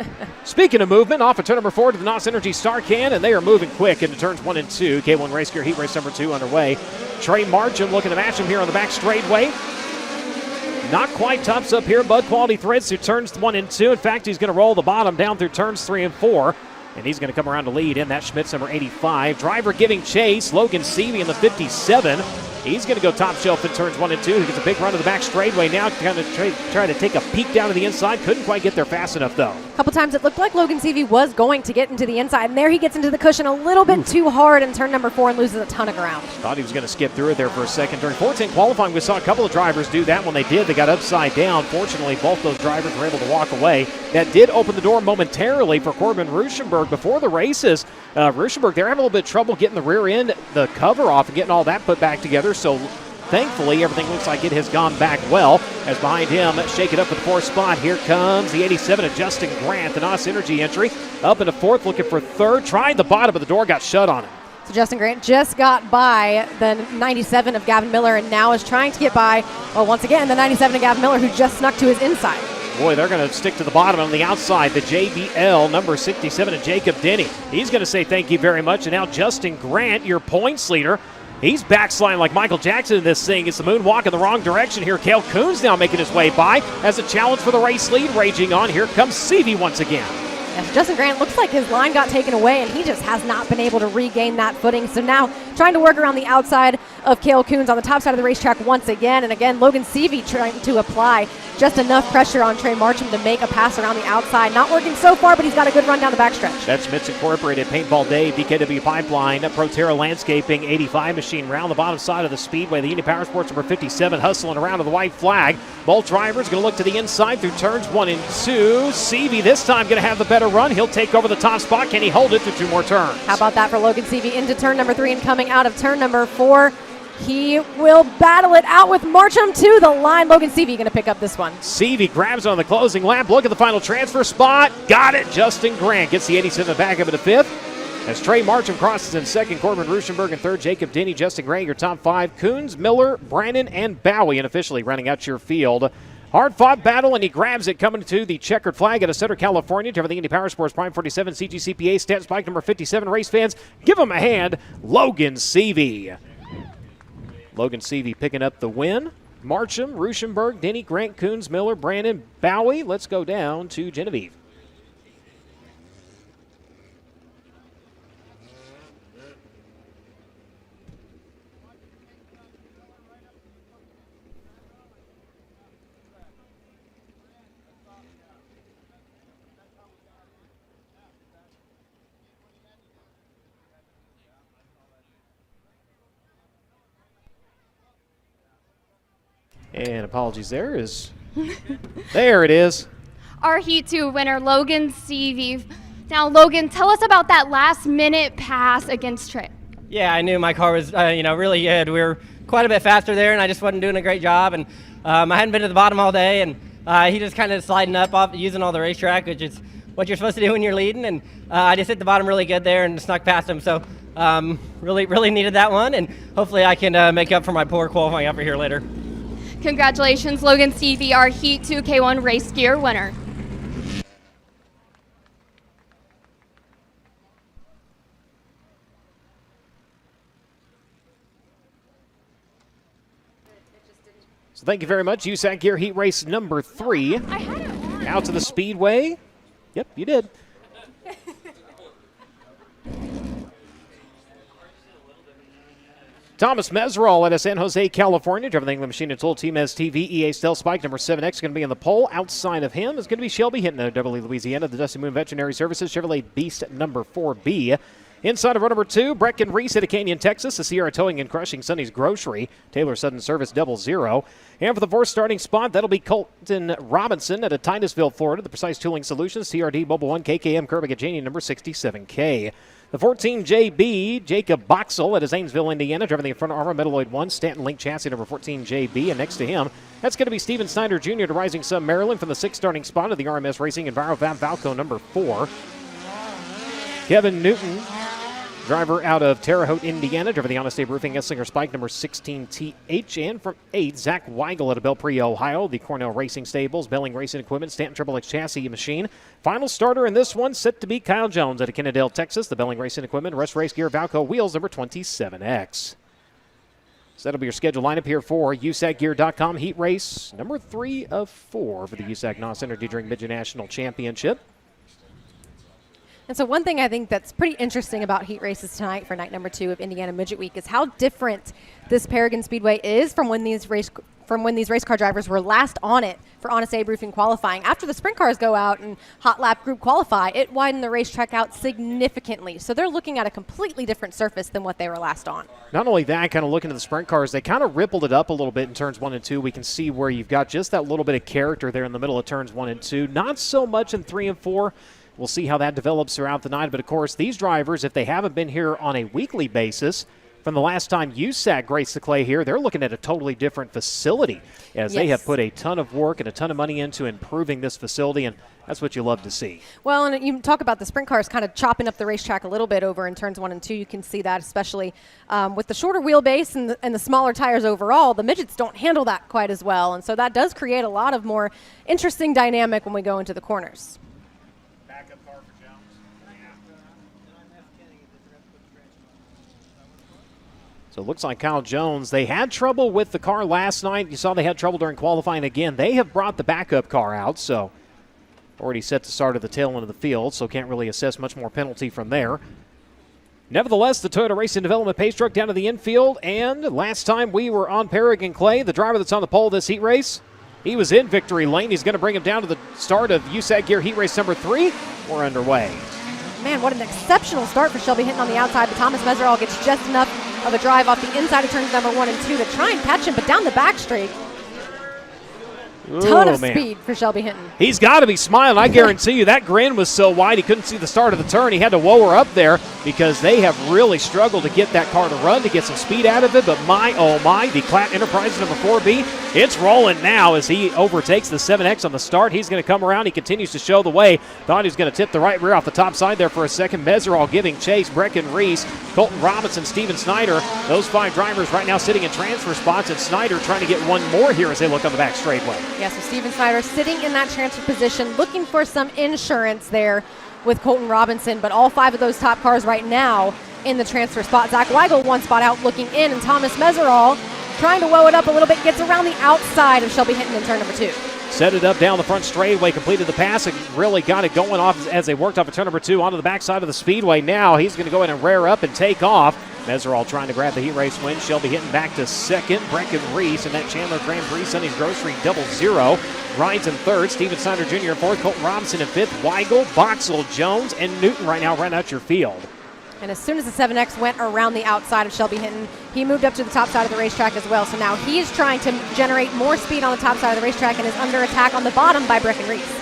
Speaking of movement, off of turn number 4 to the NOS Energy Star Can, and they are moving quick into turns 1 and 2. K1 Race Gear Heat Race number 2 underway. Trey Marcham looking to match him here on the back straightaway. Not quite tops up here. Bud Quality Threads through turns 1 and 2. In fact, he's going to roll the bottom down through turns 3 and 4. And he's going to come around to lead in that Schmitz number 85. Driver giving chase, Logan Seavey in the 57. He's going to go top shelf in turns 1 and 2. He gets a big run to the back straightaway now, kind of try to take a peek down to the inside. Couldn't quite get there fast enough, though. A couple times it looked like Logan Seavey was going to get into the inside, and there he gets into the cushion a little bit too hard in turn number 4 and loses a ton of ground. Thought he was going to skip through it there for a second. During 410 qualifying, we saw a couple of drivers do that. When they did, they got upside down. Fortunately, both those drivers were able to walk away. That did open the door momentarily for Corbin Ruschenberg before the races. Ruschenberg, they're having a little bit of trouble getting the rear end, the cover off, and getting all that put back together. So thankfully, everything looks like it has gone back well. As behind him, shake it up for the 4th spot. Here comes the 87 of Justin Grant, the NOS Energy entry. Up into 4th, looking for 3rd. Tried the bottom of the door, got shut on him. So Justin Grant just got by the 97 of Gavin Miller and now is trying to get by, well, once again, the 97 of Gavin Miller who just snuck to his inside. Boy, they're going to stick to the bottom on the outside. The JBL number 67 of Jacob Denny. He's going to say thank you very much. And now Justin Grant, your points leader. He's backsliding like Michael Jackson in this thing. It's the moonwalk in the wrong direction here. Cale Coons now making his way by as a challenge for the race lead raging on. Here comes Seavey once again. Yes, Justin Grant looks like his line got taken away and he just has not been able to regain that footing. So now trying to work around the outside of Cale Coons on the top side of the racetrack once again. And again, Logan Seavey trying to apply just enough pressure on Trey Marcham to make a pass around the outside. Not working so far, but he's got a good run down the backstretch. That's Schmitz Incorporated, Paintball Dave, BKW Pipeline, Proterra Landscaping, 85 machine round the bottom side of the Speedway. The Indy Power Sports number 57 hustling around to the white flag. Both drivers going to look to the inside through turns 1 and 2. Seavey this time going to have the better run. He'll take over the top spot. Can he hold it through 2 more turns? How about that for Logan Seavey into turn number 3 and coming out of turn number 4. He will battle it out with Marcham to the line. Logan Seavey going to pick up this one. Seavey grabs on the closing lap. Look at the final transfer spot. Got it. Justin Grant gets the 87 back up into 5th. As Trey Marcham crosses in 2nd, Corbin Ruschenberg in 3rd, Jacob Denny, Justin Grant, your top 5. Coons, Miller, Brannon, and Bowie, and officially running out your field. Hard-fought battle, and he grabs it coming to the checkered flag out of Center, California. To everything Indy Power Sports Prime 47, CGCPA, stat spike number 57. Race fans, give him a hand. Logan Seavey. Logan Seavey picking up the win. Marcham, Ruschenberg, Denny, Grant, Coons, Miller, Brannon, Bowie. Let's go down to Genevieve. And apologies there is, there it is. Our Heat 2 winner, Logan Seavey. Now, Logan, tell us about that last-minute pass against Trey. Yeah, I knew my car was, really good. We were quite a bit faster there, and I just wasn't doing a great job. And I hadn't been to the bottom all day, and he just kind of sliding up off using all the racetrack, which is what you're supposed to do when you're leading. And I just hit the bottom really good there and snuck past him. So Really needed that one, and hopefully I can make up for my poor qualifying effort here later. Congratulations, Logan Stevie, our Heat 2 K1 race gear winner. So thank you very much. USAC Gear Heat Race number 3. Out to the Speedway. Yep, you did. Thomas Meserol out of San Jose, California, driving the England Machine and Tool Team STV EA Stealth Spike number 7X, going to be in the pole. Outside of him is going to be Shelby Hinton of Beverly, Louisiana, the Dusty Moon Veterinary Services Chevrolet Beast number 4B. Inside of row number 2, Brecken Reese at Canyon, Texas, the Sierra Towing and Crushing Sonny's Grocery, Taylor Sudden Service 00. And for the 4th starting spot, that'll be Colton Robinson at Titusville, Florida, the Precise Tooling Solutions, TRD Mobile 1, KKM Kerbig at Janie number 67K. The 14 JB, Jacob Boxell at Zanesville, Indiana, driving the front armor Metalloid 1, Stanton Link chassis number 14 JB, and next to him, that's going to be Steven Snyder Jr. to Rising Sun, Maryland, from the 6th starting spot of the RMS Racing EnviroVav Valco number 4. Kevin Newton, driver out of Terre Haute, Indiana, driving the Honest Abe Roofing Esslinger Spike number 16TH. And from 8, Zach Weigel out of Belpre, Ohio, the Cornell Racing Stables, Belling Racing Equipment, Stanton Triple X Chassis Machine. Final starter in this one set to be Kyle Jones out of Kennedale, Texas, the Belling Racing Equipment, Rush Race Gear Valco Wheels number 27X. So that'll be your scheduled lineup here for USACgear.com Heat Race number 3 of 4 for the USAC NOS Energy Drink Midget National Championship. And so one thing I think that's pretty interesting about heat races tonight for night number 2 of Indiana Midget Week is how different this Paragon Speedway is from when these race car drivers were last on it for Honest Abe Roofing qualifying. After the sprint cars go out and hot lap group qualify, it widened the racetrack out significantly. So they're looking at a completely different surface than what they were last on. Not only that, kind of looking at the sprint cars, they kind of rippled it up a little bit in turns 1 and 2. We can see where you've got just that little bit of character there in the middle of turns 1 and 2. Not so much in 3 and 4. We'll see how that develops throughout the night. But, of course, these drivers, if they haven't been here on a weekly basis, from the last time USAC graced the clay here, they're looking at a totally different facility as they have put a ton of work and a ton of money into improving this facility, and that's what you love to see. Well, and you talk about the sprint cars kind of chopping up the racetrack a little bit over in turns 1 and 2. You can see that, especially with the shorter wheelbase and the smaller tires overall. The midgets don't handle that quite as well, and so that does create a lot of more interesting dynamic when we go into the corners. So it looks like Kyle Jones, they had trouble with the car last night. You saw they had trouble during qualifying again. They have brought the backup car out, so already set to start at the tail end of the field, so can't really assess much more penalty from there. Nevertheless, the Toyota Racing Development pace truck down to the infield, and last time we were on Paragon Clay, the driver that's on the pole this heat race, he was in victory lane. He's going to bring him down to the start of USAC Gear Heat Race number 3. We're underway. Man, what an exceptional start for Shelby Hinton on the outside, but Thomas Meserol gets just enough of a drive off the inside of turns number 1 and 2 to try and catch him, but down the back straight. Ton of speed for Shelby Hinton. He's got to be smiling. I guarantee you that grin was so wide he couldn't see the start of the turn. He had to whoa her up there because they have really struggled to get that car to run, to get some speed out of it. But my, oh my, the Klatt Enterprises number 4B, it's rolling now as he overtakes the 7X on the start. He's going to come around. He continues to show the way. Thought he was going to tip the right rear off the top side there for a second. Meserol giving chase. Brecken Reese, Colton Robinson, Steven Snyder. Those 5 drivers right now sitting in transfer spots, and Snyder trying to get one more here as they look on the back straightaway. Yeah, so Steven Snyder sitting in that transfer position, looking for some insurance there with Colton Robinson, but all 5 of those top cars right now in the transfer spot. Zach Weigel 1 spot out looking in, and Thomas Meserol trying to woe it up a little bit, gets around the outside of Shelby Hinton in turn number 2. Set it up down the front straightaway, completed the pass, and really got it going off as they worked off of turn number 2 onto the backside of the speedway. Now he's going to go ahead and rear up and take off. Meserol trying to grab the heat race win. Shelby Hinton back to second. Brecken Reese and that Chandler Grand Prix Sonny's Grocery 00 rides in third. Steven Snyder Jr. in fourth. Colton Robinson in fifth. Weigel, Boxell, Jones, and Newton right now right out your field. And as soon as the 7X went around the outside of Shelby Hinton, he moved up to the top side of the racetrack as well. So now he is trying to generate more speed on the top side of the racetrack and is under attack on the bottom by Brecken Reese.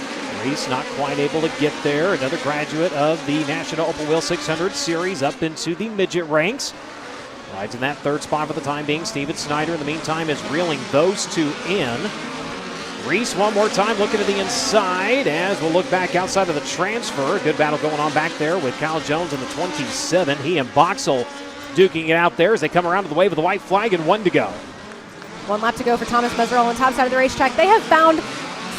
Reese not quite able to get there. Another graduate of the National Open Wheel 600 Series up into the midget ranks. Rides in that third spot for the time being. Steven Snyder in the meantime is reeling those 2 in. Reese one more time looking to the inside as we'll look back outside of the transfer. Good battle going on back there with Kyle Jones in the 27. He and Boxell duking it out there as they come around to the wave of the white flag and 1 to go. 1 lap to go for Thomas Meserol on the top side of the racetrack. They have found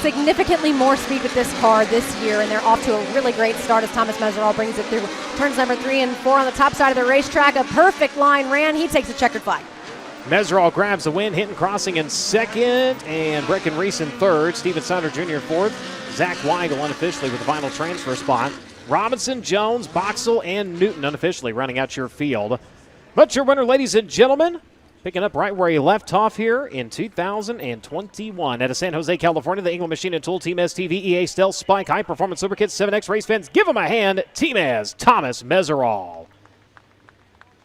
significantly more speed with this car this year, and they're off to a really great start as Thomas Meserol brings it through turns number 3 and 4 on the top side of the racetrack. A perfect line ran. He takes a checkered flag. Meserol grabs the win, Hinton crossing in second, and Brecken Reese in third. Steven Sonder Jr. in fourth. Zach Weigel unofficially with the final transfer spot. Robinson, Jones, Boxell, and Newton unofficially running out your field. But your winner, ladies and gentlemen, picking up right where he left off here in 2021 out of San Jose, California, the England Machine and Tool Team STV, EA Stealth, Spike, High Performance Lubricants, 7X Race Fans. Give him a hand, Team S, Thomas Meserol.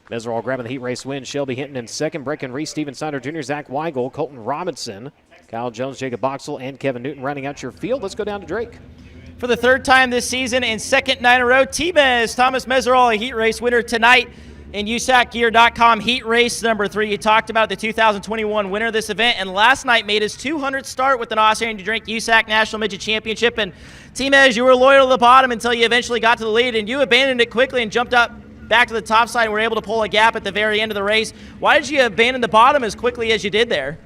Meserol grabbing the heat race win. Shelby Hinton in second. Brecken Reese, Steven Sonder Jr., Zach Weigel, Colton Robinson, Kyle Jones, Jacob Boxell, and Kevin Newton running out your field. Let's go down to Drake. For the third time this season and second night in a row, Team S, Thomas Meserol, a heat race winner tonight in USACgear.com heat race number 3. You talked about the 2021 winner of this event, and last night made his 200th start with an Australian to drink USAC National Midget Championship. And Team S, you were loyal to the bottom until you eventually got to the lead, and you abandoned it quickly and jumped up back to the top side and were able to pull a gap at the very end of the race. Why did you abandon the bottom as quickly as you did there?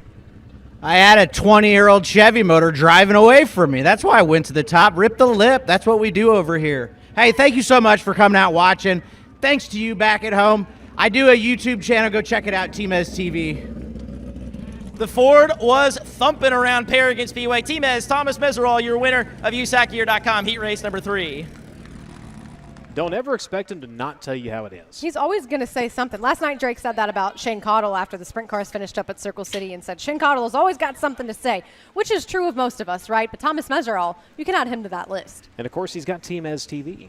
I had a 20-year-old Chevy motor driving away from me. That's why I went to the top, ripped the lip. That's what we do over here. Hey, thank you so much for coming out watching. Thanks to you back at home. I do a YouTube channel. Go check it out, Team S TV. The Ford was thumping around Paragon Speedway. Team S, Thomas Meserol, your winner of USACgear.com heat race number 3. Don't ever expect him to not tell you how it is. He's always going to say something. Last night, Drake said that about Shane Cottle after the sprint cars finished up at Circle City and said, Shane Cottle has always got something to say, which is true of most of us, right? But Thomas Meserol, you can add him to that list. And, of course, he's got Team S TV.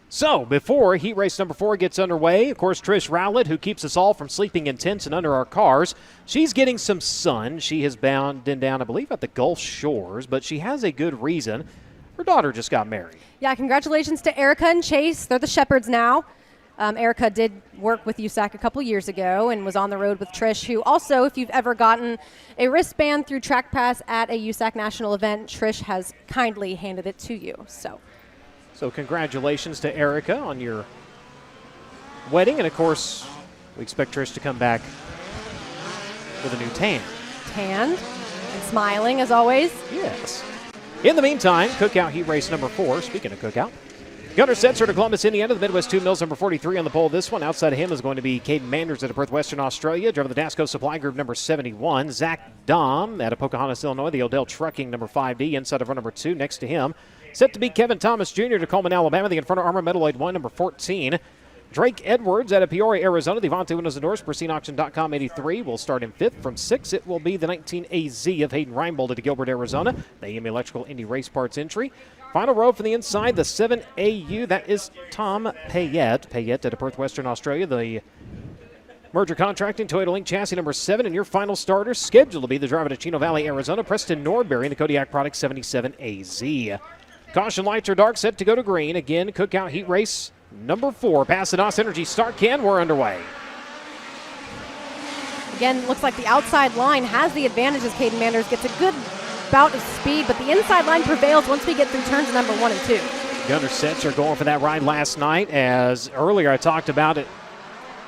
So, before heat race number 4 gets underway, of course, Trish Rowlett, who keeps us all from sleeping in tents and under our cars, she's getting some sun. She has been down, I believe, at the Gulf Shores, but she has a good reason. Her daughter just got married. Yeah, congratulations to Erica and Chase. They're the Shepherds now. Erica did work with USAC a couple years ago and was on the road with Trish, who also, if you've ever gotten a wristband through Track Pass at a USAC national event, Trish has kindly handed it to you. So congratulations to Erica on your wedding. And, of course, we expect Trish to come back with a new tan. Tanned and smiling, as always. Yes. In the meantime, Cookout Heat Race number 4. Speaking of Cookout, Gunnar Setzer to Columbus, Indiana. The Midwest 2 Mills, number 43 on the pole. This one, outside of him, is going to be Caden Manders out of Perth, Western Australia. Driver of the Dasco Supply Group, number 71. Zach Dom out of Pocahontas, Illinois. The Odell Trucking, number 5D, inside of run number 2. Next to him, set to be Kevin Thomas Jr. to Coleman, Alabama. The Inferno Armor Metalloid 1, number 14. Drake Edwards out of Peoria, Arizona. The Avante Windows and Doors, PristineAuction.com 83 will start in 5th. From 6th, it will be the 19AZ of Hayden Reinbold at Gilbert, Arizona. The AM Electrical Indy Race Parts entry. Final row for the inside, the 7AU. That is Tom Payette. Payette out of Perth, Western Australia. The Merger Contracting, Toyota Link Chassis number 7. And your final starter scheduled to be the driver to Chino Valley, Arizona, Preston Norbury, and the Kodiak Product 77AZ. Caution lights are dark, set to go to green. Again, Cookout Heat Race number 4, past the NOS Energy start can. We're underway. Again, looks like the outside line has the advantage as Caden Manders gets a good bout of speed, but the inside line prevails once we get through turns number 1 and 2. Gunnar Setzer going for that ride last night. As earlier I talked about it,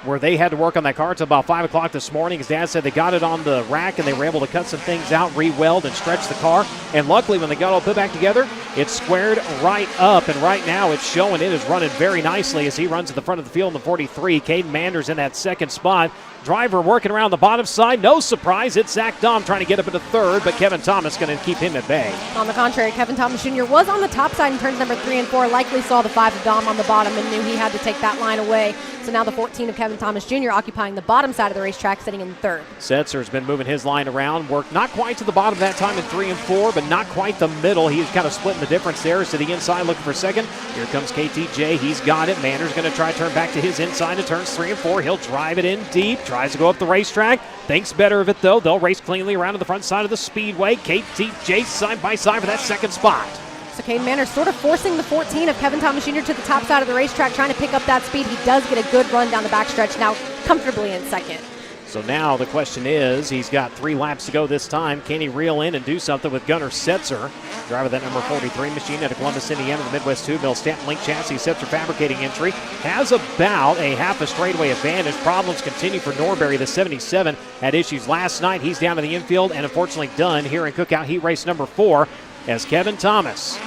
where they had to work on that car until about 5 o'clock this morning. His dad said they got it on the rack and they were able to cut some things out, re-weld, and stretch the car. And luckily, when they got all put back together, it squared right up. And right now, it's showing it is running very nicely as he runs at the front of the field in the 43. Caden Manders in that second spot. Driver working around the bottom side. No surprise, it's Zach Dom trying to get up into third, but Kevin Thomas going to keep him at bay. On the contrary, Kevin Thomas Jr. was on the top side in turns number 3 and 4, likely saw the 5 of Dom on the bottom and knew he had to take that line away. So now the 14 of Kevin Thomas Jr. occupying the bottom side of the racetrack, sitting in third. Setzer's been moving his line around, worked not quite to the bottom that time in 3 and 4, but not quite the middle. He's kind of splitting the difference there. To the inside looking for second. Here comes KTJ. He's got it. Mander's going to try to turn back to his inside in turns 3 and 4. He'll drive it in deep. Tries to go up the racetrack. Thinks better of it, though. They'll race cleanly around to the front side of the Speedway. KTJ side by side for that second spot. So Caden Manders sort of forcing the 14 of Kevin Thomas Jr. to the top side of the racetrack, trying to pick up that speed. He does get a good run down the backstretch, now comfortably in second. So now the question is, he's got 3 laps to go this time. Can he reel in and do something with Gunnar Setzer? Driver of that number 43 machine out of Columbus, Indiana, the Midwest 2 Mill Stamp Link chassis. Setzer fabricating entry. Has about a half a straightaway advantage. Problems continue for Norbury. The 77 had issues last night. He's down in the infield and unfortunately done here in Cookout Heat Race number 4 as Kevin Thomas,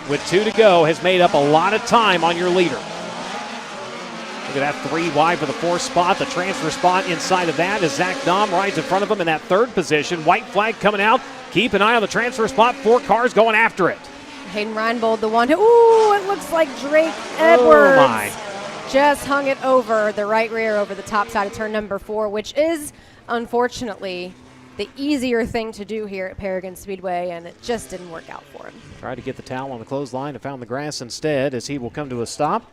with 2 to go, has made up a lot of time on your leader. Look at that 3 wide for the 4th spot. The transfer spot inside of that is Zach Dahm rides in front of him in that 3rd position. White flag coming out. Keep an eye on the transfer spot. 4 cars going after it. Hayden Reinbold, the one who, it looks like Drake Edwards just hung it over the right rear over the top side of turn number 4, which is, unfortunately, the easier thing to do here at Paragon Speedway, and it just didn't work out for him. Tried to get the towel on the clothesline and found the grass instead as he will come to a stop.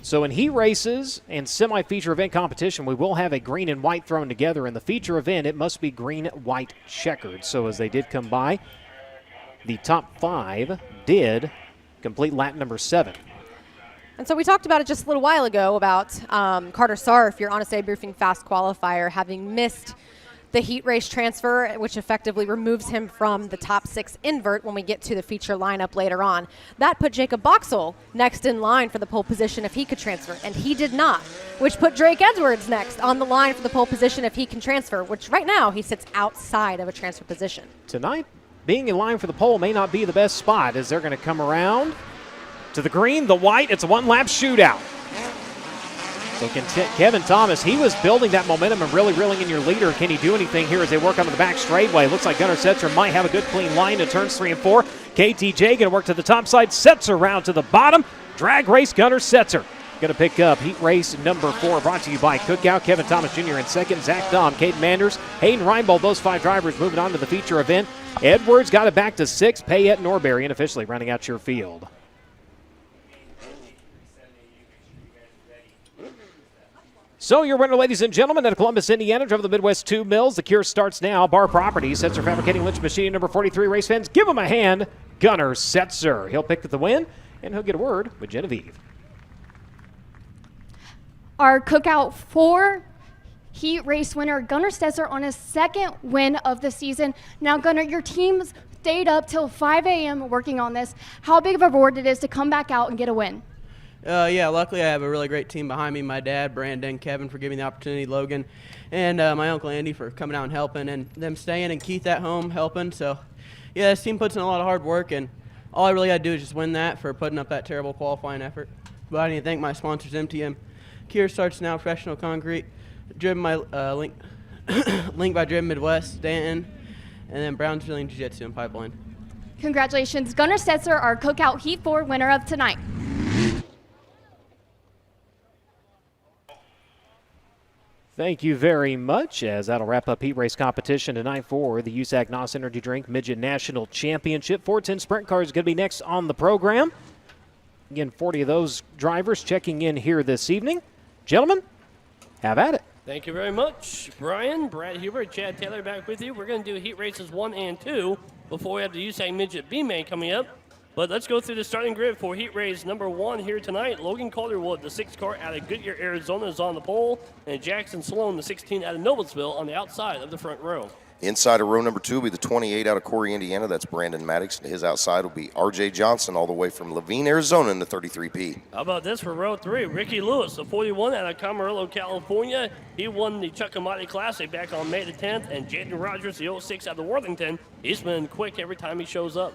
So in heat races and semi-feature event competition, we will have a green and white thrown together. In the feature event, it must be green, white, checkered. So as they did come by, the top 5 did complete lap number 7. And so we talked about it just a little while ago about Carter Sarf, your Honest Abe Roofing Fast qualifier, having missed the heat race transfer, which effectively removes him from the top 6 invert when we get to the feature lineup later on. That put Jacob Boxell next in line for the pole position if he could transfer, and he did not, which put Drake Edwards next on the line for the pole position if he can transfer, which right now he sits outside of a transfer position. Tonight, being in line for the pole may not be the best spot as they're going to come around to the green, the white. It's a 1-lap shootout. So Kevin Thomas, he was building that momentum and really reeling in your leader. Can he do anything here as they work onto the back straightaway? Looks like Gunnar Setzer might have a good clean line to turns 3 and 4. KTJ going to work to the top side. Setzer round to the bottom. Drag race Gunnar Setzer. Going to pick up heat race number 4, brought to you by Cookout. Kevin Thomas Jr. in second. Zach Dahm, Caden Manders, Hayden Reinbold. Those 5 drivers moving on to the feature event. Edwards got it back to 6. Payette Norbury unofficially rounding out your field. So your winner, ladies and gentlemen, out of Columbus, Indiana, driven the Midwest 2 Mills. The cure starts now. Bar Properties, Setzer Fabricating Lynch Machine number 43. Race fans, give him a hand. Gunnar Setzer. He'll pick the win, and he'll get a word with Genevieve. Our Cookout 4 heat race winner, Gunnar Setzer, on his 2nd win of the season. Now, Gunnar, your team's stayed up till 5 a.m. working on this. How big of a reward it is to come back out and get a win? Yeah, luckily I have a really great team behind me. My dad, Brandon, Kevin for giving me the opportunity, Logan, and my Uncle Andy for coming out and helping, and them staying, and Keith at home helping. So, yeah, this team puts in a lot of hard work, and all I really got to do is just win that for putting up that terrible qualifying effort. But I need to thank my sponsors, MTM. Kier Starts Now, Professional Concrete, driven by Link by Driven Midwest, Stanton, and then Brownsville Jiu-Jitsu and Pipeline. Congratulations, Gunnar Setzer, our Cookout Heat 4 winner of tonight. Thank you very much, as that'll wrap up heat race competition tonight for the USAC NOS Energy Drink Midget National Championship. 410 Sprint Cars is going to be next on the program. Again, 40 of those drivers checking in here this evening. Gentlemen, have at it. Thank you very much, Brian. Brad Hubert, Chad Taylor back with you. We're going to do heat races 1 and 2 before we have the USAC Midget B-Main coming up. But let's go through the starting grid for heat race number 1 here tonight. Logan Calderwood, the 6 car out of Goodyear, Arizona, is on the pole. And Jackson Sloan, the 16 out of Noblesville, on the outside of the front row. Inside of row number 2 will be the 28 out of Corey, Indiana. That's Brandon Maddox. And his outside will be R.J. Johnson, all the way from Levine, Arizona, in the 33P. How about this for row 3? Ricky Lewis, the 41 out of Camarillo, California. He won the Chuckamatti Classic back on May the 10th. And Jaden Rogers, the 06 out of Worthington. He's been quick every time he shows up.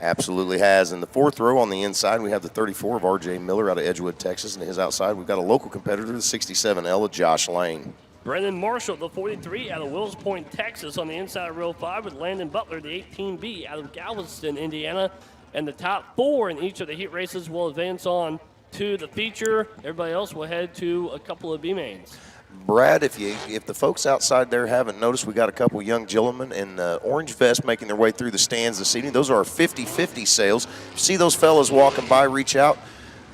Absolutely has. In the 4th row on the inside, we have the 34 of R.J. Miller out of Edgewood, Texas. And his outside, we've got a local competitor, the 67L of Josh Lane. Brendan Marshall, the 43 out of Wills Point, Texas, on the inside of row 5 with Landon Butler, the 18B out of Galveston, Indiana. And the top 4 in each of the heat races will advance on to the feature. Everybody else will head to a couple of B-mains. Brad, if the folks outside there haven't noticed, we got a couple young gentlemen in orange vest making their way through the stands this evening. Those are our 50-50 sales. If you see those fellas walking by, reach out,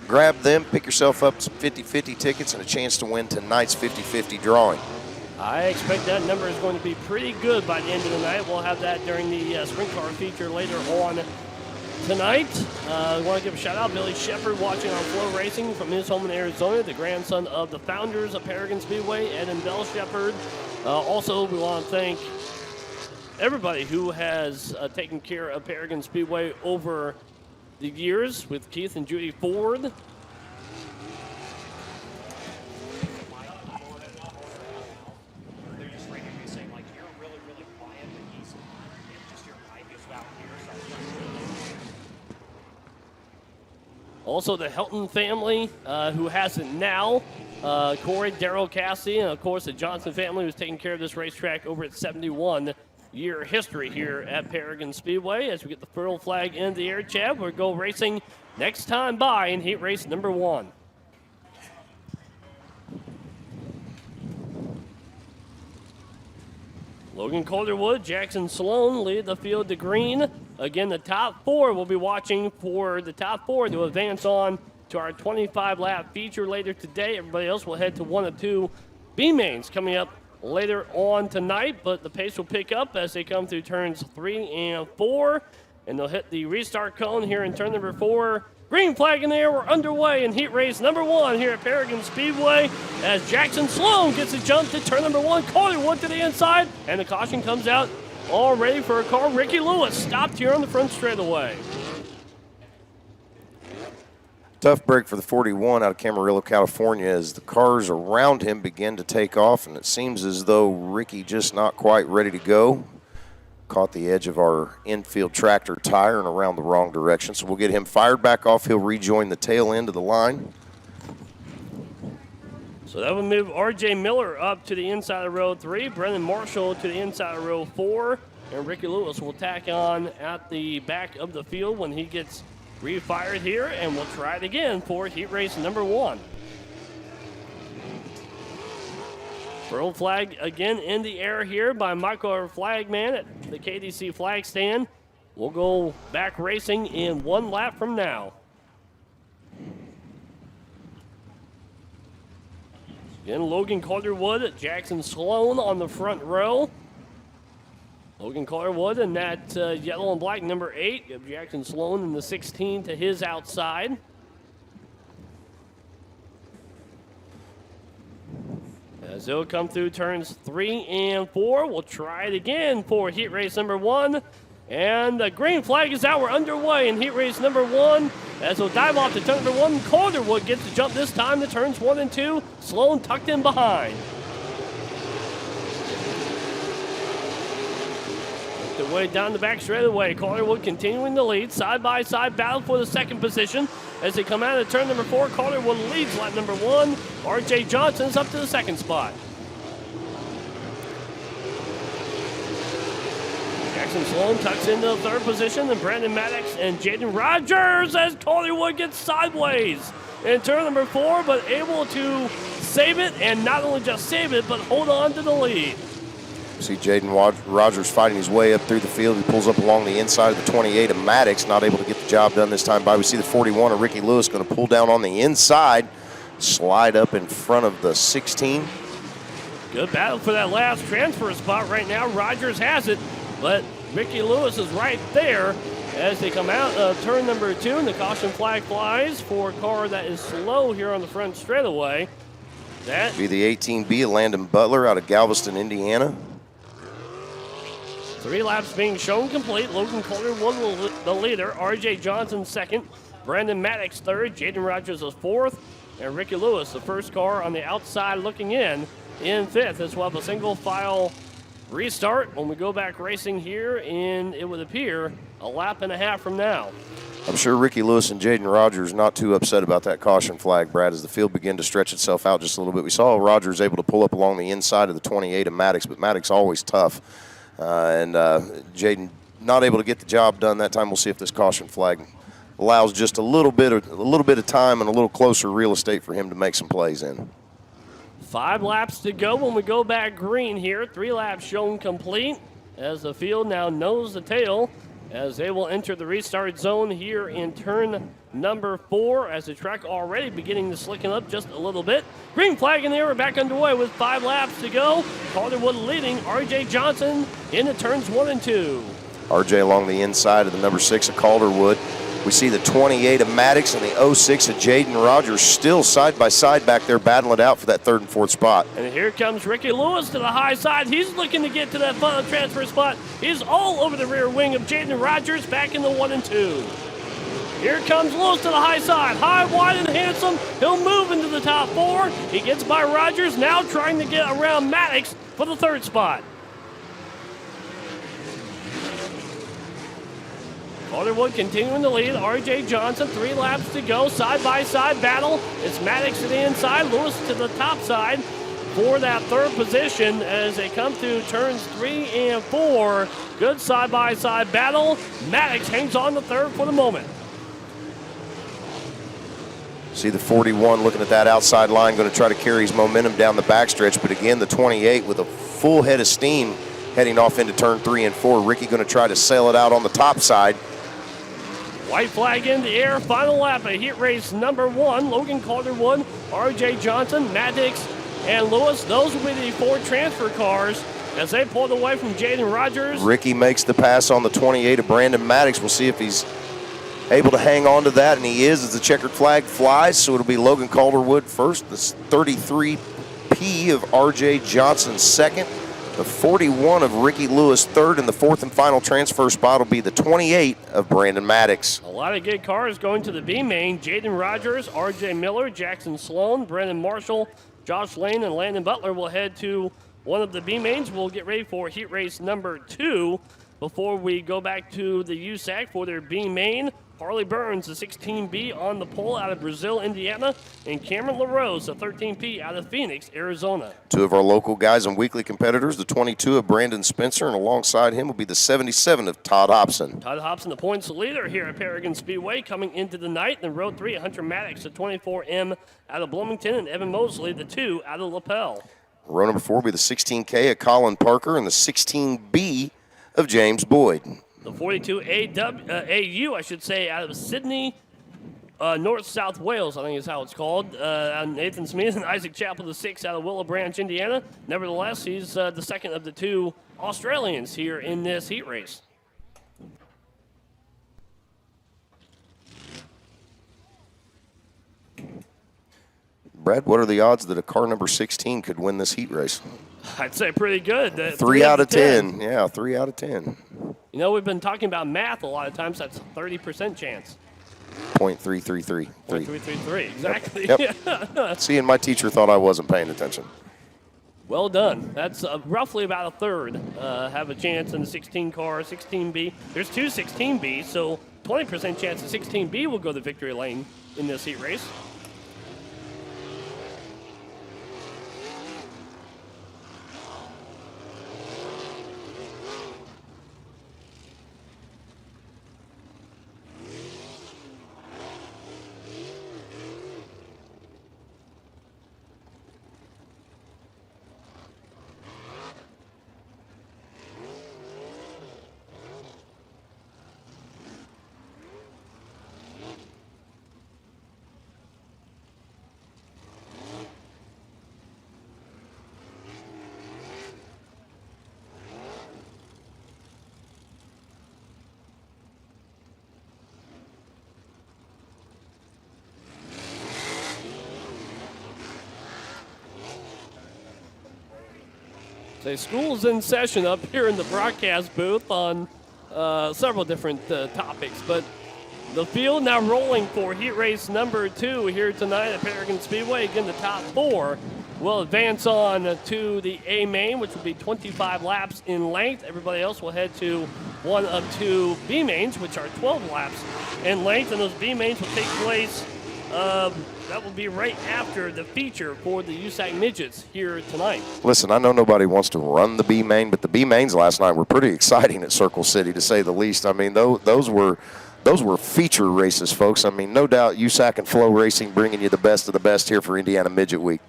grab them, pick yourself up some 50-50 tickets and a chance to win tonight's 50-50 drawing. I expect that number is going to be pretty good by the end of the night. We'll have that during the sprint car feature later on tonight. I want to give a shout out Billy Shepard watching on FloRacing from his home in Arizona, the grandson of the founders of Paragon Speedway, Ed and Bell Shepard. Also, we want to thank everybody who has taken care of Paragon Speedway over the years with Keith and Judy Ford. Also, the Helton family, who has it now. Corey, Darrell, Cassie, and of course the Johnson family who's taking care of this racetrack over its 71-year history here at Paragon Speedway. As we get the furl flag in the air, Chad, we'll go racing next time by in heat race number 1. Logan Calderwood, Jackson Sloan lead the field to green. Again, the top 4 will be watching for the top 4 to advance on to our 25-lap feature later today. Everybody else will head to 1 of 2 B-mains coming up later on tonight, but the pace will pick up as they come through turns 3 and 4, and they'll hit the restart cone here in turn number 4. Green flag in the air, we're underway in heat race number 1 here at Paragon Speedway as Jackson Sloan gets a jump to turn number 1. Calderwood to the inside, and the caution comes out all ready for a car. Ricky Lewis stopped here on the front straightaway. Tough break for the 41 out of Camarillo, California, as the cars around him begin to take off, and it seems as though Ricky just not quite ready to go. Caught the edge of our infield tractor tire and around the wrong direction, so we'll get him fired back off. He'll rejoin the tail end of the line. So that would move R.J. Miller up to the inside of row 3, Brendan Marshall to the inside of row 4, and Ricky Lewis will tack on at the back of the field when he gets refired here, and we'll try it again for heat race number 1. Furl flag again in the air here by Michael, our flagman at the KDC flag stand. We'll go back racing in 1 lap from now. Again, Logan Calderwood, Jackson Sloan on the front row. Logan Calderwood in that yellow and black number 8. Jackson Sloan in the 16 to his outside. As they'll come through turns 3 and 4, we'll try it again for heat race number 1. And the green flag is out. We're underway in heat race number 1. As we'll dive off to turn number 1, Calderwood gets the jump this time to turns 1 and 2. Sloan tucked in behind. The way down the back straightaway, Calderwood continuing the lead. Side-by-side battle for the second position. As they come out of turn number 4, Calderwood leads lap number 1. R.J. Johnson's up to the second spot. Jackson Sloan tucks into the third position, and Brandon Maddox and Jaden Rogers as Calderwood gets sideways in turn number 4, but able to save it, and not only just save it, but hold on to the lead. See Jaden Rogers fighting his way up through the field. He pulls up along the inside of the 28 of Maddox, not able to get the job done this time by. We see the 41 of Ricky Lewis going to pull down on the inside, slide up in front of the 16. Good battle for that last transfer spot right now. Rogers has it, but Ricky Lewis is right there as they come out of turn number 2, and the caution flag flies for a car that is slow here on the front straightaway. That be the 18B of Landon Butler out of Galveston, Indiana. 3 laps being shown complete. Logan Calderwood the leader. R.J. Johnson second. Brandon Maddox third. Jaden Rogers is fourth. And Ricky Lewis, the first car on the outside looking in fifth. As we'll have a single file restart when we go back racing here in, it would appear, a lap and a half from now. I'm sure Ricky Lewis and Jaden Rogers not too upset about that caution flag, Brad, as the field began to stretch itself out just a little bit. We saw Rogers able to pull up along the inside of the 28 of Maddox, but Maddox always tough. And Jaden not able to get the job done that time. We'll see if this caution flag allows just a little bit of time and a little closer real estate for him to make some plays in. 5 laps to go when we go back green here. 3 laps shown complete as the field now knows the tail as they will enter the restart zone here in turn number 4 as the track already beginning to slicken up just a little bit. Green flag in the air, we're back underway with 5 laps to go. Calderwood leading, R.J. Johnson into turns 1 and 2. RJ along the inside of the number 6 of Calderwood. We see the 28 of Maddox and the 06 of Jaden Rogers still side by side back there battling it out for that 3rd and 4th spot. And here comes Ricky Lewis to the high side. He's looking to get to that final transfer spot. He's all over the rear wing of Jaden Rogers back in the 1 and 2. Here comes Lewis to the high side. High, wide, and handsome. He'll move into the top 4. He gets by Rogers, now trying to get around Maddox for the 3rd spot. Calderwood continuing to lead. R.J. Johnson, 3 laps to go. Side-by-side battle. It's Maddox to the inside. Lewis to the top side for that 3rd position as they come through turns 3 and 4. Good side-by-side battle. Maddox hangs on the 3rd for the moment. See the 41 looking at that outside line, going to try to carry his momentum down the backstretch. But again, the 28 with a full head of steam heading off into turn 3 and 4. Ricky going to try to sail it out on the top side. White flag in the air, final lap of heat race number 1. Logan Calderwood, R.J. Johnson, Maddox, and Lewis. Those will be the 4 transfer cars as they pulled away from Jaden Rogers. Ricky makes the pass on the 28 of Brandon Maddox. We'll see if he's able to hang on to that, and he is as the checkered flag flies. So it'll be Logan Calderwood first, the 33P of R.J. Johnson second, the 41 of Ricky Lewis third, and the 4th and final transfer spot will be the 28 of Brandon Maddox. A lot of good cars going to the B main. Jaden Rogers, R.J. Miller, Jackson Sloan, Brendan Marshall, Josh Lane, and Landon Butler will head to one of the B mains. We'll get ready for heat race number 2 before we go back to the USAC for their B main. Harley Burns, the 16B on the pole out of Brazil, Indiana, and Cameron LaRose, the 13P out of Phoenix, Arizona. 2 of our local guys and weekly competitors, the 22 of Brandon Spencer, and alongside him will be the 77 of Todd Hobson. Todd Hobson, the points leader here at Paragon Speedway, coming into the night. Then row 3, Hunter Maddox, the 24M out of Bloomington, and Evan Mosley, the 2 out of LaPel. Row number 4 will be the 16K of Colin Parker and the 16B of James Boyd. The 42 AU, I should say, out of Sydney, North-South Wales, I think is how it's called. Nathan Smith and Isaac Chappell, the 6 out of Willow Branch, Indiana. Nevertheless, he's the 2nd of the 2 Australians here in this heat race. Brad, what are the odds that a car number 16 could win this heat race? I'd say pretty good. 3 out of 10. Yeah, 3 out of 10. You know, we've been talking about math a lot of times. That's a 30% chance. 0.333. 0.333, exactly. Yep. See, and my teacher thought I wasn't paying attention. Well done. That's roughly about a third have a chance in the 16 car, 16B. There's 2 16Bs, so 20% chance the 16B will go to victory lane in this heat race. So school's in session up here in the broadcast booth on several different topics, but the field now rolling for heat race number 2 here tonight at Paragon Speedway. Again, the top 4 will advance on to the A main, which will be 25 laps in length. Everybody else will head to one of 2 B mains, which are 12 laps in length, and those B mains will take place that will be right after the feature for the USAC Midgets here tonight. Listen, I know nobody wants to run the B main, but the B mains last night were pretty exciting at Circle City, to say the least. I mean, those were feature races, folks. I mean, no doubt USAC and FloRacing bringing you the best of the best here for Indiana Midget Week.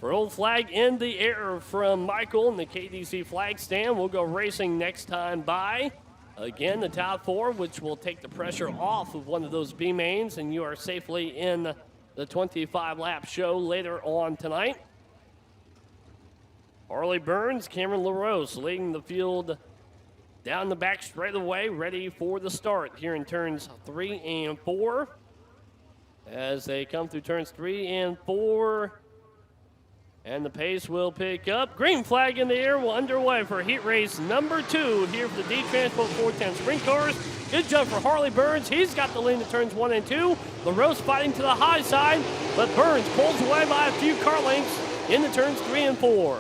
For old flag in the air from Michael in the KDC flag stand. We'll go racing next time by. Again, the top 4, which will take the pressure off of one of those B mains, and you are safely in the 25-lap show later on tonight. Harley Burns, Cameron LaRose leading the field down the back straightaway, ready for the start here in turns 3 and 4. As they come through turns 3 and 4, and the pace will pick up. Green flag in the air, we're underway for heat race number 2 here for the D-Transport 410 Sprint Cars. Good jump for Harley Burns. He's got the lead in turns 1 and 2. LaRose fighting to the high side, but Burns pulls away by a few car lengths into turns 3 and 4.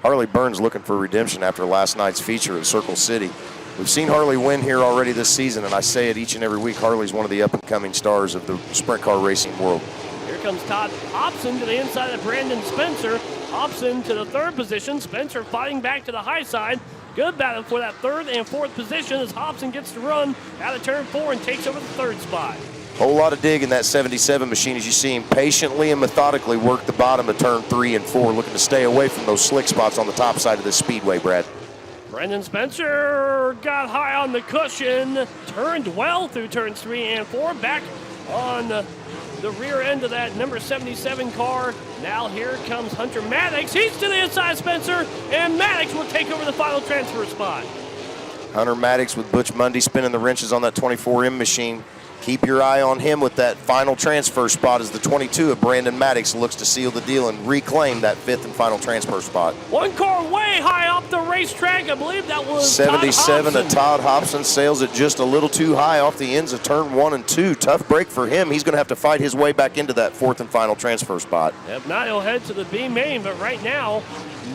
Harley Burns looking for redemption after last night's feature at Circle City. We've seen Harley win here already this season, and I say it each and every week, Harley's one of the up-and-coming stars of the sprint car racing world. Here comes Todd Hobson to the inside of Brandon Spencer. Hobson to the 3rd position. Spencer fighting back to the high side. Good battle for that 3rd and 4th position as Hobson gets to run out of turn 4 and takes over the 3rd spot. Whole lot of dig in that 77 machine as you see him patiently and methodically work the bottom of turn 3 and 4, looking to stay away from those slick spots on the top side of the speedway, Brad. Brendan Spencer got high on the cushion, turned well through turns 3 and 4, back on the rear end of that number 77 car. Now here comes Hunter Maddox. He's to the inside of Spencer, and Maddox will take over the final transfer spot. Hunter Maddox with Butch Mundy spinning the wrenches on that 24M machine. Keep your eye on him with that final transfer spot as the 22 of Brandon Maddox looks to seal the deal and reclaim that 5th and final transfer spot. One car way high up the racetrack. I believe that was 77 Todd of Todd Hobson sails it just a little too high off the ends of turn 1 and 2. Tough break for him. He's going to have to fight his way back into that 4th and final transfer spot. If not, he'll head to the B main, but right now,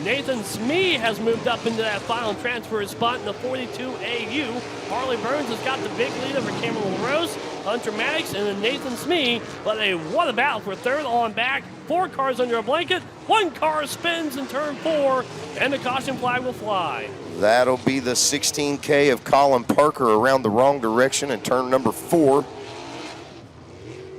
Nathan Smee has moved up into that final transfer spot in the 42 AU. Harley Burns has got the big lead over Cameron LaRose, Hunter Maddox, and then Nathan Smee, but they won a battle for 3rd on back. 4 cars under a blanket. 1 car spins in turn 4, and the caution flag will fly. That'll be the 16K of Colin Parker around the wrong direction in turn number 4.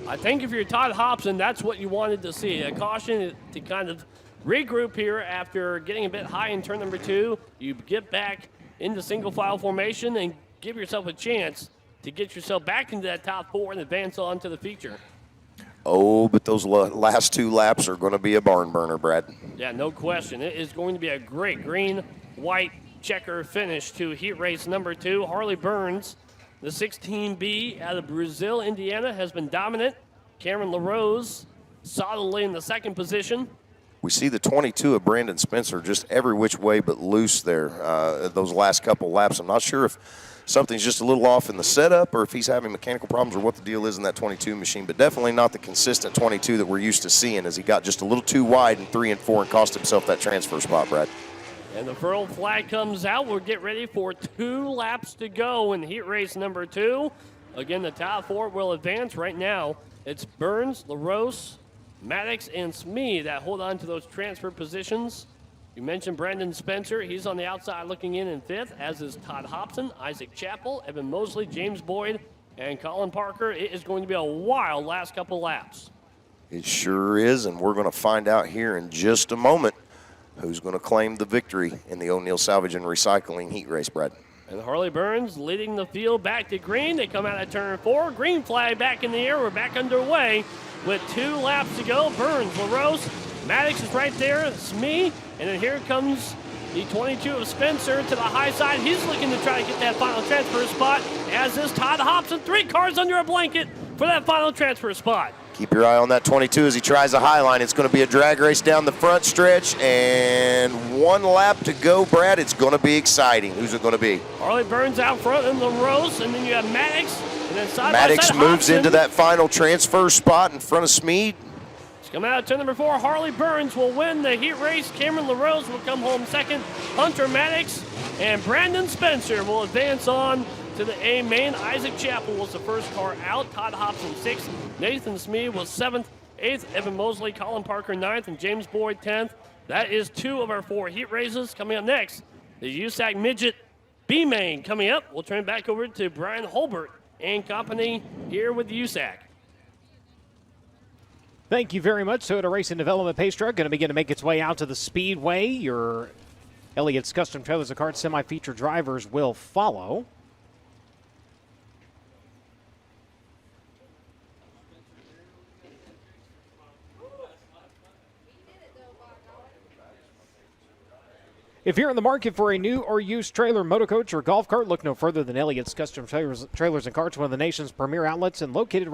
I think if you're Todd Hobson, that's what you wanted to see. A caution to kind of regroup here after getting a bit high in turn number 2. You get back into single file formation and give yourself a chance to get yourself back into that top 4 and advance on to the feature. Oh, but those last 2 laps are going to be a barn burner, Brad. Yeah, no question. It is going to be a great green-white checker finish to heat race number 2. Harley Burns, the 16B out of Brazil, Indiana, has been dominant. Cameron LaRose solidly in the 2nd position. We see the 22 of Brandon Spencer just every which way but loose there those last couple laps. I'm not sure if something's just a little off in the setup or if he's having mechanical problems or what the deal is in that 22 machine, but definitely not the consistent 22 that we're used to seeing as he got just a little too wide in 3 and 4 and cost himself that transfer spot, Brad. And the furl flag comes out. We'll get ready for 2 laps to go in heat race number 2. Again, the top 4 will advance right now. It's Burns, LaRose, Maddox, and Smee that hold on to those transfer positions. You mentioned Brandon Spencer. He's on the outside looking in 5th, as is Todd Hobson, Isaac Chappell, Evan Mosley, James Boyd, and Colin Parker. It is going to be a wild last couple laps. It sure is, and we're going to find out here in just a moment who's going to claim the victory in the O'Neill Salvage and Recycling heat race, Brad. And Harley Burns leading the field back to green. They come out of turn 4. Green flag back in the air. We're back underway with 2 laps to go. Burns, LaRose, Maddox is right there. Smee. And then here comes the 22 of Spencer to the high side. He's looking to try to get that final transfer spot, as is Todd Hobson. 3 cars under a blanket for that final transfer spot. Keep your eye on that 22 as he tries a high line. It's going to be a drag race down the front stretch, and 1 lap to go, Brad. It's going to be exciting. Who's it going to be? Harley Burns out front in LaRose, and then you have Maddox, and then side Maddox by side moves Hobson. into that final transfer spot in front of Smeed. Coming out of turn number 4, Harley Burns will win the heat race. Cameron LaRose will come home 2nd. Hunter Maddox and Brandon Spencer will advance on to the A main. Isaac Chappell was the first car out. Todd Hobson 6th. Nathan Smee was 7th. 8th, Evan Mosley, Colin Parker 9th, and James Boyd 10th. That is 2 of our 4 heat races. Coming up next, the USAC Midget B main. Coming up, we'll turn back over to Brian Holbert and company here with the USAC. Thank you very much. Toyota Racing Development pace truck going to begin to make its way out to the Speedway. Your Elliott's Custom Trailers and Carts semi-feature drivers will follow. If you're in the market for a new or used trailer, motorcoach, or golf cart, look no further than Elliott's Custom Trailers and Carts, one of the nation's premier outlets and located